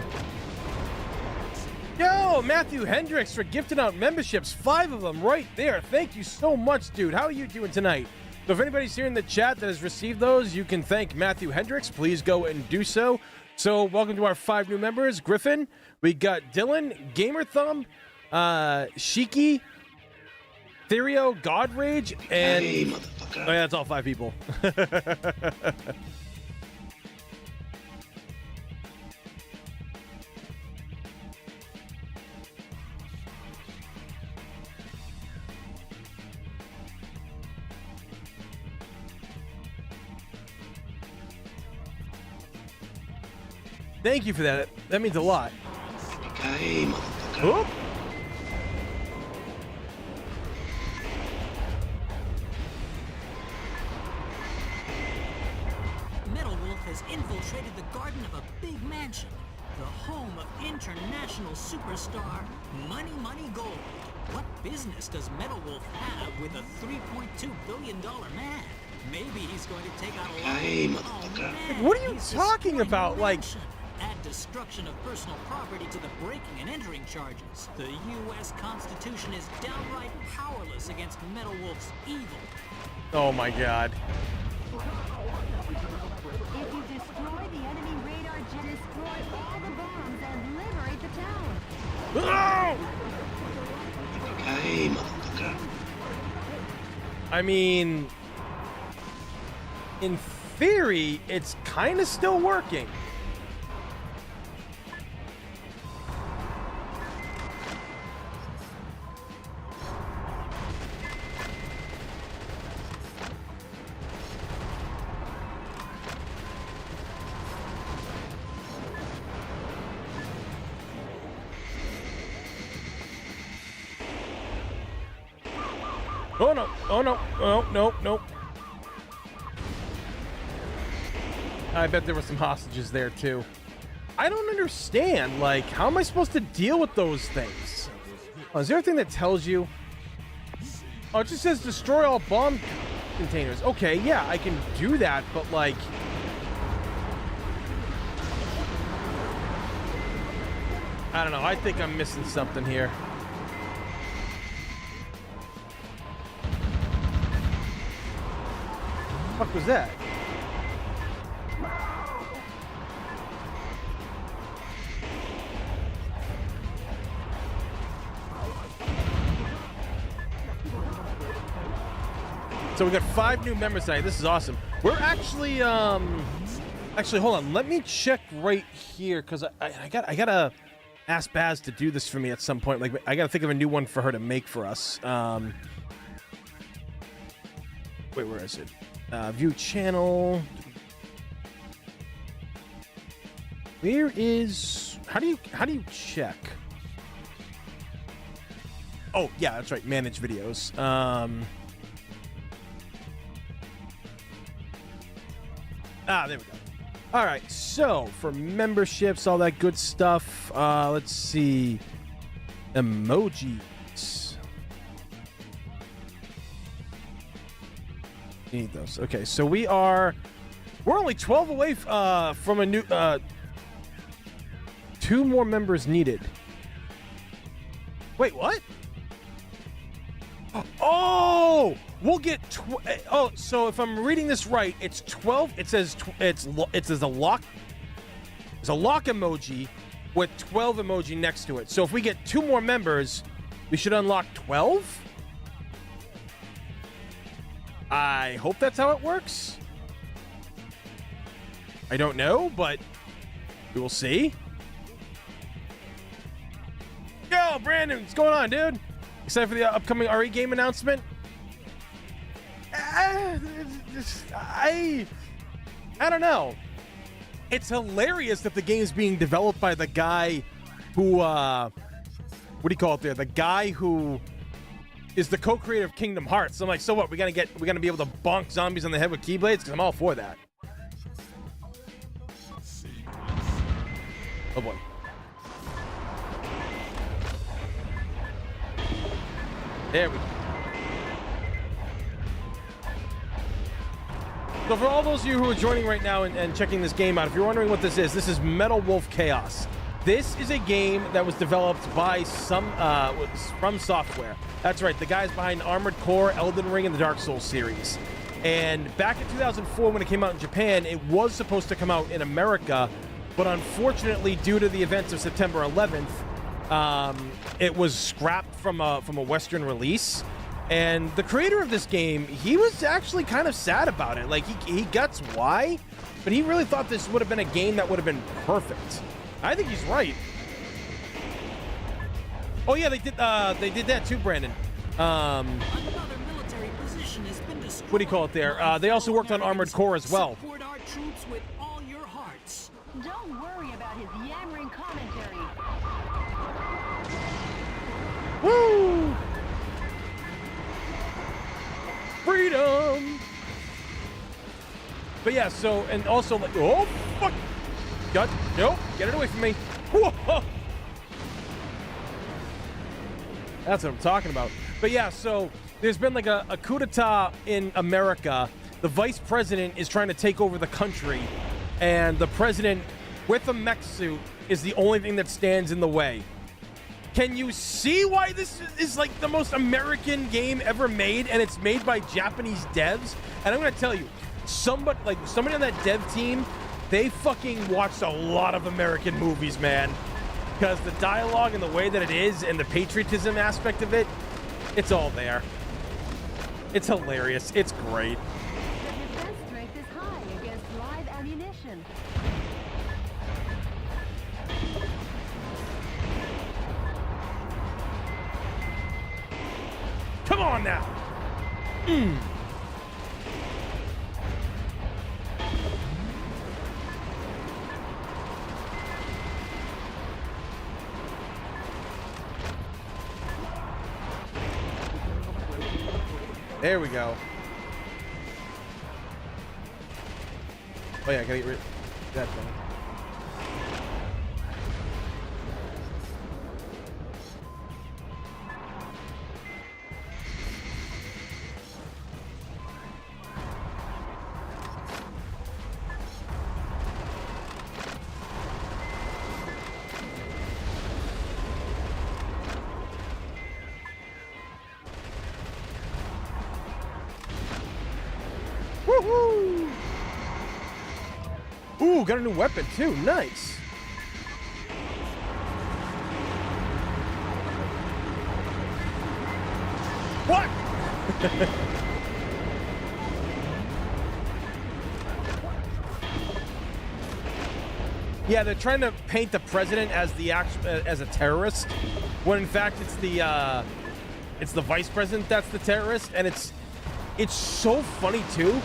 Yo, Matthew Hendricks for gifting out memberships. 5 of them right there. Thank you so much, dude. How are you doing tonight? So if anybody's here in the chat that has received those, you can thank Matthew Hendricks. Please go and do so. So welcome to our 5 new members. Griffin, we got Dylan, Gamer Thumb, Shiki, Therio, Godrage, and... Hey, motherfucker. Oh, yeah, that's all 5 people. Thank you for that. That means a lot. Hey, motherfucker. Oop. Metal Wolf has infiltrated the garden of a big mansion, the home of international superstar Money Money Gold. What business does Metal Wolf have with a $3.2 billion man? Maybe he's going to take out a lot. Hey, motherfucker. What are you talking about? Like, At destruction of personal property to the breaking and entering charges. The U.S. Constitution is downright powerless against Metal Wolf's evil. Oh my god. If you destroy the enemy radar jet, destroy all the bombs and liberate the town. Hey, motherfucker. I mean, in theory, it's kind of still working. Oh no, oh no, oh no, no. I bet there were some hostages there too. I don't understand, like, how am I supposed to deal with those things? Oh, is there a thing that tells you? Oh, it just says destroy all bomb containers. Okay, yeah, I can do that, but like... I don't know, I think I'm missing something here. What the fuck was that? So we got 5 new members tonight. This is awesome. We're actually hold on. Let me check right here because I gotta ask Baz to do this for me at some point. Like I gotta think of a new one for her to make for us. Wait, where is it? View channel. Where is? How do you check? Oh yeah, that's right. Manage videos. There we go. All right, so for memberships, all that good stuff. Let's see. Emojis. Need those. Okay, so we're only 12 away from a new 2 more members needed. Wait, what? Oh, we'll get so if I'm reading this right, it's 12. It says it's a lock. It's a lock emoji with 12 emoji next to it. So if we get 2 more members, we should unlock 12. I hope that's how it works. I don't know, but we will see. Yo, Brandon, what's going on, dude? Excited for the upcoming RE game announcement? I don't know. It's hilarious that the game's being developed by the guy who, what do you call it there? The guy who is the co-creator of Kingdom Hearts. So I'm like, so what? We're gonna be able to bonk zombies on the head with keyblades? Because I'm all for that. Oh boy. There we go. So for all those of you who are joining right now and checking this game out, if you're wondering what this is Metal Wolf Chaos. This is a game that was developed by From Software. That's right, the guys behind Armored Core, Elden Ring, and the Dark Souls series. And back in 2004, when it came out in Japan, it was supposed to come out in America, but unfortunately, due to the events of September 11th, it was scrapped from a Western release. And the creator of this game, he was actually kind of sad about it. Like, he gets why, but he really thought this would have been a game that would have been perfect. I think he's right. Oh yeah, they did that too, Brandon. Another military position has been destroyed. What do you call it there? They also worked on Armored Core as well. Support our troops with all your hearts. Don't worry about his yammering commentary. Woo! Freedom! But yeah, so, and also, like, oh, fuck! God, nope, get it away from me. Whoa! That's what I'm talking about. But yeah, so, there's been like a coup d'etat in America. The vice president is trying to take over the country, and the president with a mech suit is the only thing that stands in the way. Can you see why this is like the most American game ever made, and it's made by Japanese devs? And I'm gonna tell you, somebody on that dev team, they fucking watched a lot of American movies, man. Because the dialogue and the way that it is and the patriotism aspect of it, it's all there. It's hilarious. It's great. The defense strength is high against live ammunition. Come on now. There we go. Oh yeah, I gotta get rid of that thing. Woohoo! Ooh, got a new weapon too. Nice. What? Yeah, they're trying to paint the president as as a terrorist, when in fact it's the vice president that's the terrorist, and it's so funny too.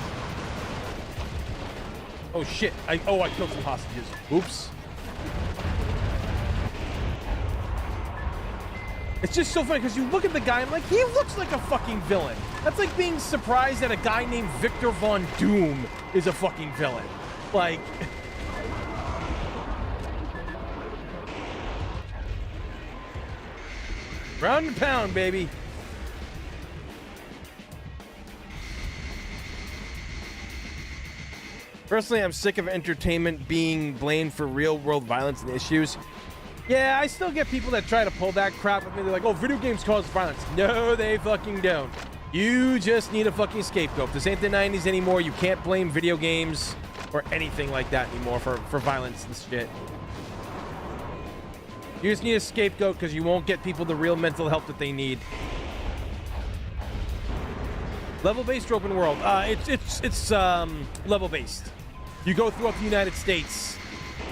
Oh shit! I killed some hostages. Oops. It's just so funny because you look at the guy and like, he looks like a fucking villain. That's like being surprised that a guy named Victor Von Doom is a fucking villain. Like. Round and pound, baby. Personally, I'm sick of entertainment being blamed for real-world violence and issues. Yeah, I still get people that try to pull that crap with me. They're like, oh, video games cause violence. No, they fucking don't. You just need a fucking scapegoat. This ain't the 90s anymore. You can't blame video games or anything like that anymore for violence and shit. You just need a scapegoat because you won't get people the real mental help that they need. Level-based or open world? It's level-based. You go throughout the United States,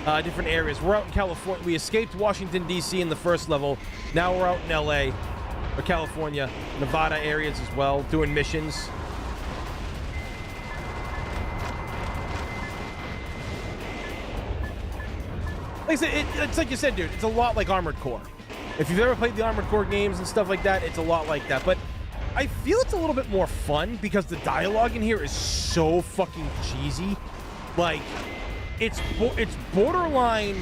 different areas. We're out in California. We escaped Washington, D.C. in the first level. Now we're out in L.A. or California, Nevada areas as well, doing missions. Like I said, it's like you said, dude. It's a lot like Armored Core. If you've ever played the Armored Core games and stuff like that, it's a lot like that. But I feel it's a little bit more fun because the dialogue in here is so fucking cheesy. Like, it's borderline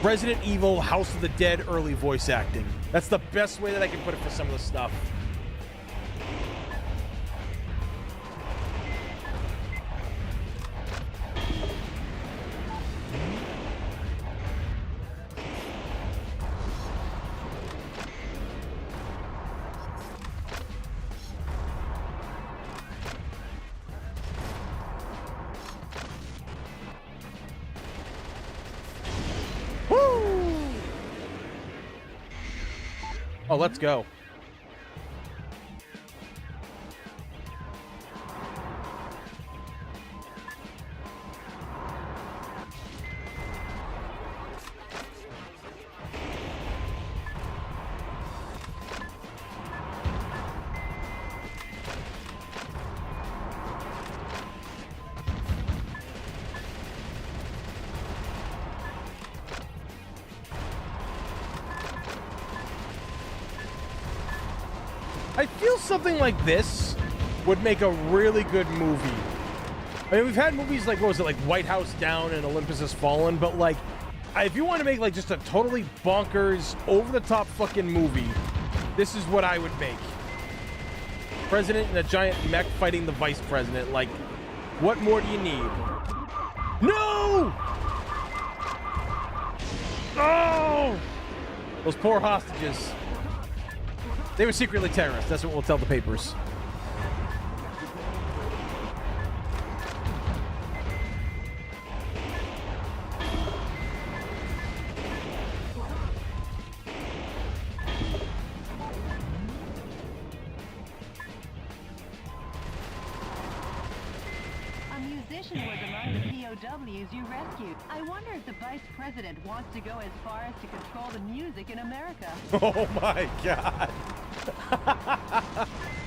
Resident Evil, House of the Dead early voice acting. That's the best way that I can put it for some of the stuff. Oh, let's go. I feel something like this would make a really good movie. I mean, we've had movies like, what was it, like White House Down and Olympus Has Fallen, but like, if you want to make like just a totally bonkers, over-the-top fucking movie, this is what I would make. President and a giant mech fighting the vice president. Like, what more do you need? No! Oh! Those poor hostages. They were secretly terrorists. That's what we'll tell the papers. A musician was among the POWs you rescued. I wonder if the vice president wants to go as far as to control the music in America. Oh my god.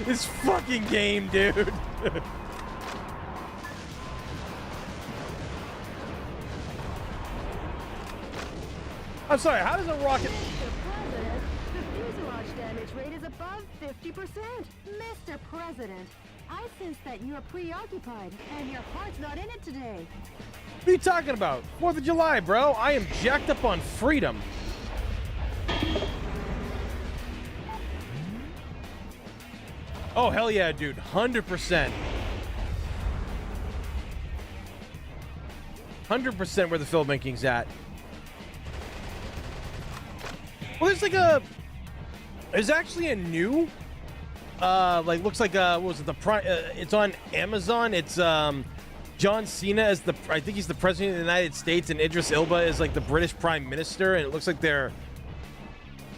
This fucking game, dude. I'm sorry, how does a rocket... Mr. President, the fuselage damage rate is above 50%. Mr. President, I sense that you're preoccupied and your heart's not in it today. What are you talking about? 4th of July, bro. I am jacked up on freedom. Oh, hell yeah, dude. 100%. 100% where the filmmaking's at. Well, there's like a... There's actually a new... like, looks like, what was it? It's on Amazon. It's, John Cena as the... I think he's the president of the United States, and Idris Elba is, like, the British Prime Minister, and it looks like they're...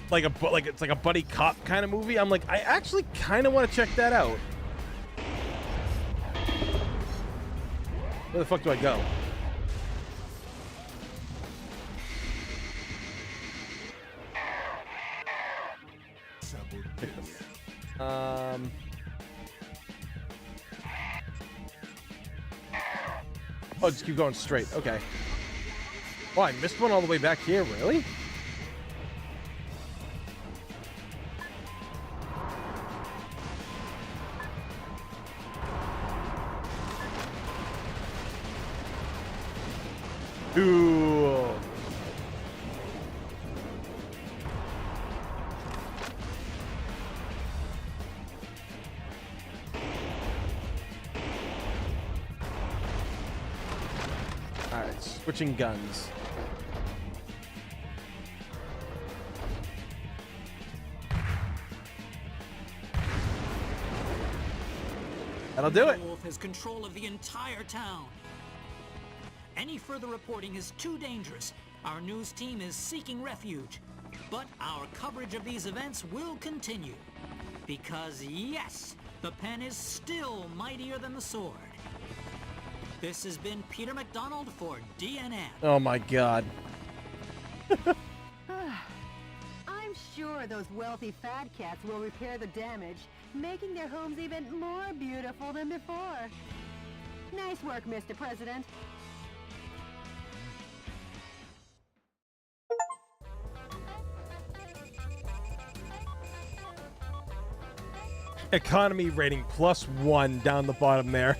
Like it's like a buddy cop kind of movie. I'm like, I actually kind of want to check that out. Where the fuck do I go? Oh, just keep going straight. Okay. Oh, I missed one all the way back here. Really? Cool. All right, switching guns. That'll do it. Wolf has control of the entire town. Any further reporting is too dangerous. Our news team is seeking refuge. But our coverage of these events will continue. Because yes, the pen is still mightier than the sword. This has been Peter McDonald for DNN. Oh my god. I'm sure those wealthy fat cats will repair the damage, making their homes even more beautiful than before. Nice work, Mr. President. Economy rating +1 down the bottom there.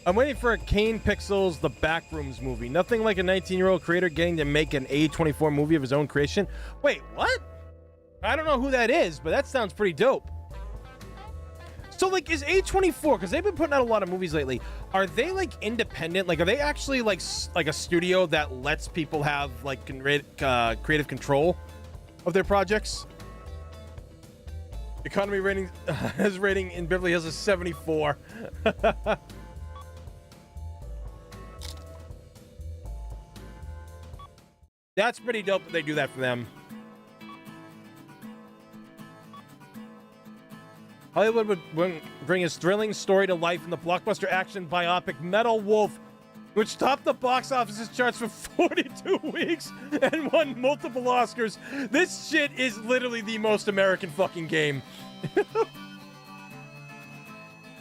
I'm waiting for a Kane Pixels The Backrooms movie. Nothing like a 19-year-old creator getting to make an A24 movie of his own creation. Wait, what? I don't know who that is, but that sounds pretty dope. So, like, is A24, because they've been putting out a lot of movies lately, are they, like, independent? Like, are they actually, like a studio that lets people have, like, creative control of their projects? Economy rating, his rating in Beverly Hills is 74. That's pretty dope that they do that for them. Hollywood would bring his thrilling story to life in the blockbuster action biopic Metal Wolf, which topped the box office charts for 42 weeks and won multiple Oscars. This shit is literally the most American fucking game.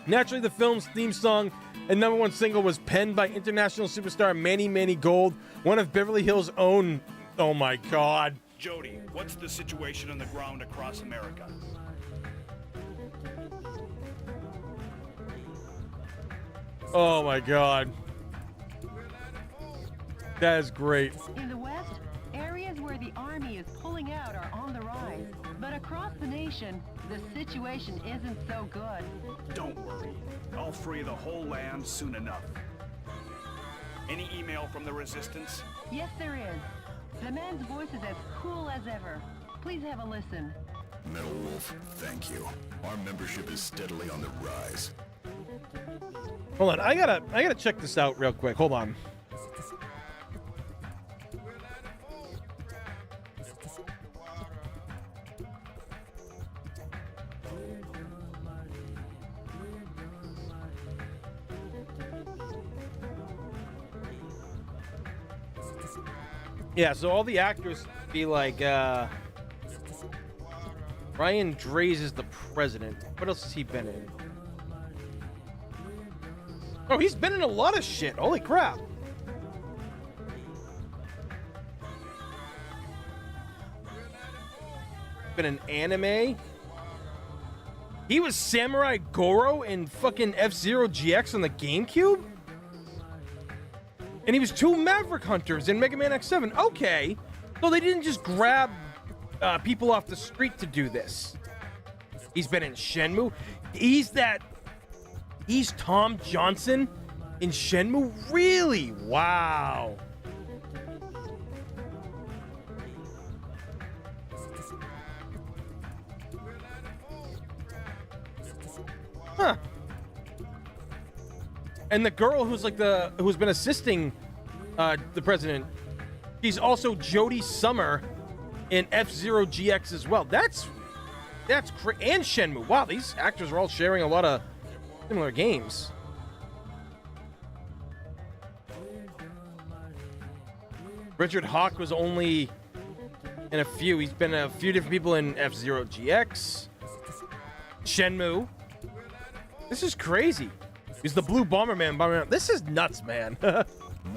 Naturally, the film's theme song and #1 single was penned by international superstar Manny Gold, one of Beverly Hills' own. Oh my god. Jody, what's the situation on the ground across America? Oh my god. That is great. In the West, areas where the Army is pulling out are on the rise. But across the nation, the situation isn't so good. Don't worry. I'll free the whole land soon enough. Any email from the Resistance? Yes, there is. The man's voice is as cool as ever. Please have a listen. Metal Wolf, thank you. Our membership is steadily on the rise. Hold on, I gotta check this out real quick. Hold on. Yeah, so all the actors be like, Ryan Draze is the president. What else has he been in? Oh, he's been in a lot of shit. Holy crap. Been in anime. He was Samurai Goro in fucking F-Zero GX on the GameCube? And he was 2 Maverick Hunters in Mega Man X7. Okay. So they didn't just grab people off the street to do this. He's been in Shenmue. He's Tom Johnson in Shenmue? Really? Wow. Huh. And the girl who's like who's been assisting the president, she's also Jodie Summer in F-Zero GX as well. That's and Shenmue. Wow, these actors are all sharing a lot of similar games. Richard Hawk was only in a few. He's been a few different people in F-Zero GX, Shenmue. This is crazy. He's the Blue Bomberman. This is nuts, man. More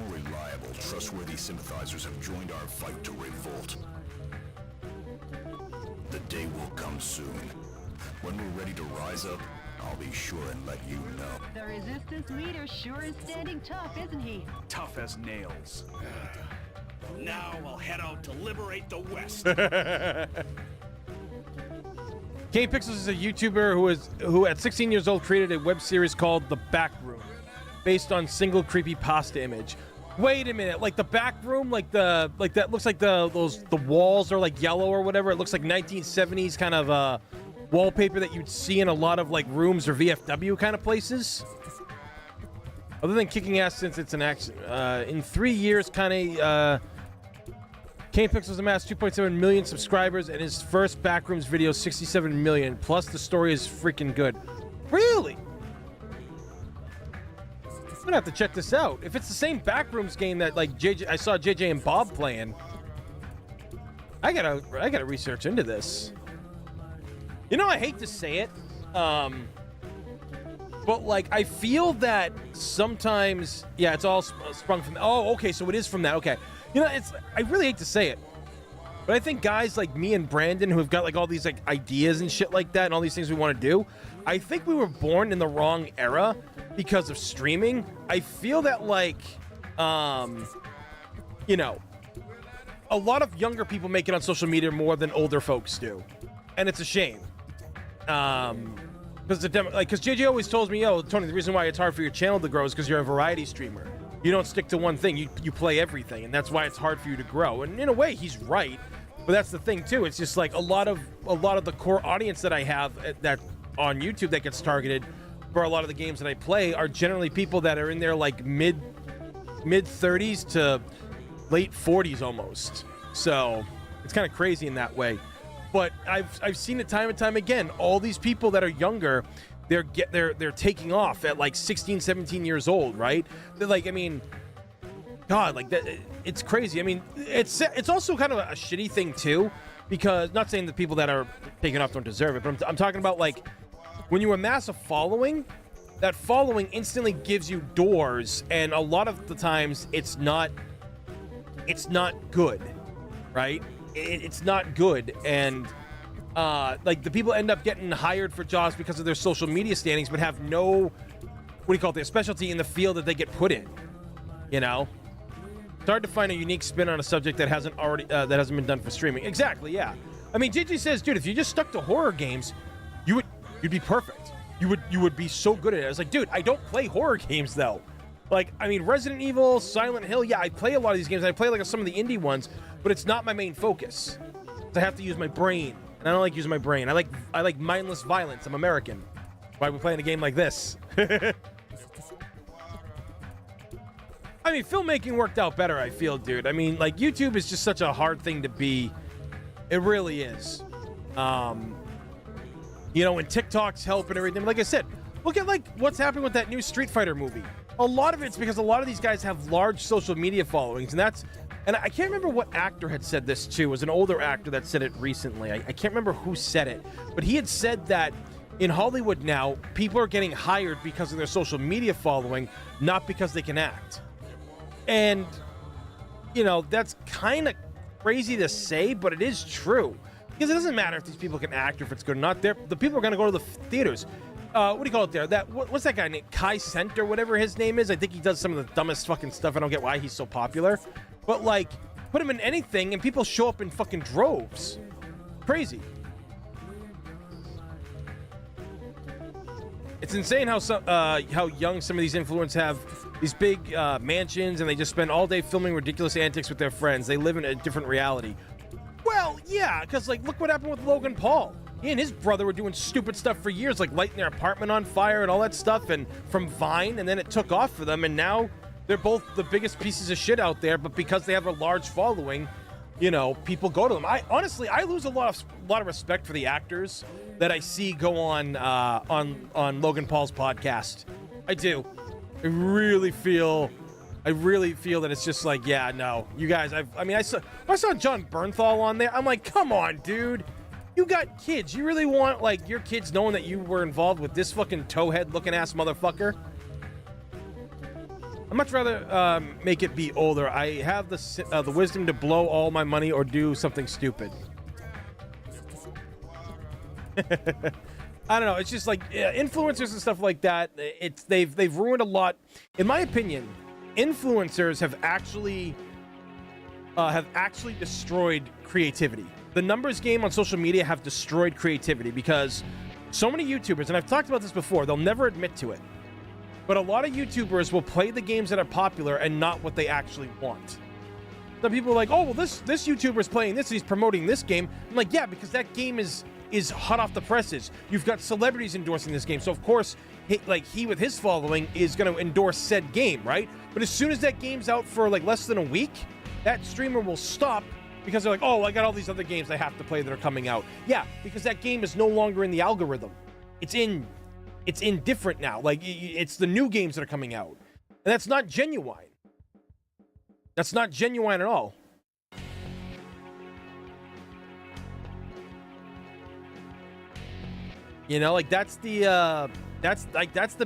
reliable, trustworthy sympathizers have joined our fight to revolt. The day will come soon. When we're ready to rise up, I'll be sure and let you know. The Resistance leader sure is standing tough, isn't he? Tough as nails. Now I'll head out to liberate the West. K Pixels is a YouTuber who at 16 years old created a web series called The Back Room, based on single creepypasta image. Wait a minute, like the back room, like that looks like the walls are like yellow or whatever. It looks like 1970s kind of wallpaper that you'd see in a lot of like rooms or VFW kind of places. Other than kicking ass since it's an action, in 3 years, Kane Pixels amassed 2.7 million subscribers, and his first Backrooms video 67 million. Plus, the story is freaking good. Really? I'm gonna have to check this out. If it's the same Backrooms game that like I saw JJ and Bob playing, I gotta research into this. You know, I hate to say it, but like I feel that sometimes, yeah, it's all sprung from. Oh, okay, so it is from that. Okay. You know, I really hate to say it, but I think guys like me and Brandon who have got like all these like ideas and shit like that and all these things we want to do, I think we were born in the wrong era because of streaming. I feel that like, you know, a lot of younger people make it on social media more than older folks do, and it's a shame. Because JJ always tells me, yo, Tony, the reason why it's hard for your channel to grow is because you're a variety streamer. You don't stick to one thing. You play everything, and that's why it's hard for you to grow. And in a way, he's right. But that's the thing too. It's just like a lot of the core audience that I have that on YouTube that gets targeted for a lot of the games that I play are generally people that are in their like mid 30s to late 40s almost. So it's kind of crazy in that way. But I've seen it time and time again. All these people that are younger, they're taking off at like 16, 17 years old, right? They're like, I mean, God, like that, it's crazy. I mean, it's also kind of a shitty thing too, because not saying the people that are taking off don't deserve it, but I'm talking about like when you amass a following, that following instantly gives you doors, and a lot of the times it's not good, right? It's not good, and like the people end up getting hired for jobs because of their social media standings, but have no, their specialty in the field that they get put in. You know, it's hard to find a unique spin on a subject that hasn't been done for streaming. Exactly, yeah. I mean, JJ says, dude, if you just stuck to horror games, you'd be perfect. You would be so good at it. I was like, dude, I don't play horror games though. Like, I mean, Resident Evil, Silent Hill, yeah, I play a lot of these games. I play like some of the indie ones, but it's not my main focus. I have to use my brain, and I don't like using my brain. I like mindless violence. I'm American. Why are we playing a game like this? I mean, filmmaking worked out better, I feel, dude. I mean, like, YouTube is just such a hard thing to be. It really is. You know, and TikTok's help and everything. Like I said, look at, like, what's happening with that new Street Fighter movie. A lot of it's because a lot of these guys have large social media followings, and I can't remember what actor had said this, too. It was an older actor that said it recently. I can't remember who said it, but he had said that in Hollywood now, people are getting hired because of their social media following, not because they can act. And, you know, that's kind of crazy to say, but it is true. Because it doesn't matter if these people can act or if it's good or not. The people are going to go to the theaters. What do you call it there? What's that guy named? Kai Cent or whatever his name is? I think he does some of the dumbest fucking stuff. I don't get why he's so popular. But, like, put him in anything and people show up in fucking droves. Crazy. It's insane how young some of these influencers have these big mansions, and they just spend all day filming ridiculous antics with their friends. They live in a different reality. Well, yeah, because, like, look what happened with Logan Paul. He and his brother were doing stupid stuff for years, like lighting their apartment on fire and all that stuff, and from Vine, and then it took off for them, and now they're both the biggest pieces of shit out there, but because they have a large following, you know, people go to them. I lose a lot of respect for the actors that I see go on Logan Paul's podcast. I do. I really feel that it's just like, yeah, no, you guys. I saw John Bernthal on there. I'm like, come on, dude. You got kids. You really want, like, your kids knowing that you were involved with this fucking towhead looking ass motherfucker? I'd much rather make it be older. I have the wisdom to blow all my money or do something stupid. I don't know. It's just like influencers and stuff like that. They've ruined a lot. In my opinion, influencers have actually destroyed creativity. The numbers game on social media have destroyed creativity because so many YouTubers, and I've talked about this before, they'll never admit to it, but a lot of YouTubers will play the games that are popular and not what they actually want. Some people are like, oh, well, this YouTuber's playing this, he's promoting this game. I'm like, yeah, because that game is hot off the presses. You've got celebrities endorsing this game, so of course, he with his following is going to endorse said game, right? But as soon as that game's out for like less than a week, that streamer will stop because they're like, oh, I got all these other games I have to play that are coming out. Yeah, because that game is no longer in the algorithm. It's in different now. Like, it's the new games that are coming out. And that's not genuine. That's not genuine at all. You know, like, that's the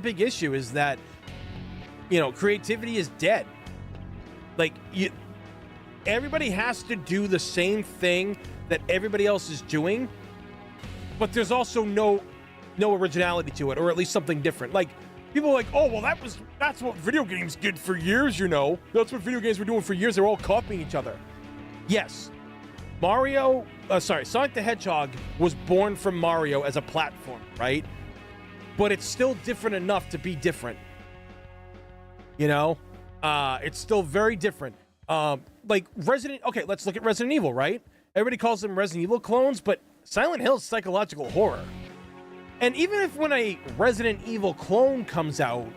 big issue, is that, you know, creativity is dead. Like, everybody has to do the same thing that everybody else is doing, but there's also no originality to it, or at least something different. Like, people are like, oh, well, that's what video games did for years, you know. That's what video games were doing for years. They're all copying each other. Yes. Sonic the Hedgehog was born from Mario as a platform, right? But it's still different enough to be different. You know? It's still very different. Like okay, let's look at Resident Evil, right? Everybody calls them Resident Evil clones, but Silent Hill is psychological horror. And even if when a Resident Evil clone comes out,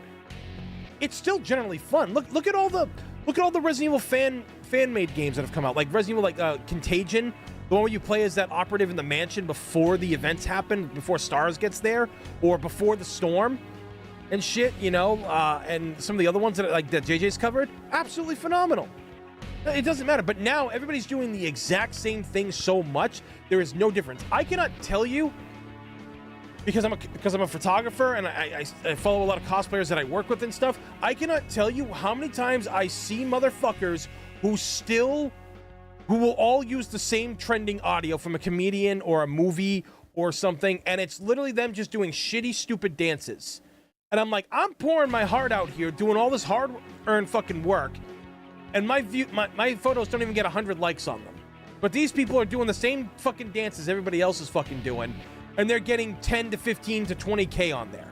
it's still generally fun. Look at all the Resident Evil fan-made games that have come out, like Resident Evil, like Contagion, the one where you play as that operative in the mansion before the events happen, before Stars gets there, or before the storm and shit, you know, and some of the other ones that JJ's covered, absolutely phenomenal. It doesn't matter, but now everybody's doing the exact same thing so much, there is no difference. I cannot tell you, because I'm a photographer and I follow a lot of cosplayers that I work with and stuff, I cannot tell you how many times I see motherfuckers who will all use the same trending audio from a comedian or a movie or something, and it's literally them just doing shitty, stupid dances. And I'm like, I'm pouring my heart out here, doing all this hard-earned fucking work, and my photos don't even get 100 likes on them. But these people are doing the same fucking dances everybody else is fucking doing, and they're getting 10 to 15 to 20K on there.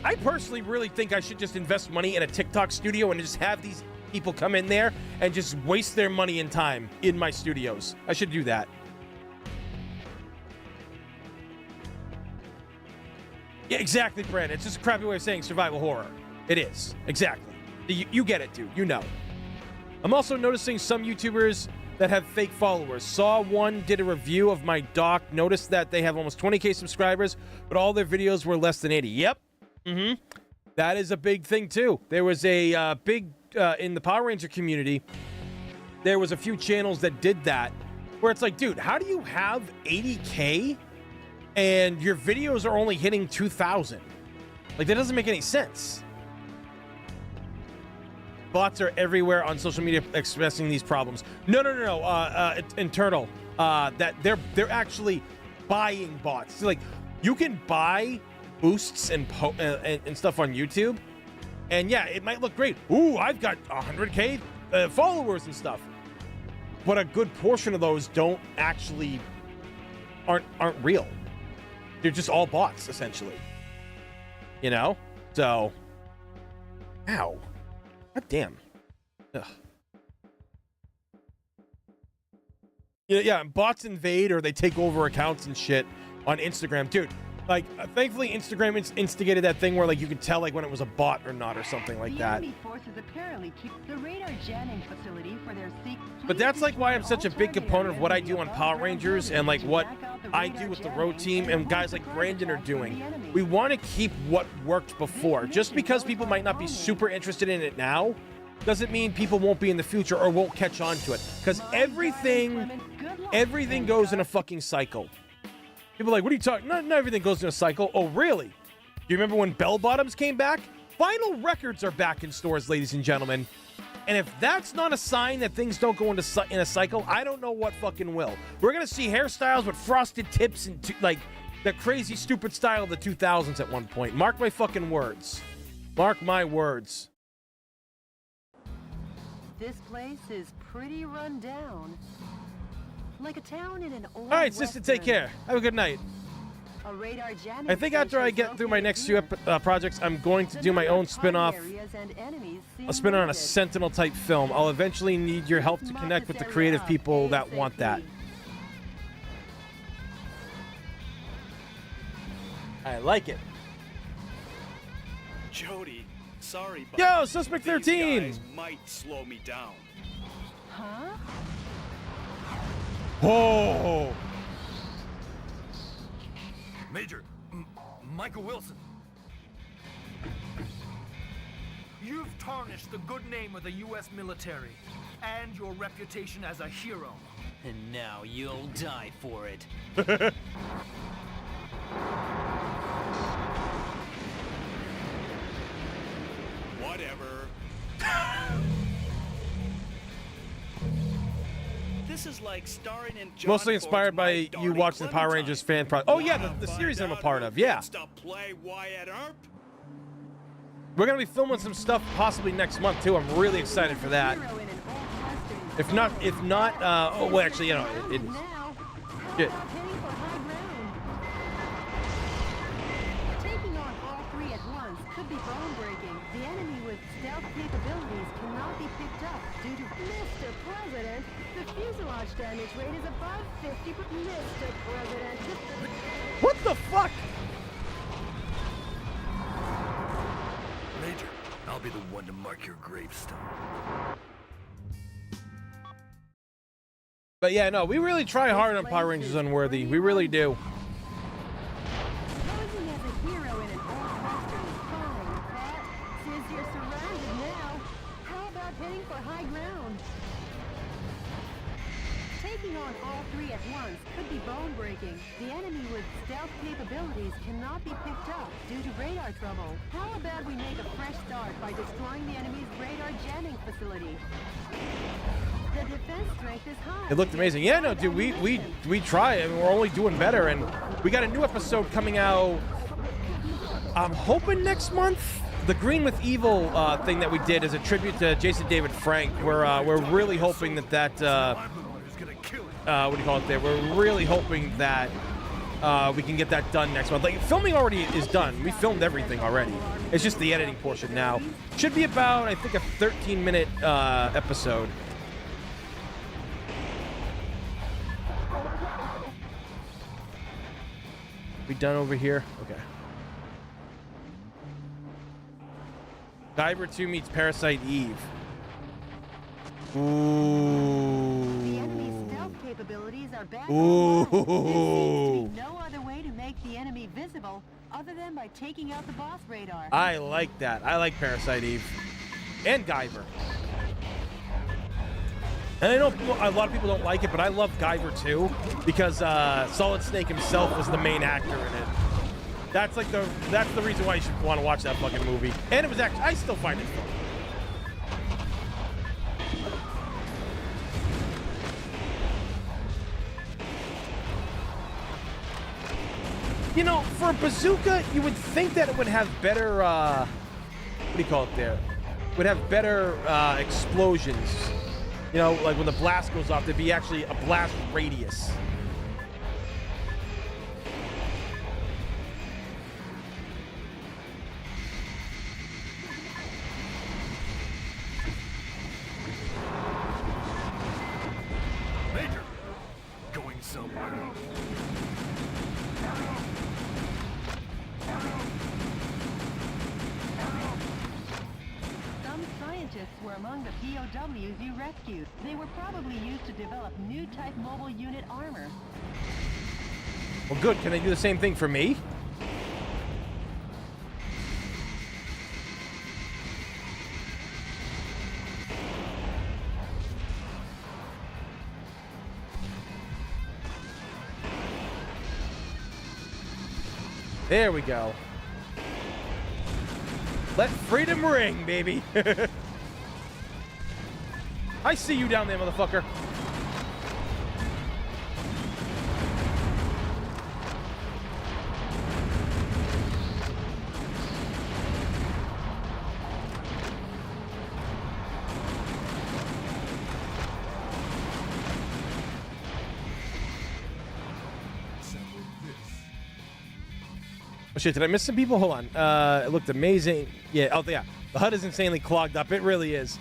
I personally really think I should just invest money in a TikTok studio and just have these people come in there and just waste their money and time in my studios. I should do that. Yeah, exactly, Brandon. It's just a crappy way of saying survival horror. It is. Exactly. You get it, dude. You know. I'm also noticing some YouTubers that have fake followers. Saw one did a review of my doc. Noticed that they have almost 20K subscribers, but all their videos were less than 80. Yep. That is a big thing, too. There was a big... in the Power Ranger community, there was a few channels that did that, where it's like, dude, how do you have 80K and your videos are only hitting 2,000? Like, that doesn't make any sense. Bots are everywhere on social media expressing these problems. No. Internal. That they're actually buying bots. So, like, you can buy boosts and stuff on YouTube. And yeah, it might look great. Ooh, I've got 100K followers and stuff. But a good portion of those aren't real. They're just all bots, essentially. You know? So, ow. God damn. Ugh. Yeah, bots invade or they take over accounts and shit on Instagram. Dude, like, thankfully, Instagram instigated that thing where, like, you could tell, like, when it was a bot or not or something like that. Enemy forces apparently keep the radar jamming facility for their But that's, like, why I'm such a big component of what I do on Power Rangers and, like, what I do with the road team and guys like Brandon are doing. We want to keep what worked before. Just because people might not be super interested in it now doesn't mean people won't be in the future or won't catch on to it. Because everything goes in a fucking cycle. People are like, what are you talking? Not everything goes in a cycle. Oh, really? Do you remember when bell bottoms came back? Vinyl records are back in stores, ladies and gentlemen. And if that's not a sign that things don't go in a cycle, I don't know what fucking will. We're going to see hairstyles with frosted tips and, like, the crazy, stupid style of the 2000s at one point. Mark my fucking words. Mark my words. This place is pretty run down. Like a town in an old All right, sister, take care. Have a good night. A radar jamming I think after I get through my next few projects, I'm going to do my own spin-off. A spin-off on a Sentinel-type film. I'll eventually need your help to connect with the creative people that want that. I like it. Jody, sorry, but Yo, Suspect 13! these guys might slow me down. Huh? Whoa! Major, Michael Wilson. You've tarnished the good name of the U.S. military and your reputation as a hero. And now you'll die for it. Whatever. This is like starring in John Mostly inspired by you watching the Power Rangers fan project. Oh yeah, the series I'm a part of. Yeah. We're gonna be filming some stuff possibly next month too. I'm really excited for that. If not, oh well, actually, you know, it is. Shit. Taking on all three at once could be bone-breaking. The enemy with stealth capabilities cannot be picked up due to Mr. President. The fuselage damage rate is above 50, but Mr. President. What the fuck? Major, I'll be the one to mark your gravestone. But yeah, no, we really try hard on Power Rangers Unworthy. We really do. Posing as a hero in an old western is fine, but since you're surrounded now, how about heading for high ground? Taking on all three at once could be bone-breaking. The enemy with stealth capabilities cannot be picked up due to radar trouble. How about we make a fresh start by destroying the enemy's radar jamming facility? The defense strength is high. It looked amazing. Yeah, no, dude, we try. I mean, we're only doing better, and we got a new episode coming out. I'm hoping next month. The Green with Evil thing that we did is a tribute to Jason David Frank. We're really hoping that what do you call it there? We're really hoping that we can get that done next month. Like, filming already is done. We filmed everything already. It's just the editing portion now. Should be about, I think, a 13-minute episode. We done over here? Okay. Diver 2 meets Parasite Eve. Ooh. The enemy's stealth capabilities are back Ooh. online. There seems to be no other way to make the enemy visible other than by taking out the boss radar. I like that. I like Parasite Eve. And Guyver. And I know a lot of people don't like it, but I love Guyver too, because Solid Snake himself was the main actor in it. That's the reason why you should want to watch that fucking movie. And it was actually, I still find it fun. You know, for a bazooka, you would think that it would have better, what do you call it there? Would have better explosions. You know, like when the blast goes off, there'd be actually a blast radius. Major, going somewhere. Some scientists were among the POWs you rescued. They were probably used to develop new type mobile unit armor. Well, good. Can they do the same thing for me? There we go. Let freedom ring, baby. I see you down there, motherfucker. Oh shit, did I miss some people? Hold on. It looked amazing. Yeah, oh yeah. The HUD is insanely clogged up. It really is.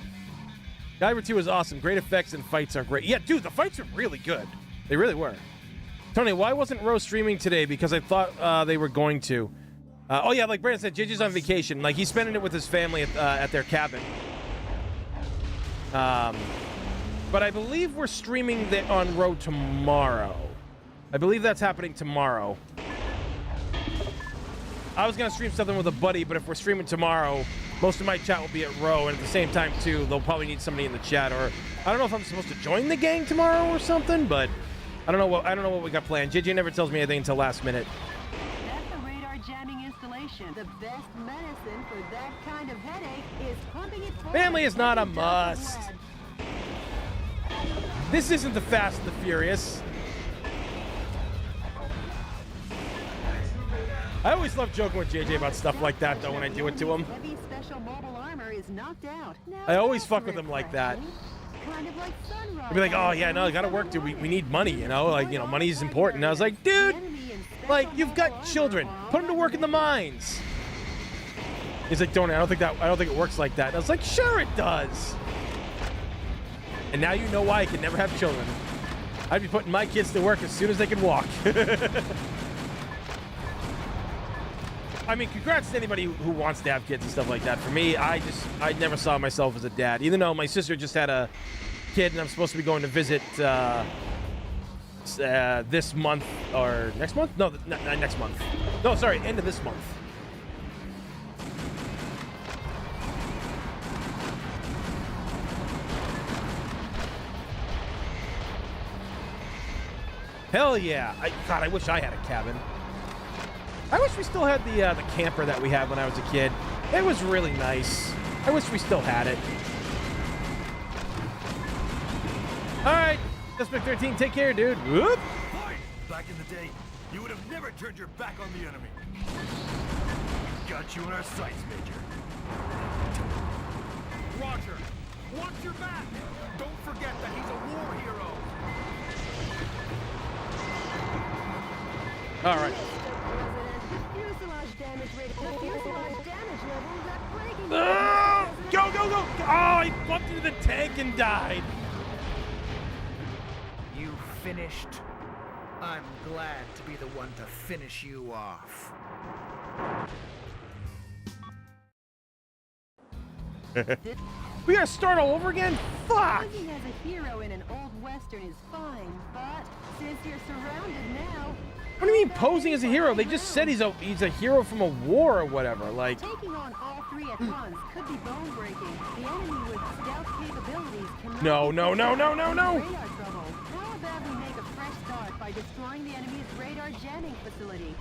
Guyver 2 is awesome. Great effects and fights are great. Yeah, dude, the fights are really good. They really were. Tony, why wasn't Rose streaming today? Because I thought they were going to. Oh yeah, like Brandon said, JJ's on vacation. Like, he's spending it with his family at their cabin. But I believe we're streaming on Row tomorrow. I believe that's happening tomorrow. I was going to stream something with a buddy, but if we're streaming tomorrow, most of my chat will be at Row, and at the same time, too, they'll probably need somebody in the chat, or I don't know if I'm supposed to join the gang tomorrow or something, but I don't know what we got planned. JJ never tells me anything until last minute. That's the radar jamming installation. The best medicine for that kind of headache is pumping it forward. Family is not a must. This isn't the Fast and the Furious. I always love joking with JJ about stuff like that, though, when I do it to him. Heavy special mobile armor is knocked out. Now I always fuck with him like that. Kind of like Sunrise. He'd be like, oh, yeah, no, I gotta work, dude. We need money, you know? Like, you know, money is important. And I was like, dude, like, you've got children. Put them to work in the mines. He's like, Tony, I don't think it works like that. And I was like, sure it does. And now you know why I can never have children. I'd be putting my kids to work as soon as they can walk. I mean, congrats to anybody who wants to have kids and stuff like that. For me, I never saw myself as a dad. Even though my sister just had a kid and I'm supposed to be going to visit this month or next month? No, not next month. No, sorry, end of this month. Hell yeah. God, I wish I had a cabin. I wish we still had the camper that we had when I was a kid. It was really nice. I wish we still had it. All right, Suspect 13, take care, dude. Whoop. Back in the day, you would have never turned your back on the enemy. Got you in our sights, Major. Roger, watch your back. Don't forget that he's a war hero. All right. Go, go, go! Oh, he bumped into the tank and died. You finished? I'm glad to be the one to finish you off. We gotta start all over again? Fuck! Posing as a hero in an old western is fine, but since you're surrounded now... What do you mean posing as a hero? They just said he's a hero from a war or whatever. Like, taking on all three at once could be bone-breaking. The enemy with stealth capabilities cannot... no. Radar trouble. How about we make a fresh start by destroying the enemy's radar jamming facility?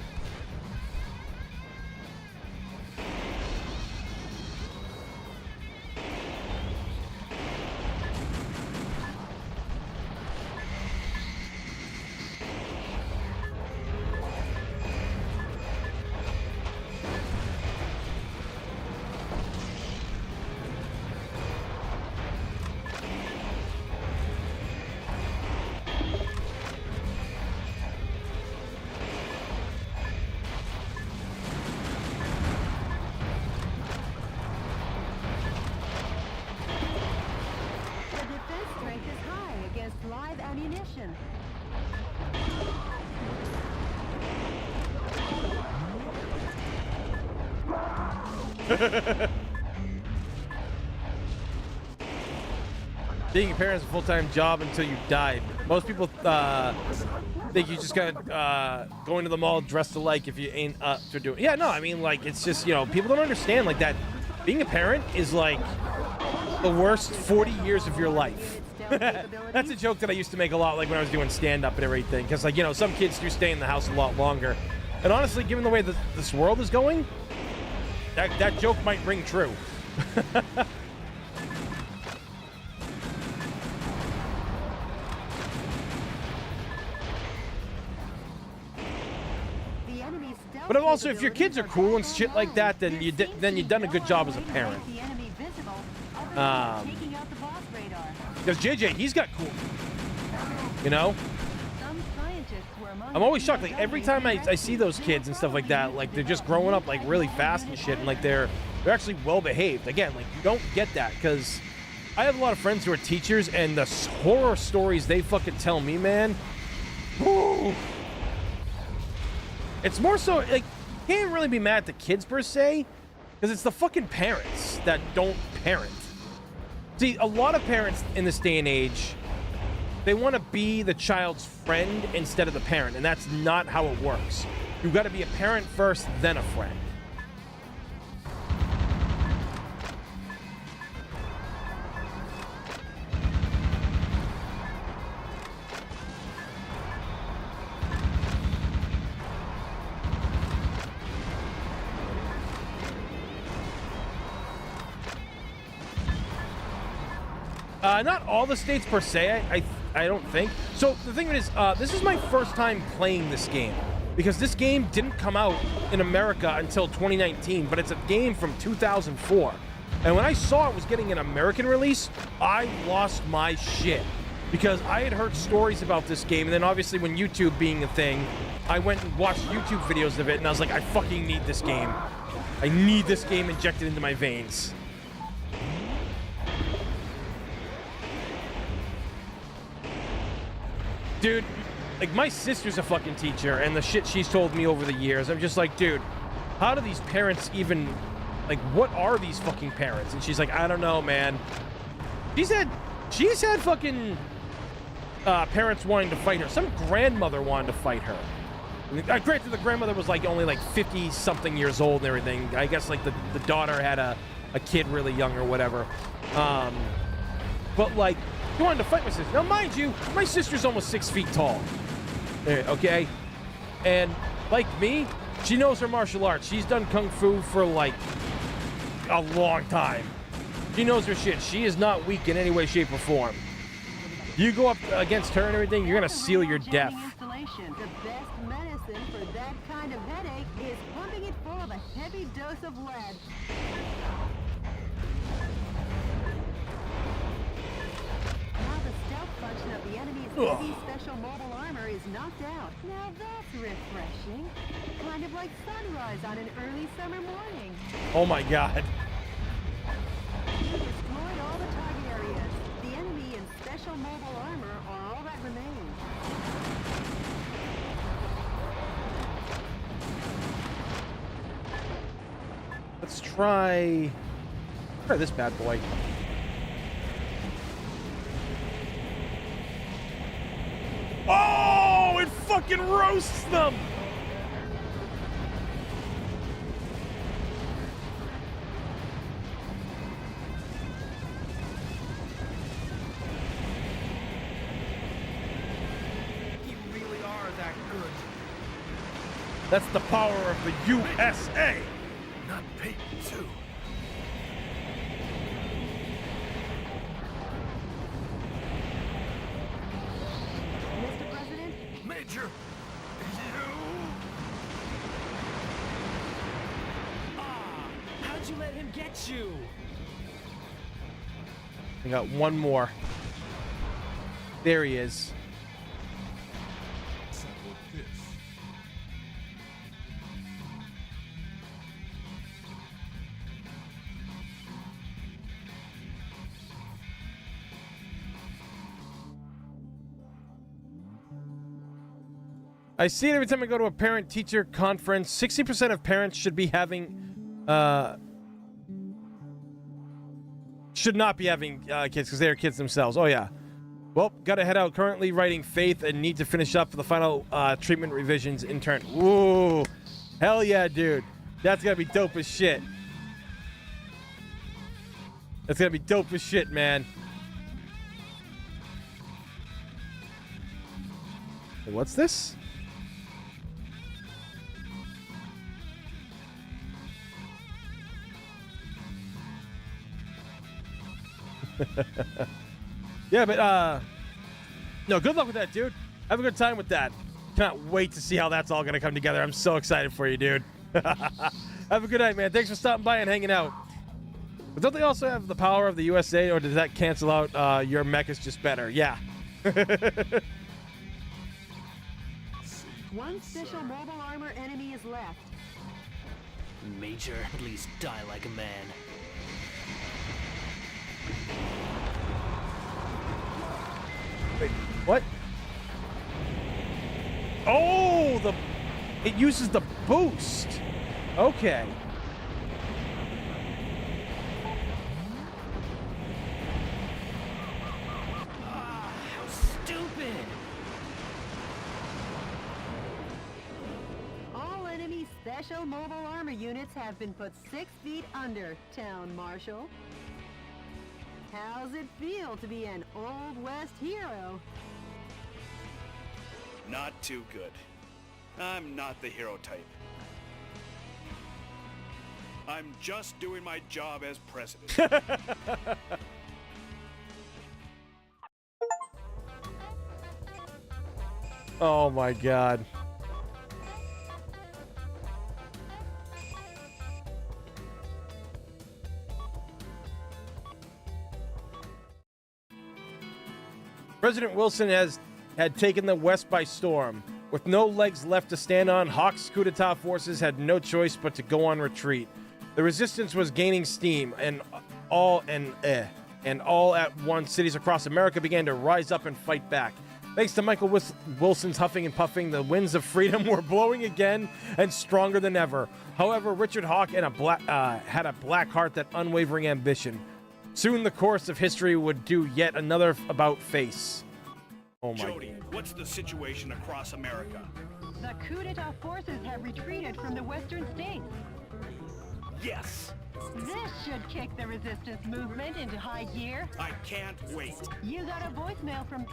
Live ammunition. Being a parent is a full-time job until you died. Most people think you just gotta go into the mall dressed alike if you ain't up to doing. Yeah, no, I mean, like, it's just, you know, people don't understand like that. Being a parent is like the worst 40 years of your life. That's a joke that I used to make a lot, like when I was doing stand-up and everything, because, like, you know, some kids do stay in the house a lot longer. And honestly, given the way that this world is going, that joke might ring true. But also, if your kids are cool and shit like that, then you've done a good job as a parent. Because JJ, he's got cool. You know? I'm always shocked. Like, every time I see those kids and stuff like that, like, they're just growing up, like, really fast and shit, and, like, they're actually well-behaved. Again, like, you don't get that, because I have a lot of friends who are teachers, and the horror stories they fucking tell me, man. Woo! It's more so, like, you can't really be mad at the kids, per se, because it's the fucking parents that don't parent. See, a lot of parents in this day and age, they want to be the child's friend instead of the parent, and that's not how it works. You've got to be a parent first, then a friend. Not all the states per se, I don't think. So the thing is, this is my first time playing this game, because this game didn't come out in America until 2019, but it's a game from 2004. And when I saw it was getting an American release, I lost my shit, because I had heard stories about this game, and then obviously when YouTube being a thing, I went and watched YouTube videos of it, and I was like, I fucking need this game. I need this game injected into my veins. Dude, like, my sister's a fucking teacher, and the shit she's told me over the years, I'm just like, dude, how do these parents even, like, what are these fucking parents? And she's like, I don't know, man. She's had fucking parents wanting to fight her. Some grandmother wanted to fight her. Granted, the grandmother was, like, only, like, 50-something years old and everything. I guess, like, the daughter had a kid really young or whatever. But, like, he wanted to fight my sister. Now, mind you, my sister's almost 6 feet tall. Okay? And, like me, she knows her martial arts. She's done kung fu for, like, a long time. She knows her shit. She is not weak in any way, shape, or form. You go up against her and everything, you're gonna seal your death. The best medicine for that kind of headache is pumping it full of a heavy dose of lead. Now the stealth function of the enemy's heavy special mobile armor armor is knocked out. Now that's refreshing. Kind of like sunrise on an early summer morning. Oh my god. You destroyed all the target areas. The enemy and special mobile armor are all that remains. Let's try this bad boy. Oh, it fucking roasts them. You really are that good. That's the power of the USA. Not Peyton, too. Mr. President? Major, you... Ah, how'd you let him get you? I got one more. There he is. I see it every time I go to a parent-teacher conference. 60% of parents should be having, should not be having kids because they are kids themselves. Oh, yeah. Well, gotta head out. Currently writing Faith and need to finish up for the final treatment revisions intern. Ooh. Hell yeah, dude. That's gonna be dope as shit. That's gonna be dope as shit, man. Hey, what's this? Yeah, but no, good luck with that, dude. Have a good time with that. Can't wait to see how that's all gonna come together. I'm so excited for you, dude. Have a good night, man. Thanks for stopping by and hanging out. But don't they also have the power of the USA, or does that cancel out your mech is just better? Yeah. One special mobile armor enemy is left. Major, at least die like a man. Wait, what? Oh, it uses the boost. Okay. Ah, how stupid! All enemy special mobile armor units have been put 6 feet under, Town Marshal. How's it feel to be an Old West hero? Not too good. I'm not the hero type. I'm just doing my job as president. Oh my god. President Wilson had taken the West by storm. With no legs left to stand on, Hawk's coup d'etat forces had no choice but to go on retreat. The resistance was gaining steam, and all at once, cities across America began to rise up and fight back. Thanks to Michael Wilson's huffing and puffing, the winds of freedom were blowing again and stronger than ever. However, Richard Hawk had a black heart, that unwavering ambition. Soon the course of history would do yet another about-face. Oh my Jody, what's the situation across America? The coup d'etat forces have retreated from the western states. Yes! This should kick the resistance movement into high gear. I can't wait. You got a voicemail from...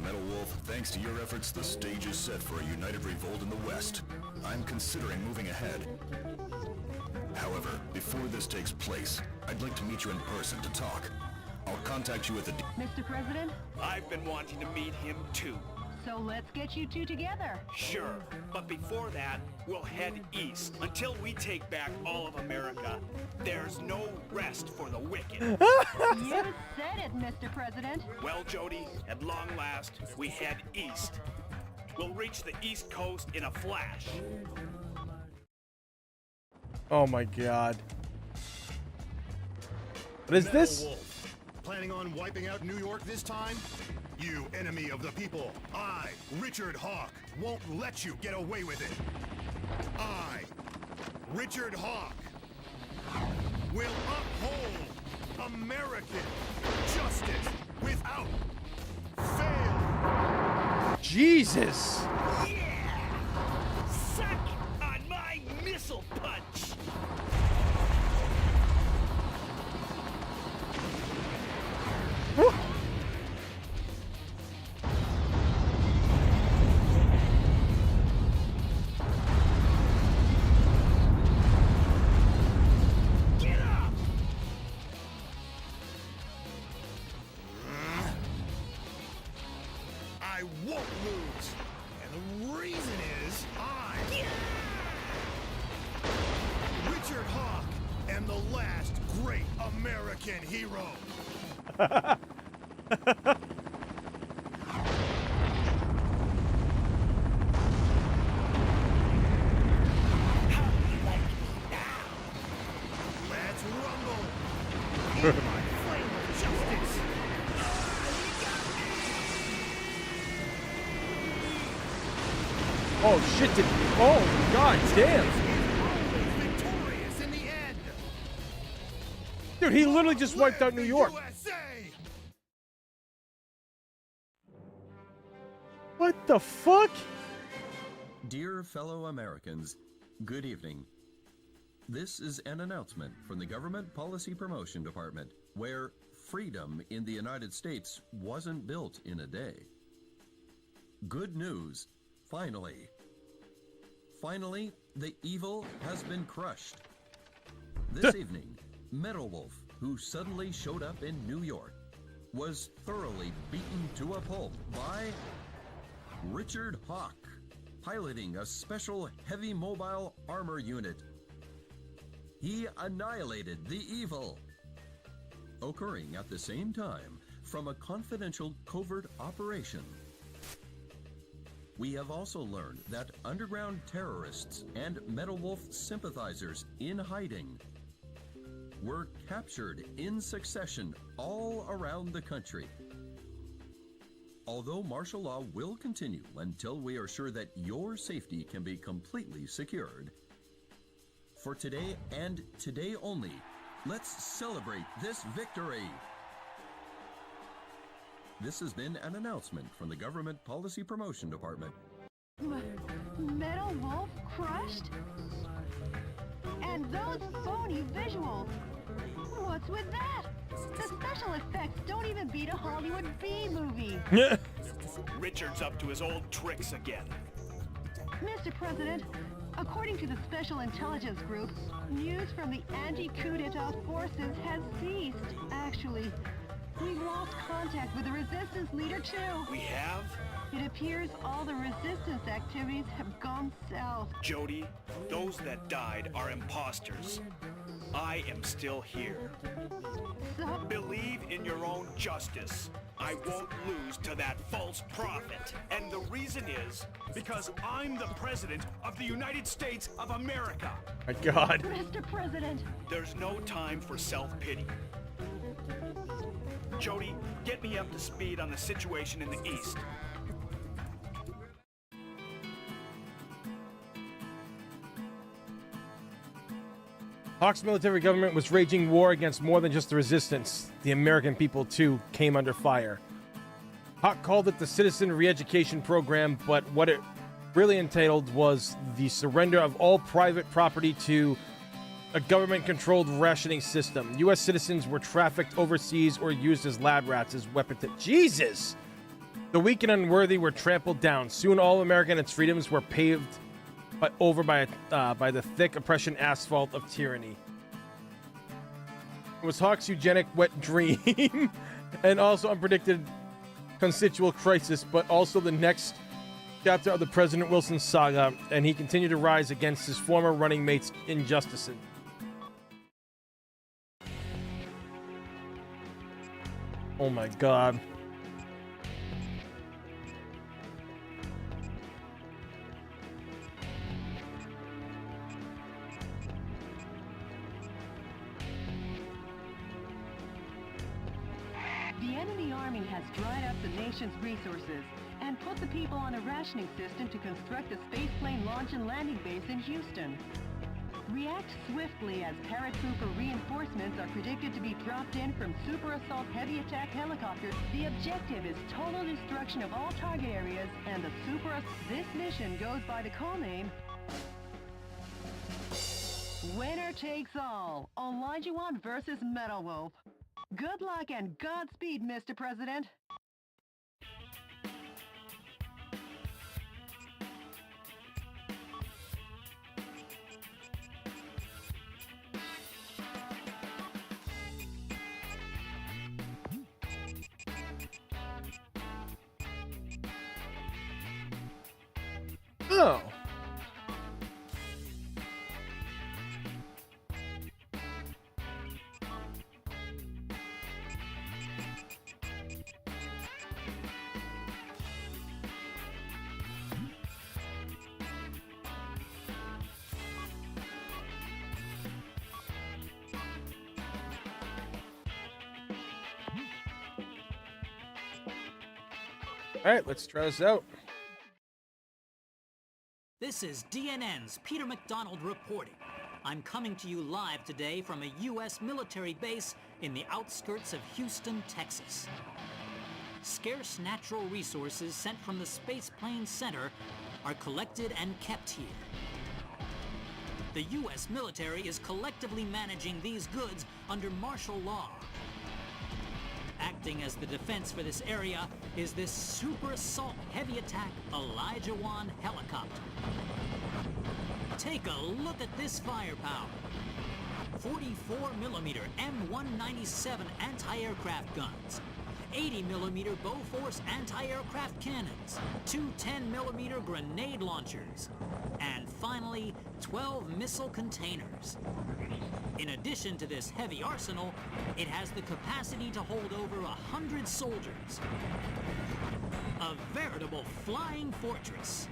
Metal Wolf, thanks to your efforts, the stage is set for a united revolt in the West. I'm considering moving ahead. However, before this takes place, I'd like to meet you in person to talk. I'll contact you at the... Mr. President? I've been wanting to meet him too. So let's get you two together. Sure, but before that, we'll head east. Until we take back all of America, there's no rest for the wicked. You said it, Mr. President. Well, Jody, at long last, we head east. will reach the East Coast in a flash. Oh my god. What is this? Wolf, planning on wiping out New York this time? You enemy of the people, I, Richard Hawk, won't let you get away with it. I, Richard Hawk, will uphold American justice without fail. Jesus! Yeah! Suck on my missile punch! Woo. Get up! I won't lose. And the reason is Richard Hawk am the last great American hero. Let's rumble. In my flame of justice. Oh shit, did oh god damn. Victorious in the end. Dude, he literally just wiped out New York. USA. What the fuck? Dear fellow Americans, good evening. This is an announcement from the Government Policy Promotion Department, where freedom in the United States wasn't built in a day. Good news, finally. Finally, the evil has been crushed. This evening, Metal Wolf, who suddenly showed up in New York, was thoroughly beaten to a pulp by Richard Hawk, piloting a special heavy mobile armor unit. He annihilated the evil. Occurring at the same time from a confidential covert operation. We have also learned that underground terrorists and Metal Wolf sympathizers in hiding were captured in succession all around the country. Although martial law will continue until we are sure that your safety can be completely secured, for today and today only, let's celebrate this victory. This has been an announcement from the Government Policy Promotion Department. Metal Wolf crushed? And those phony visuals! What's with that? The special effects don't even beat a Hollywood B movie. Richard's up to his old tricks again. Mr. President, according to the Special Intelligence Group, news from the anti-coup d'etat forces has ceased. Actually, we've lost contact with the resistance leader too. We have? It appears all the resistance activities have gone south. Jody, those that died are imposters. I am still here. So? Believe in your own justice. I won't lose to that false prophet. And the reason is because I'm the President of the United States of America. My God. Mr. President. There's no time for self-pity. Jody, get me up to speed on the situation in the East. Hawk's military government was waging war against more than just the resistance. The American people, too, came under fire. Hawk called it the Citizen Re-Education Program, but what it really entailed was the surrender of all private property to a government-controlled rationing system. U.S. citizens were trafficked overseas or used as lab rats as weapons. Jesus! The weak and unworthy were trampled down. Soon all America and its freedoms were paved over by the thick oppression asphalt of tyranny. It was Hawk's eugenic wet dream and also unpredicted constitutional crisis, but also the next chapter of the President Wilson saga, and he continued to rise against his former running mates' injustices. Oh my God. dried up the nation's resources and put the people on a rationing system to construct a spaceplane launch and landing base in Houston. React swiftly as paratrooper reinforcements are predicted to be dropped in from Super Assault heavy attack helicopters. The objective is total destruction of all target areas, and this mission goes by the call name Winner Takes All, Olajuwon versus Metal Wolf. Good luck and Godspeed, Mr. President. Oh. All right, let's try this out. This is DNN's Peter McDonald reporting. I'm coming to you live today from a U.S. military base in the outskirts of Houston, Texas. Scarce natural resources sent from the Spaceplane Center are collected and kept here. The U.S. military is collectively managing these goods under martial law. Acting as the defense for this area is this Super Assault heavy attack Olajuwon helicopter. Take a look at this firepower. 44mm M197 anti-aircraft guns, 80mm Bofors anti-aircraft cannons, two 10mm grenade launchers, and finally 12 missile containers. In addition to this heavy arsenal, it has the capacity to hold over 100 soldiers. A veritable flying fortress.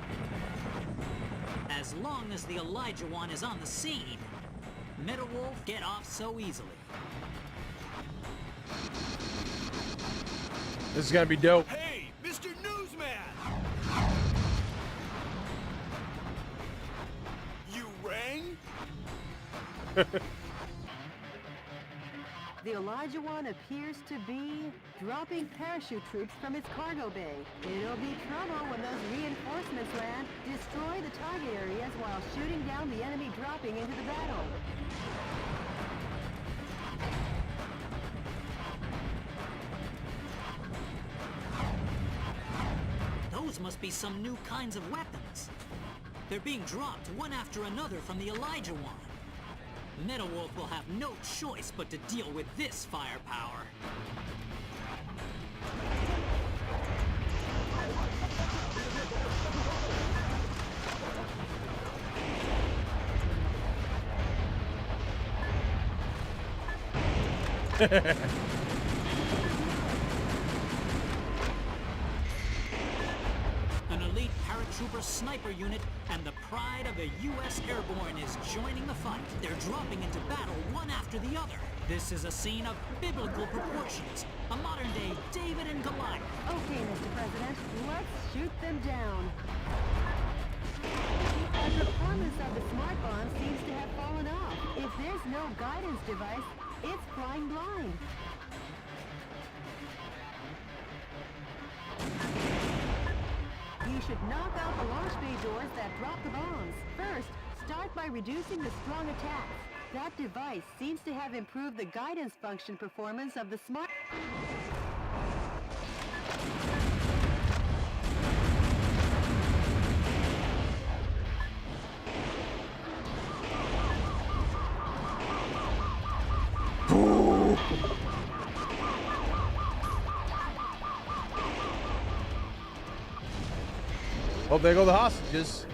As long as the Olajuwon is on the scene, Metal Wolf get off so easily. This is gonna be dope. Hey, Mr. Newsman! You rang? The Olajuwon appears to be dropping parachute troops from its cargo bay. It'll be trouble when those reinforcements land, destroy the target areas while shooting down the enemy dropping into the battle. Those must be some new kinds of weapons. They're being dropped one after another from the Olajuwon. Metal Wolf will have no choice but to deal with this firepower. An elite paratrooper sniper unit and the pride of the U.S. Airborne is joining the fight. They're dropping into battle one after the other. This is a scene of biblical proportions, a modern-day David and Goliath. Okay, Mr. President, let's shoot them down. The performance of the smart bomb seems to have fallen off. If there's no guidance device, it's flying blind. You should knock out the launch bay doors that drop the bombs. First, start by reducing the strong attacks. That device seems to have improved the guidance function performance of the smart... Oh, there go the hostages.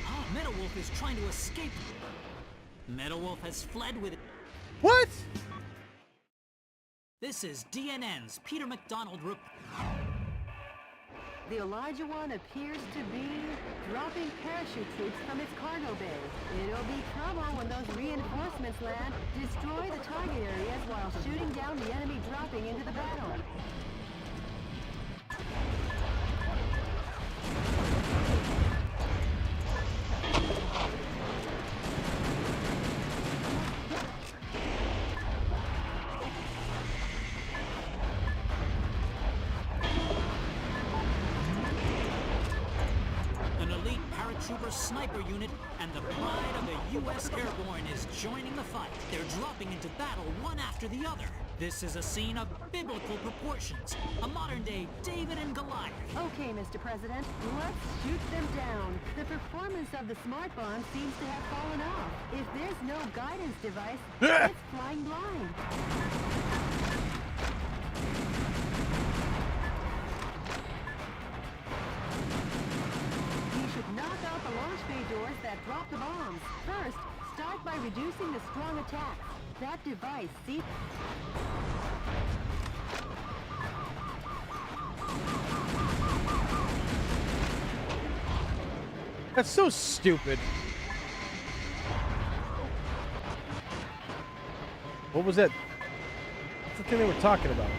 Ah, Metal Wolf is trying to escape. Metal Wolf has fled with it. What? This is DNN's Peter McDonald The Elijah One appears to be dropping parachute troops from its cargo bay. It'll be trouble when those reinforcements land. Destroy the target areas while shooting down the enemy dropping into the battle. Trooper sniper unit and the pride of the U.S. Airborne is joining the fight. They're dropping into battle one after the other. This is a scene of biblical proportions, a modern-day David and Goliath. Okay, Mr. President, let's shoot them down. The performance of the smart bomb seems to have fallen off. If there's no guidance device, it's flying blind. Knock out the launch bay doors that drop the bombs. First, start by reducing the strong attacks. That device, see? That's so stupid. What was that? What's the thing they were talking about?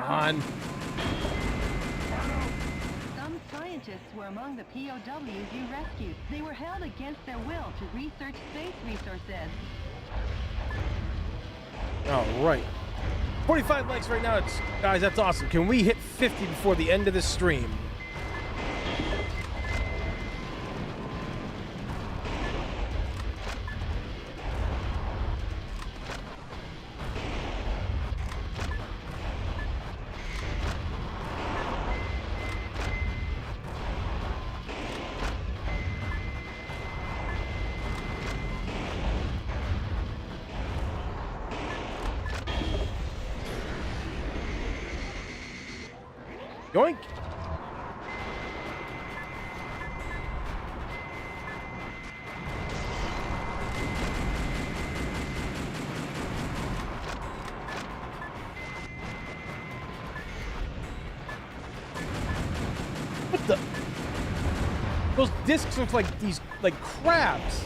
On. Some scientists were among the POWs you rescued. They were held against their will to research space resources. All right. 45 likes right now. Guys, that's awesome. Can we hit 50 before the end of this stream? Yoink! What the? Those discs look like these, like crabs.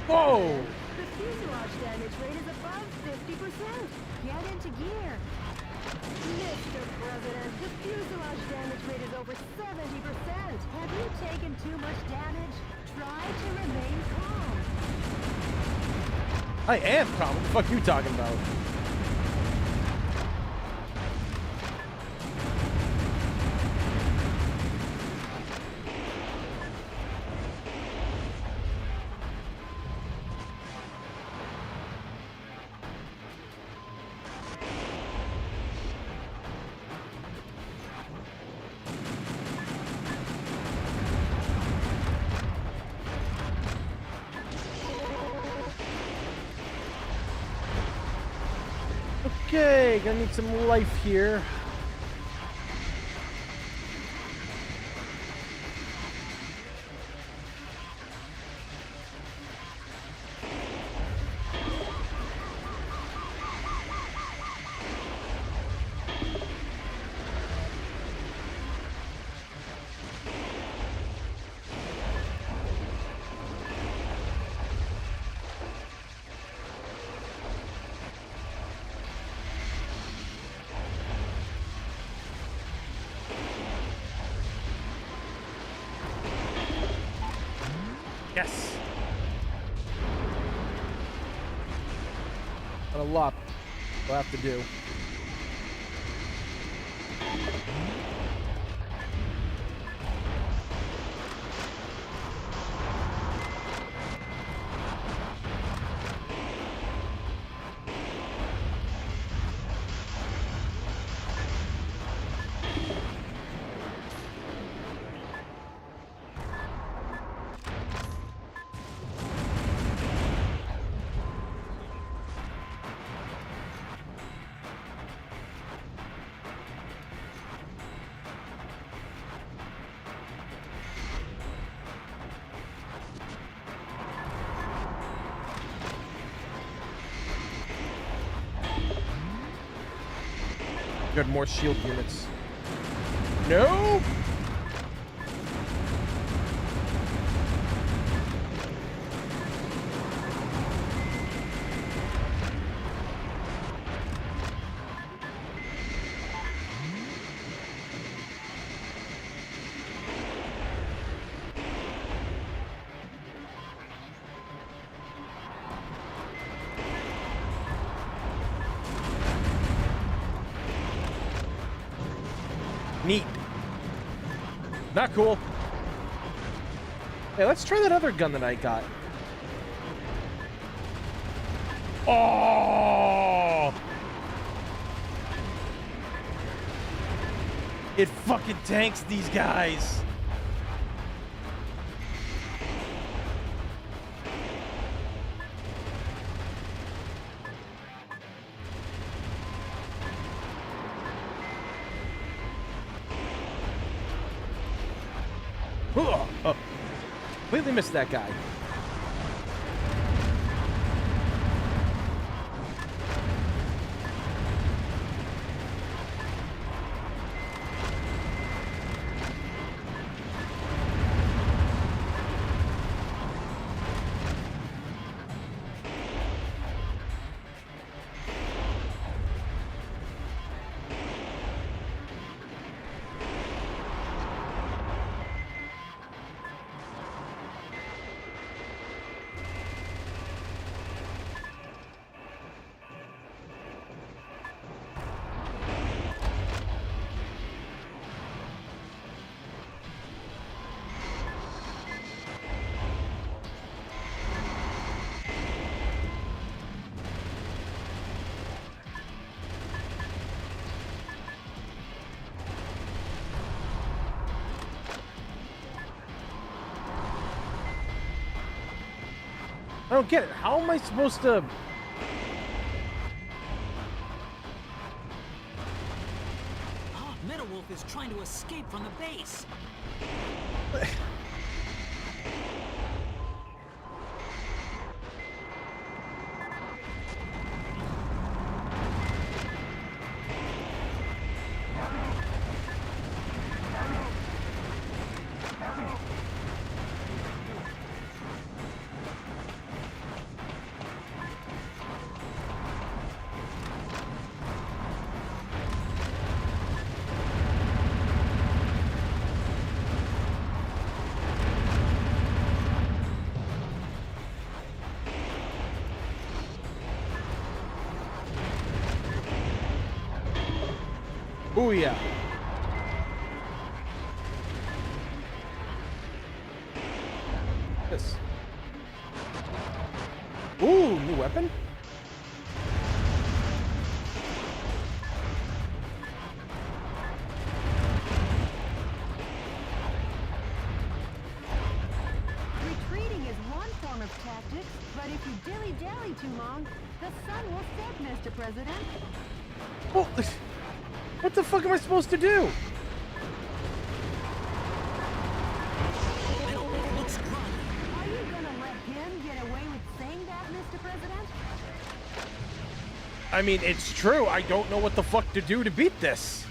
Whoa! The fuselage damage rate is above 50%. Get into gear. Mr. President, the fuselage damage rate is over 70%. Have you taken too much damage? Try to remain calm. I am calm. What the fuck are you talking about? Okay, gonna need some life here. Yes. Not a lot we'll have to do. Got more shield units. No! Neat. Not cool. Hey, let's try that other gun that I got. Oh! It fucking tanks these guys. Oh, completely missed that guy. I don't get it. How am I supposed to... Oh, Metalwolf is trying to escape from the base. Ooh, yeah. This. Ooh, new weapon? Retreating is one form of tactics, but if you dilly-dally too long, the sun will set, Mr. President. Well, what the fuck am I supposed to do? Are you gonna let him get away with saying that, Mr. President? I mean, it's true. I don't know what the fuck to do to beat this.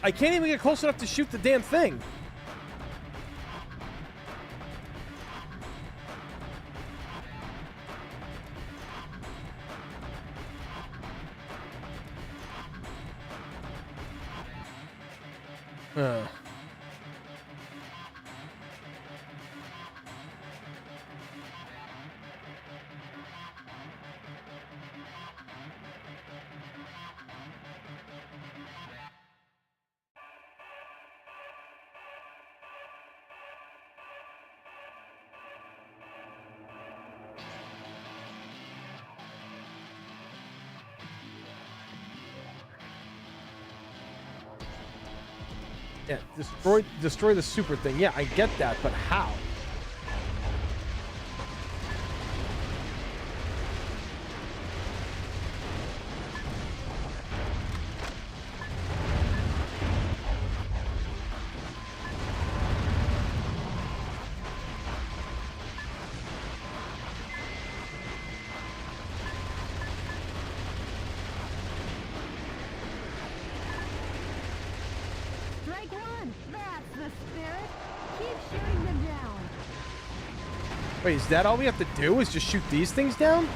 I can't even get close enough to shoot the damn thing. Yeah, destroy the super thing. Yeah, I get that, but how? Strike one! That's the spirit! Keep shooting them down! Wait, is that all we have to do? Is just shoot these things down?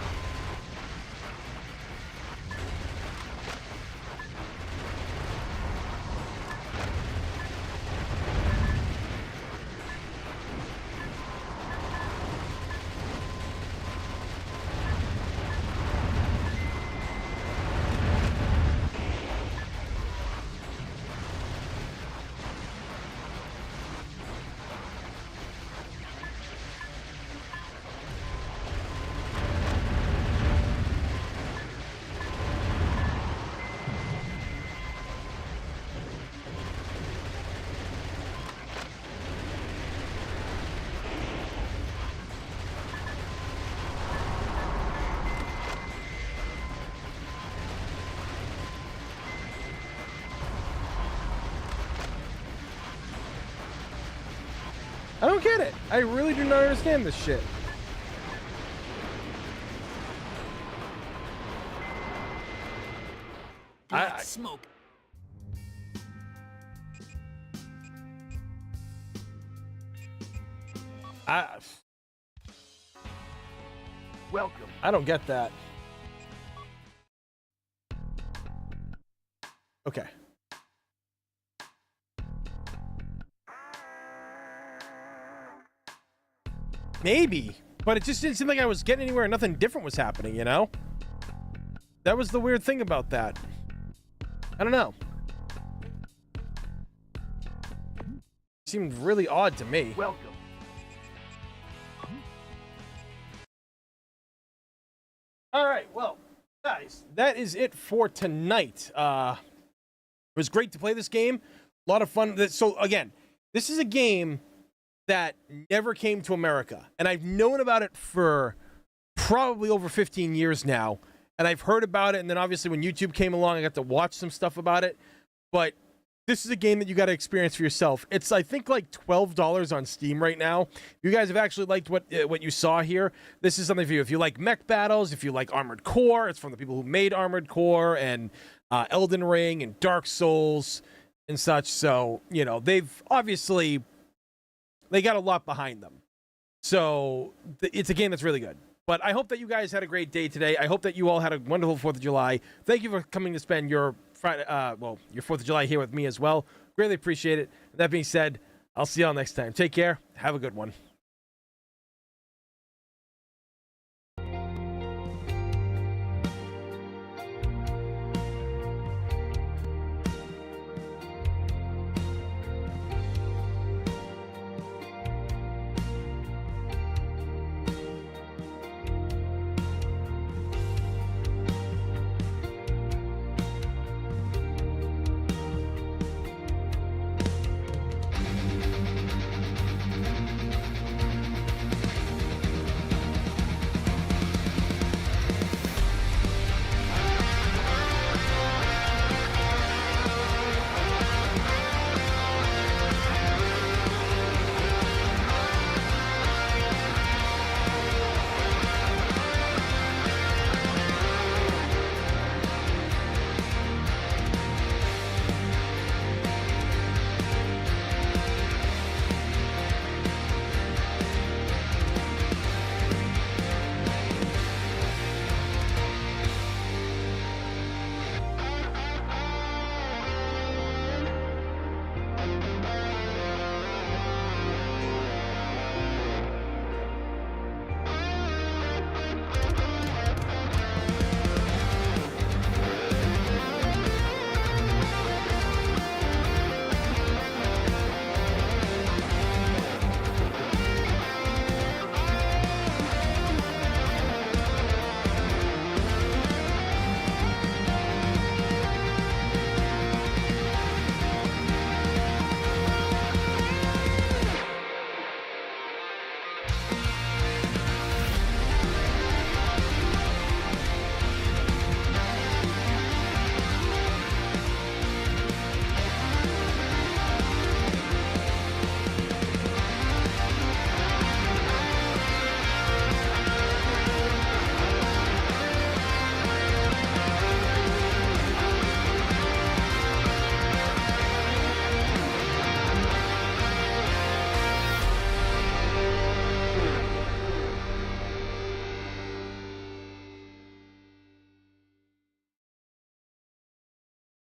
I don't get it. I really do not understand this shit. Smoke. Welcome. I don't get that. Okay. Maybe, but it just didn't seem like I was getting anywhere and nothing different was happening, you know? That was the weird thing about that. I don't know. Seemed really odd to me. Welcome. All right, well, guys, that is it for tonight. It was great to play this game. A lot of fun. So, again, this is a game that never came to America. And I've known about it for probably over 15 years now. And I've heard about it. And then, obviously, when YouTube came along, I got to watch some stuff about it. But this is a game that you got to experience for yourself. It's, I think, like $12 on Steam right now. If you guys have actually liked what you saw here, this is something for you. If you like mech battles, if you like Armored Core, it's from the people who made Armored Core and Elden Ring and Dark Souls and such. So, you know, they've obviously, they got a lot behind them. So it's a game that's really good. But I hope that you guys had a great day today. I hope that you all had a wonderful 4th of July. Thank you for coming to spend your Friday, your 4th of July here with me as well. Greatly appreciate it. That being said, I'll see y'all next time. Take care. Have a good one.